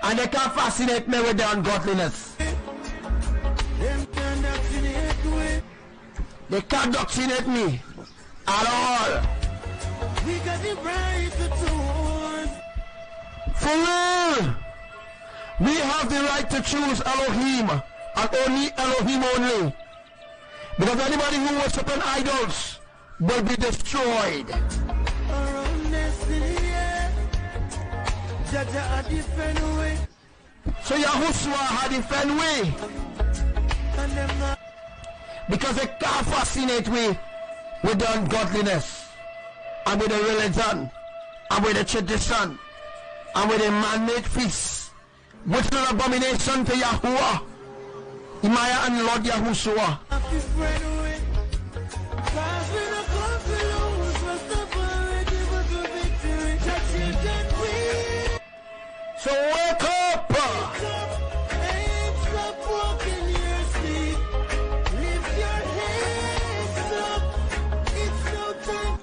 And they can't fascinate me with their ungodliness. They can't doctrinate me at all.
We got the right to choose.
For real, we have the right to choose Elohim and only Elohim only. Because anybody who worships idols will be destroyed.
Our own destiny, yeah. Jaja a different way.
So Yahushua had a different way.
And them not
Because they can't fascinate me with the ungodliness and with the religion and with the tradition and with the man-made feasts, which is an abomination to Yahuwah, Imaya and Lord Yahushua.
a different way. Cause we don't come to lose. First of all, we give us the victory. That you can win.
So wake up!
And stop walking your sleep. Lift your heads up. It's no time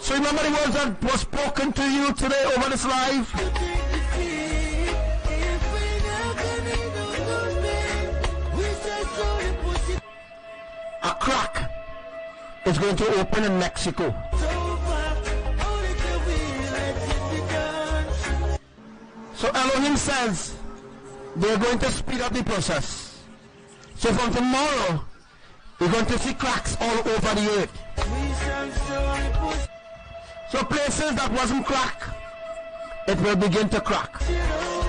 So remember the words that was spoken to you today over this live?
to take defeat. If we're not gonna know the man, we shall surely push it
A crack is going to open in Mexico.
over. Only the will let it be done.
So Elohim says they're going to speed up the process. So from tomorrow, we're going to see cracks all over the earth.
We shall surely push
So places that wasn't crack, it will begin to crack.
it over.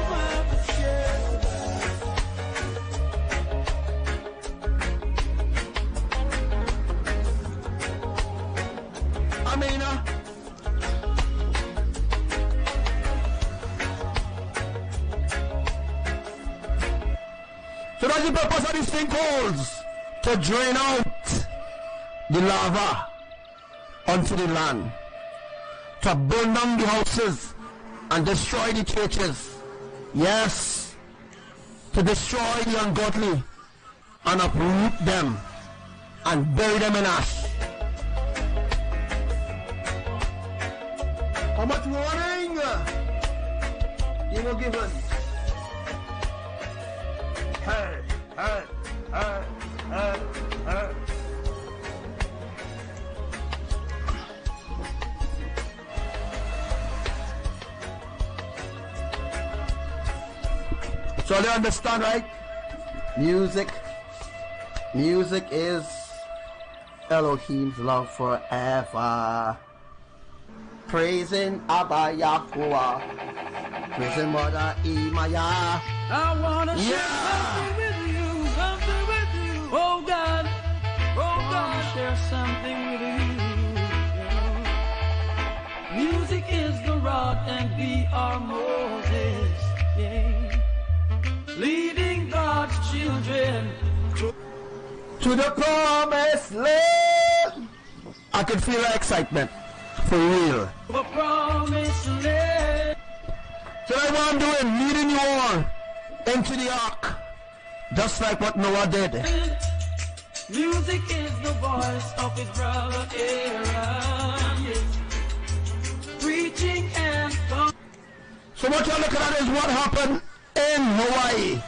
Amina. So that's the purpose of these sinkholes, to drain out the lava onto the land, to burn down the houses and destroy the churches. Yes, to destroy the ungodly and uproot them and bury them in ash. How much warning you were given? Hey, hey, hey, hey, hey. So they understand, right? Music is Elohim's love forever. Praising Abba Yahuwah, praising Mother Imaya.
I wanna share something with you, oh God, share something with you. Music is the rod and we are Moses, yeah. Leading God's children
To the promised land. I can feel the excitement, for real.
to a promised land.
So that's what I'm doing, leading you all into the ark, just like what Noah did.
Music is the voice of his brother Aaron, yes. Preaching and
So what you're looking at is what happened in Hawaii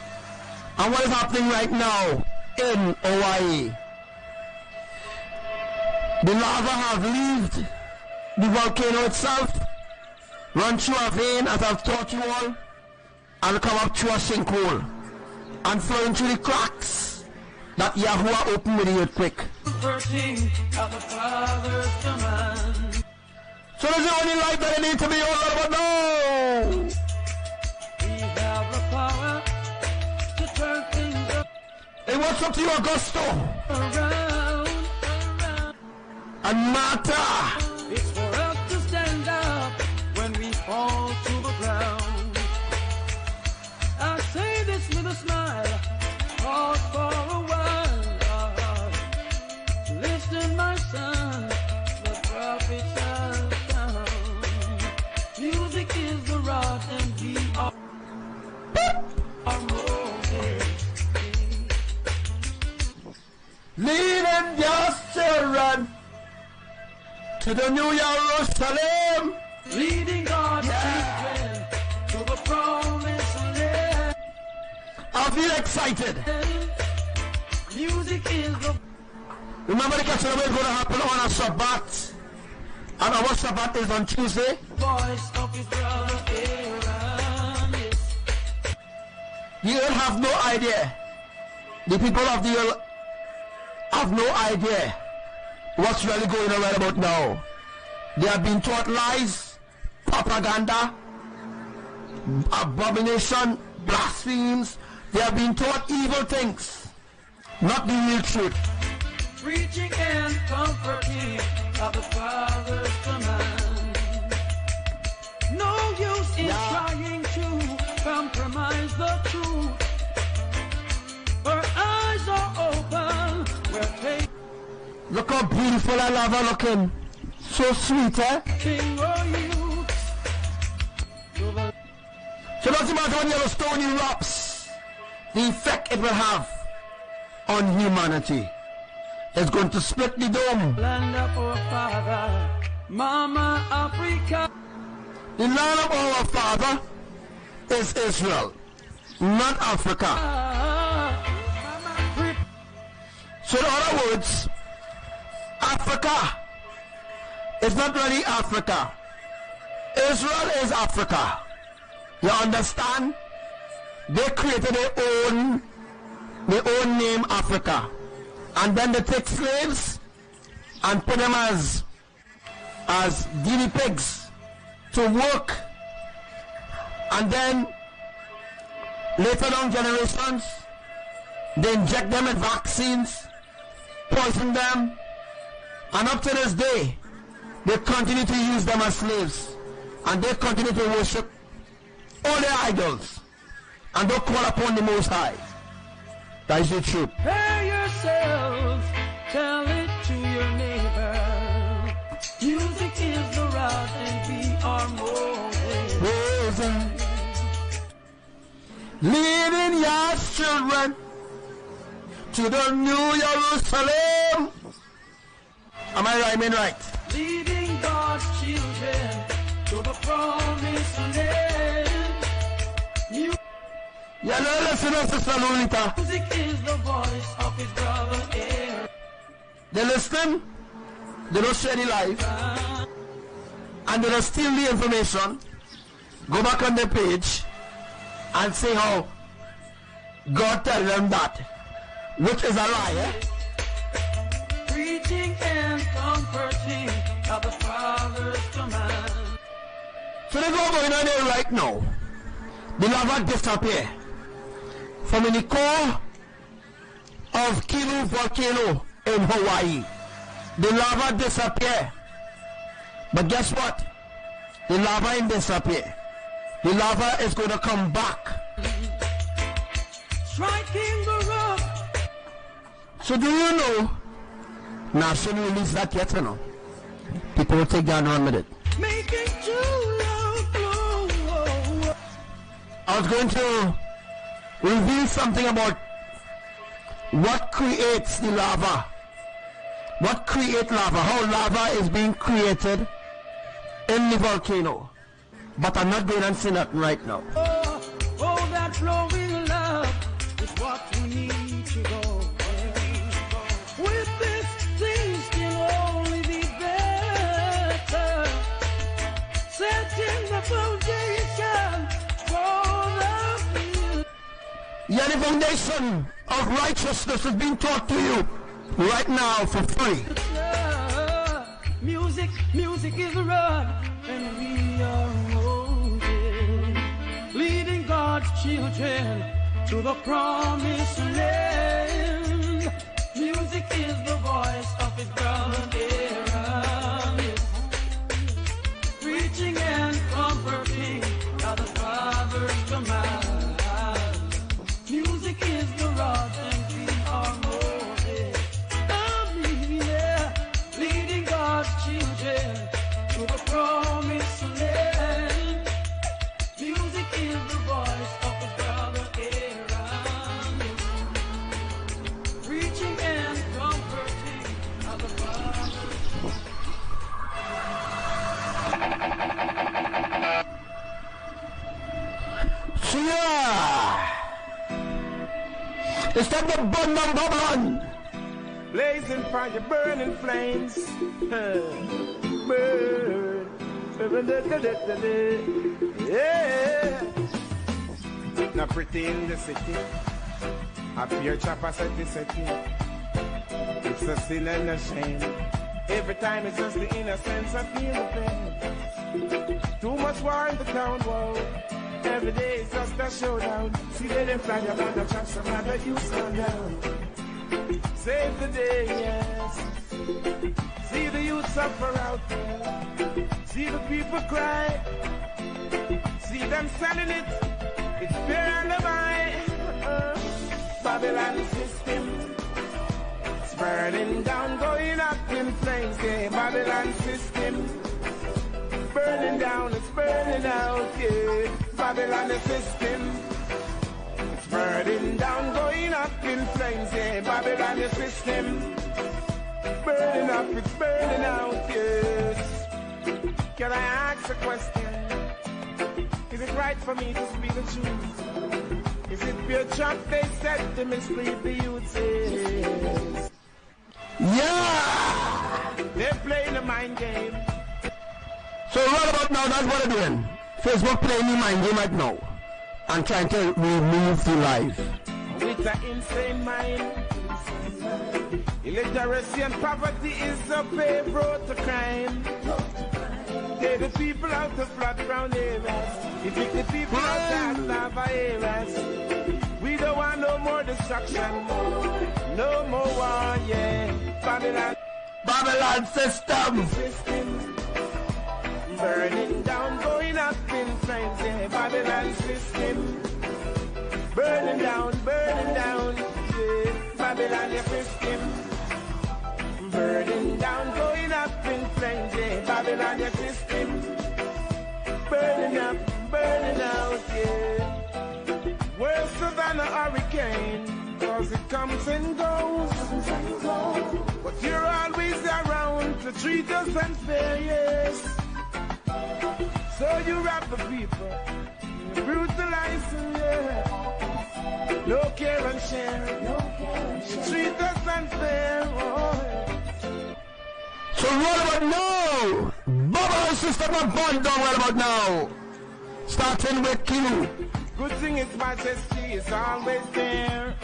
and what is happening right now in Hawaii. The lava have left the volcano itself, run through a vein as I've taught you all, and come up through a sinkhole and flow into the cracks that Yahuwah opened with the earthquake.
converting of the Father's command.
So there's the only light that I need to be all over now.
We have the power to turn things up.
It what's up to you, Augusto? And Martha.
It's for us to stand up when we fall to the ground. I say this with a smile, pause for a while. Listen, my son, the prophets are down. Music is the rod and we are moving.
Leading your children to the New Jerusalem.
Leading God's children to the promised land.
I feel excited.
Music is the...
Remember the catch is going to happen on a Shabbat. And our Shabbat is on Tuesday.
Voice of his brother Aaron, yes.
You have no idea. The people of the earth have no idea what's really going on right about now. They have been taught lies, propaganda, abomination, blasphemies. They have been taught evil things, not the real truth.
Preaching and comforting of the Father's command. No use in trying to compromise the truth. Our eyes are open. We're taking.
Look how beautiful I love her looking. So sweet, eh?
King or youth.
So doesn't matter when Yellowstone erupts, the effect it will have on humanity. It's going to split the dome.
Land of our father, Mama Africa.
The land of our father is Israel, not Africa. So in other words, Africa is not really Africa. Israel is Africa. You understand? They created their own name, Africa. And then they take slaves and put them as guinea pigs to work. And then later down generations, they inject them with vaccines, poison them, and up to this day, they continue to use them as slaves. And they continue to worship all their idols. And don't call upon the Most High. That is the truth.
Prepare yourselves, tell it to your neighbor. Music is the rod and we are moving.
Leading your children to the New Jerusalem. Am I rhyming right?
Leading God's children to the promised land.
Yeah, no, listen, Sister Lolita.
Music is the voice of his brother Aaron.
They listen, they don't share the life, and they don't steal the information, go back on their page, and say how God tell them that, which is a lie, eh?
Preaching and comforting of the Father's command.
So they go going on there right now. The lava disappear from in the core of Kilo volcano in Hawaii. The lava disappear. But guess what? The lava ain't disappear. The lava is going to come back.
Striking the rock.
So do you know? Now, shouldn't release that yet, you know? People will take down 1 minute.
Making true love flow.
I was going to reveal something about what creates the lava. What creates lava? How lava is being created in the volcano. But I'm not going to say that right now.
Oh, that flowing love is what we need to go. With this, things can only be better. Setting the foundation for the future.
Yeah, the foundation of righteousness is being taught to you right now for free.
Music is the rod, and we are moving, leading God's children to the promised land.
Music is the voice of his brother Aaron, preaching and comforting by the Father's command. Music is the rod and feet are Moses. Leading God's children to the promised land. Music is the voice of his brother Aaron, preaching and comforting by the Father.
So yeah, it's time to burn down Babylon.
Blazing fire, burning flames. Burn. Yeah. Not pretty in the city. A pure chopper city. It's a sin and a shame. Every time it's just the innocence I feel the pain. Too much war in the town, whoa. Every day it's just a showdown. See them fly up on the tracks, some other youths gone down. Save the day, yes. See the youth suffer out there. See the people cry. See them selling it. It's fear and the Babylon system. It's burning down, going up in flames. Yeah, Babylon system. Burning down, it's burning out. Yeah, Babylon system. Burning down, going up in flames, yeah, Babylon system. Burning up, it's burning out, yes. Can I ask a question? Is it right for me to speak the truth? Is it pure trap they said to mislead the youth? Yes.
Yeah!
They're playing a mind game.
So right about now, that's what they're doing. Facebook playing the mind game right now. And trying to remove the life.
With an insane mind. Illiteracy and poverty is a paved road to crime. Take the people out of flat brown areas. Evict the people out of lava areas. We don't want no more destruction. No more war, yeah.
Babylon system.
Burning down, going up in flames, yeah, Babylon system. Burning down, yeah, Babylon system. Burning down, going up in flames, yeah, Babylon system. Burning up, burning out, yeah. Worse than a hurricane, cause it comes and goes. But you're always around to treat us unfair, yes. So you rob the people, you brutalize them, yeah. No care and share, you treat us unfair, oh.
So what about now? Babylon system are born down right about now. Starting with King.
Good thing His Majesty is always there.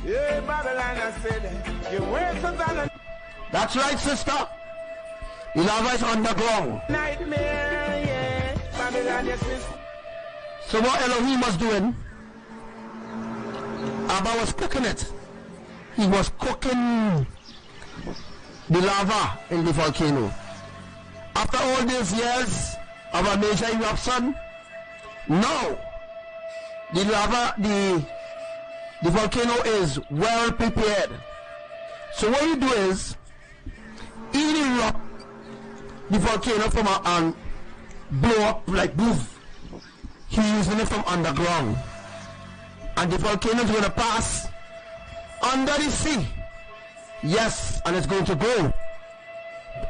Yeah, Babylon, I said, you're worse than a...
That's right, sister. Lava is underground.
Nightmare, yeah. Babylon, yes, sister.
So what Elohim was doing, Abba was cooking it. He was cooking the lava in the volcano. After all these years of a major eruption, now the lava, the volcano is well prepared. So what you do is, he erupt the volcano from and blow up like boom. He's using it from underground. And the volcano is going to pass under the sea. Yes, and it's going to go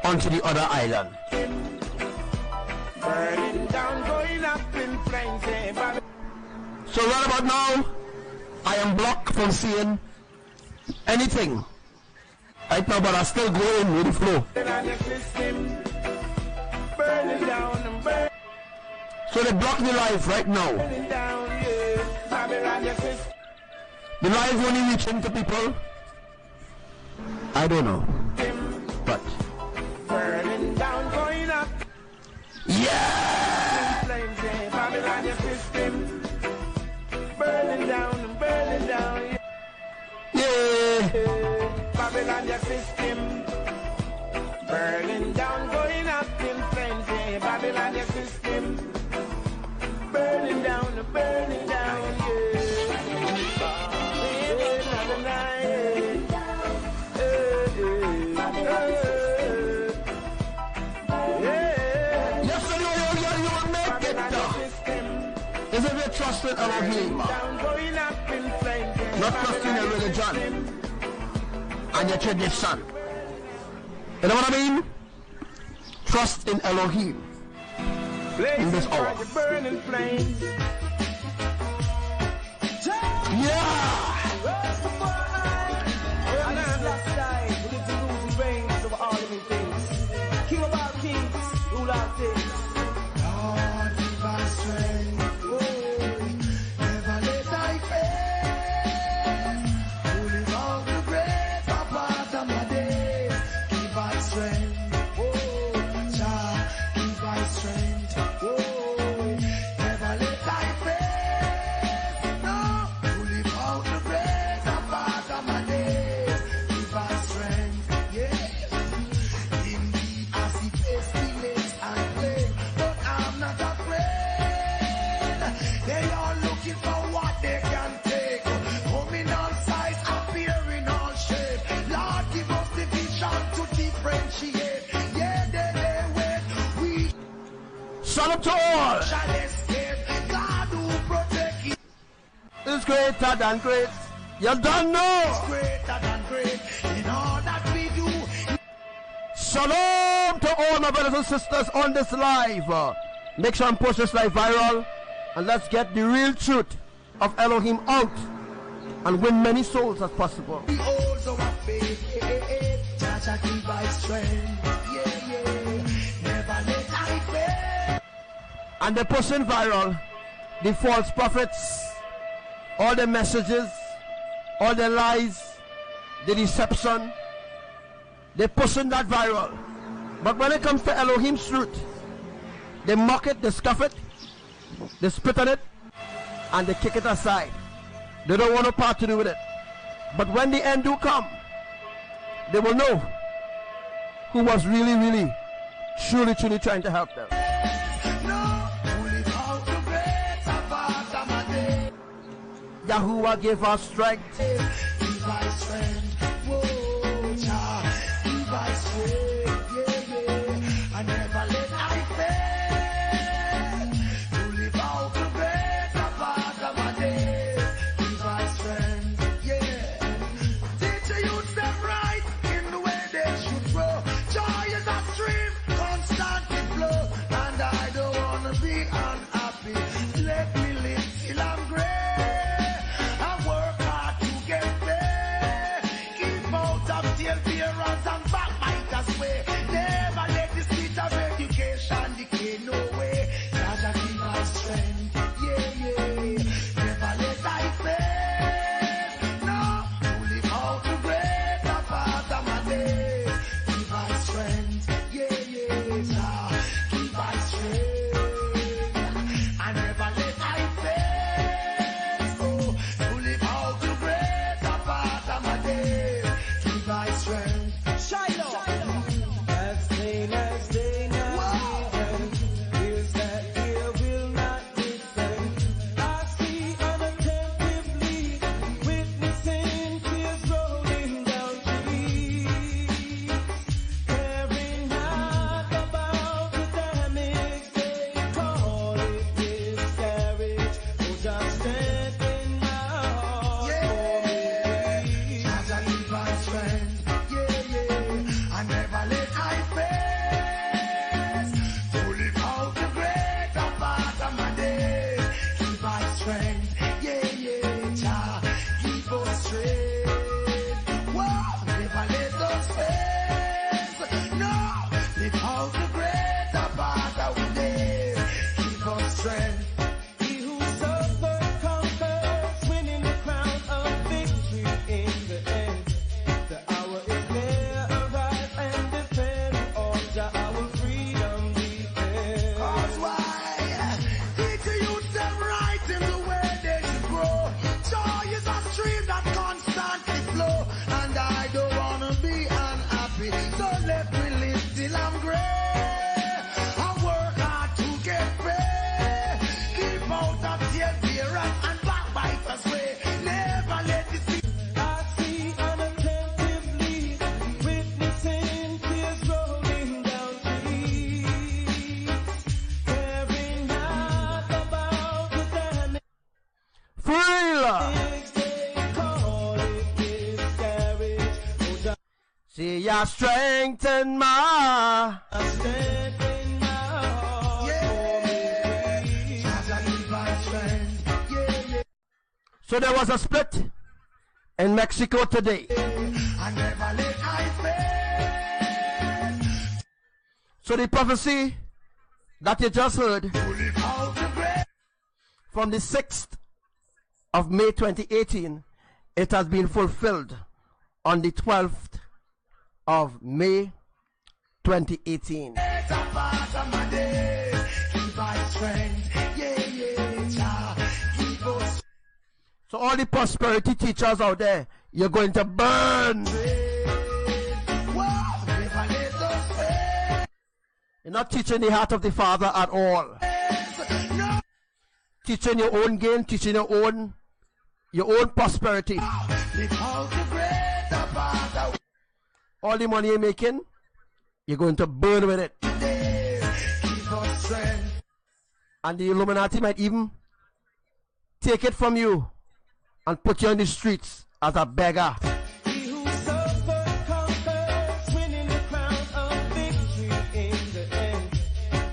onto the other island.
Burning down, going up in flames, yeah.
So right about now, I am blocked from seeing anything right now, but I still go in with the flow.
Burning down and burn.
So they block the live right now.
Burning down, yeah.
The live only reaching to people, I don't know, but
burning down, going up.
Yeah!
Flames, yeah. Babylon system. Burning down and burning down, yeah.
Yeah,
Babylon, your system. Burning down, going up in flames. Yeah, Babylon, your system. Burning down, yeah.
Yes, you will make it. Is it your trust in Elohim? Not trusting your religion and your tradition. You know what I mean? Trust in Elohim in this hour. Yeah!
King of all kings, rule all things.
Lord, give us strength. Never let thy faith to live out the greater part of my days. Give us strength. Jah, give us strength. Never let thy faith to live out the greater part of my days. Give us strength. Yes. Indeed, I see pestilence and plague, but I'm not afraid. They are looking for what they can take, coming all sides, appearing all shape. Lord, give us the vision to differentiate. Yeah, they wait, we
Son up to all!
shall escape. God who protect is
It's greater than great. You don't know!
greater than great. In all that we do,
Shalom to all my brothers and sisters on this live. Make sure and push this live viral, and let's get the real truth of Elohim out and win many souls as possible.
we also have faith. Jah give us strength. Yeah. Never let I fail.
And they're pushing viral the false prophets, all the messages, all the lies, the deception. They're pushing that viral. But when it comes to Elohim's truth, they mock it, they scoff it, they spit on it, and they kick it aside. They don't want no part to do with it. But when the end do come, they will know who was really, truly trying to help them. Yahuwah give us strength.
I never let I fail to live out the better part of my days. Give us strength, yeah. Teach the youth them right in the way they should grow. Joy is a stream, constantly flow, and I don't wanna be unhappy. Let me live till I'm great. I work hard to get there. Keep out of tail bearers and backbiters way. Never let the spirit of education decay, no way. Jah give us strength, yeah. Never let I fail, no. To live out the greater part of my days. Give us strength, yeah. Jah give us strength, and never let I fail, to live out the greater part of my days. Give us strength, Shiloh.
As plain as day now is that here will not descend. I see unattentively, witnessing tears rolling down trees, caring not about the damage they call it miscarriage. Oh, just stand in my heart for me.
Jah give us strength, yeah. I never let I fail to live out the greater part of my days. Give us strength, yeah. Jah give us strength. Whoa, never let us fail. No, live out the greater part of our days. Give us strength.
He who suffered conquers, winning the crown of victory in the end. The hour is near, arise and defend all our freedom defend.
Cause why? Teach the youth them right in the way they should grow. Joy is a stream that constantly flow, and I don't wanna be still I'm great. I work hard to get paid. Keep out of tears and backbiters way. Never let it see.
I see unattentively, witnessing tears rolling down cheeks, caring not about the damage.
For real.
They call it miscarriage. Oh,
See ya strengthen my.
stand in my heart for me.
So there was a split in Mexico today.
I never let I fail.
So the prophecy that you just heard
Out the grave.
from the 6th of May 2018, it has been fulfilled on the 12th of May 2018.
It's a part of my days. Keep my strength. Child. Keep us
So all the prosperity teachers out there, you're going to burn.
Wow, never let us fail.
You're not teaching the heart of the Father at all.
No.
Teaching your own gain, teaching your own prosperity.
Without the greater part of
All the money you're making, you're going to burn with it.
days. Keep us strength.
And the Illuminati might even take it from you and put you on the streets as a beggar.
He who suffered conquers, winning the crown of victory in the end.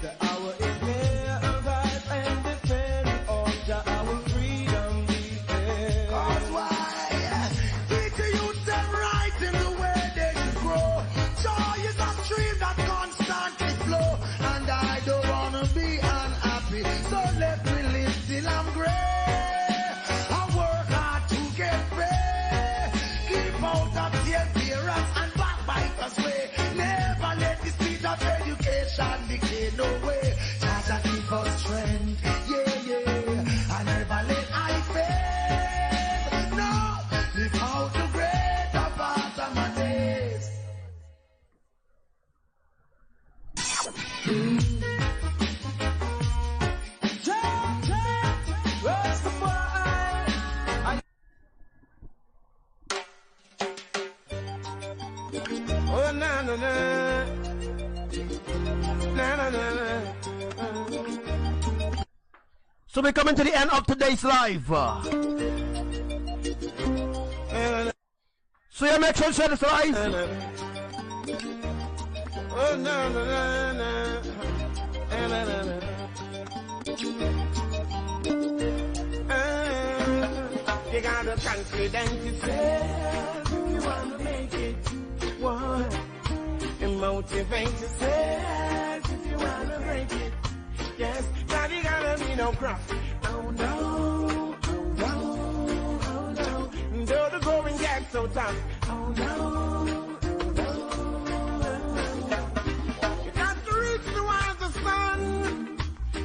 The hour is near, arise and defend all that our freedom defend.
Cause why? Teach the youth them right in the way they should grow. Joy is a stream that constantly flow. And I don't wanna be unhappy. So let me live till I'm great. I work hard to get paid. Keep out of tears and backbiters way. Never let the speed of education decay. No way. Jah keep us strength. I never let I fail. No, without the greater part of my days.
Oh, na na na. Na na na na.
So we're coming to the end of today's live. So you make sure you share this live.
Oh, na na na na. Na na na na. You got the confidence yourself if you wanna make it. What? And motivate yourself if you wanna break it. Yes, now you gotta be no crop. Oh no, oh no, oh no. Though the going gets so tough. Oh no, oh no, oh no. You got to reach towards the sun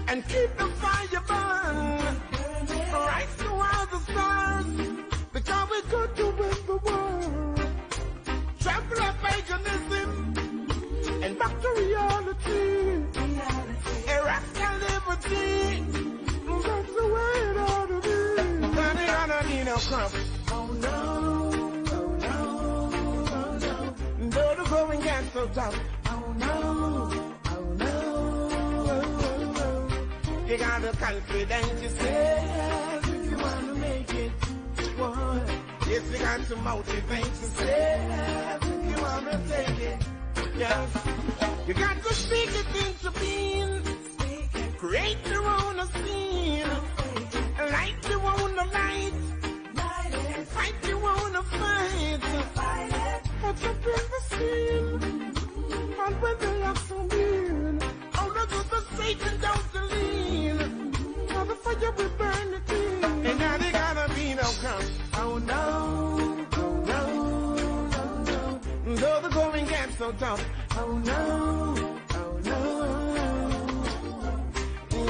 and keep the fire burn. Right towards the stars, because we could do with the world. Trample up paganism and back to reality. Irrational liberty, that's the way it ought to be. Now they gonna need no crumb. Oh no, oh no, oh no. Though the going gets so tough. Oh no, oh no, oh no. You got the confidence yourself if you wanna make it. What? Yes, you got to motivate yourself if you wanna take it. Yes, you got to speak it into being. Create your own scene. Light your own light. Fight your own fight. Put up in the scene. And when they are so mean, all of the Satan don't lean. For the fire will burn it in. And now they gotta be no come. Oh no, oh no, oh no. Though the going gets so tough. Oh no, oh no.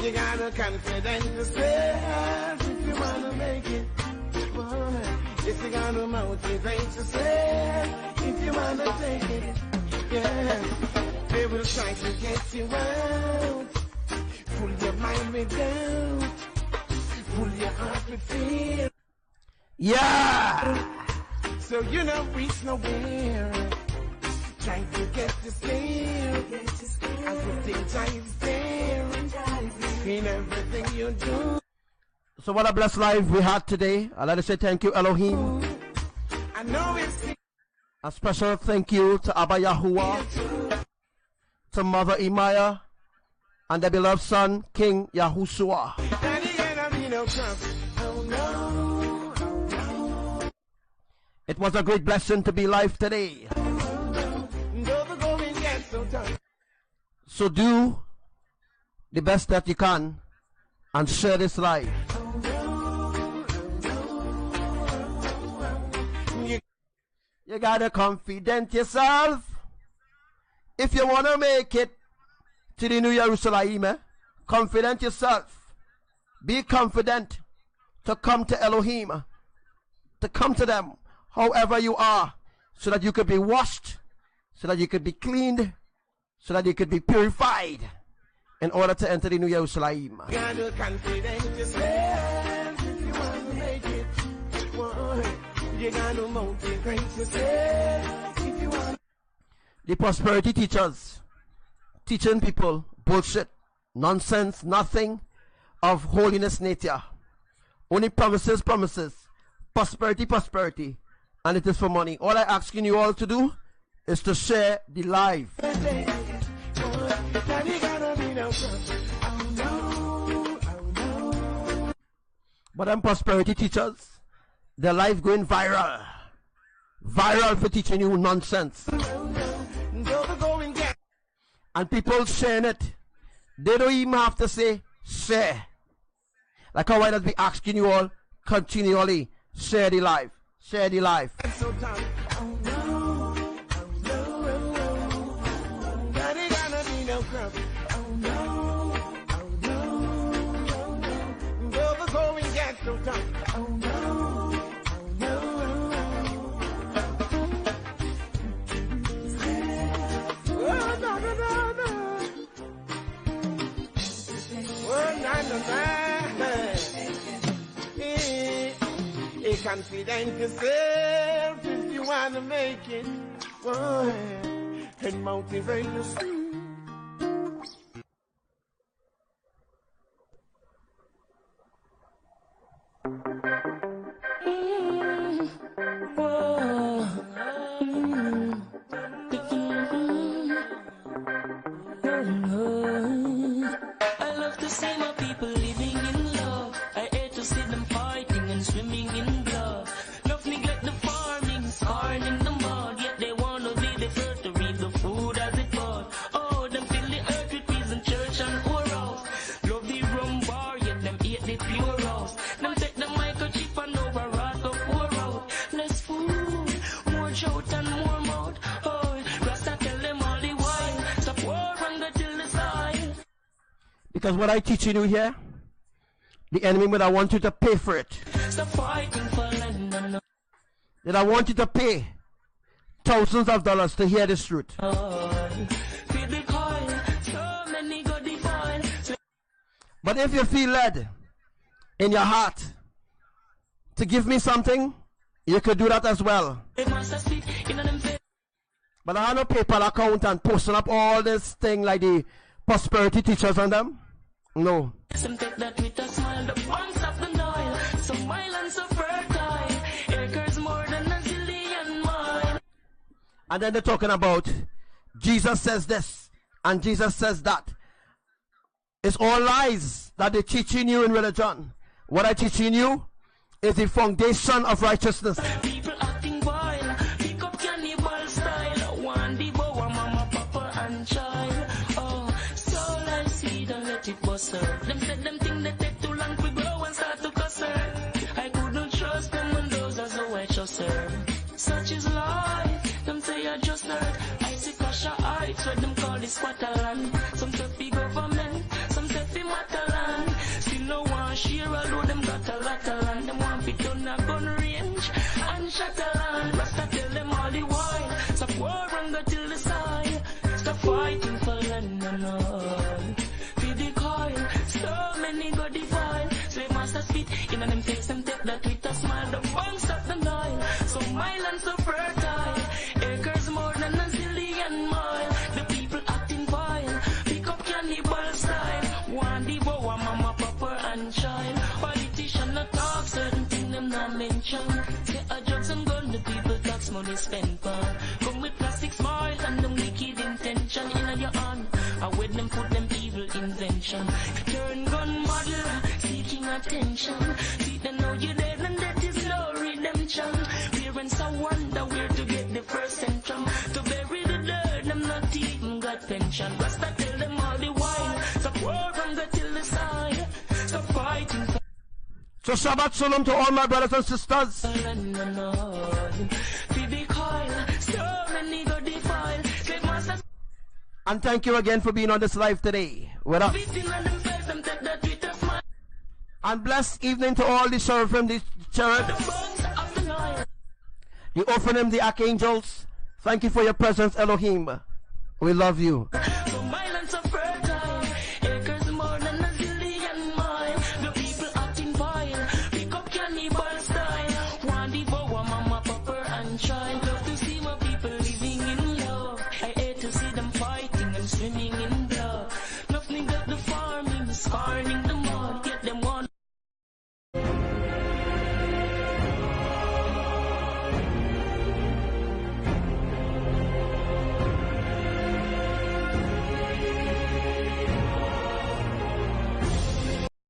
You gotta confidence yourself if you wanna make it. Yes, you gotta motivate yourself if you wanna take it. Yeah. They will try to get you out. Pull your mind with doubt. Pull your heart with fear.
Yeah!
So you know reach nowhere. Trying to get you scared. As if danger is there. In everything you do.
So what a blessed life we had today. I'd like to say thank you, Elohim.
I know it's
A special thank you to Abba Yahuwah, to Mother Imaya, and their beloved son, King Yahushua. It was a great blessing to be alive today. So do the best that you can and share this life. You gotta confident yourself if you wanna make it to the New Jerusalem. Confident yourself. Be confident to come to Elohim, to come to them however you are, so that you could be washed, so that you could be cleaned, so that you could be purified in order to enter the New Jerusalem.
gotta confident yourself if you wanna make it. You gotta motivate yourself if you want.
The prosperity teachers teaching people bullshit, nonsense, nothing of holiness nature. Only promises, promises, prosperity, prosperity, and it is for money. All I asking you all to do is to share the life. But them prosperity teachers, their life going viral. Viral for teaching you nonsense. And people sharing it. They don't even have to say share. Like how I just be asking you all continually, share the life. Share the life.
Confident yourself if you wanna make it, and motivate yourself.
I love to see my people living in love. I hate to see them fighting and swimming in blood. Love neglect the farming, scarring in the mud. Yet they want to be the first to reap the food as it bud. Oh, them fill the earth with peace and church and whorehouse. Love the rum bar, yet them hate the pure house. Them take the microchip and over wrath of pour out. Less food, more shout and more mouth. Oh, Rasta tell them all the while. Stop war and go till the side.
Because what I teaching you here, the enemy would I want you to pay for it.
Stop fighting for land.
That I want you to pay thousands of dollars to hear this truth. But if you feel led in your heart to give me something, you could do that as well. But I have no PayPal account and posting up all this thing like the prosperity teachers on them. No.
Some take that with a smile, the banks of the Nile, some islands so fertile, acres more than a zillion miles.
And then they're talking about Jesus says this and Jesus says that. It's all lies that they're teaching you in religion. What I'm teaching you is the foundation of righteousness.
People acting wild, pick up cannibal style, one devour mama, papa and child. Oh, soul and seed and let it bust her. Them said them think they take too long to grow and start to cuss her. I couldn't trust them when those are so I trust her. Such is life, them say I just heard. I see Kasha heights where them call it Squatterland. Some say fi government, some say fi Mataland. Still no one share although them got a lot of land. Them want fi done a gun range and Shatterland. Rasta tell them all the while, stop war and go till the side. Stop fighting run on. Feel the coil, so many go defile. Slave master spit in them face and take that with a smile. The bunks of the Nile, so my land so fertile. Acres more than a zillion mile. The people acting vile, pick up cannibal style. One devour mama, papa and child. Politician not talk, certain thing them not mention. Say a drugs and gun, the people tax money spent for. Come with plastic smile and them wicked intention. In your hand, I with them put them evil invention. Turn gun model, seeking attention. See them know you dead and that is no redemption. Parents I wonder where to get the first centrum. To bury the dead, them not even got pension. Rasta tell them all the while, stop war and go till the side. Stop fighting.
So Shabbat Shalom to all my brothers and sisters. And thank you again for being on this live today with us. And blessed evening to all the seraphim, the cherubs, the Ophanim, the archangels. Thank you for your presence, Elohim. We love you.
Child, love to see my people living in love. I hate to see them fighting and swimming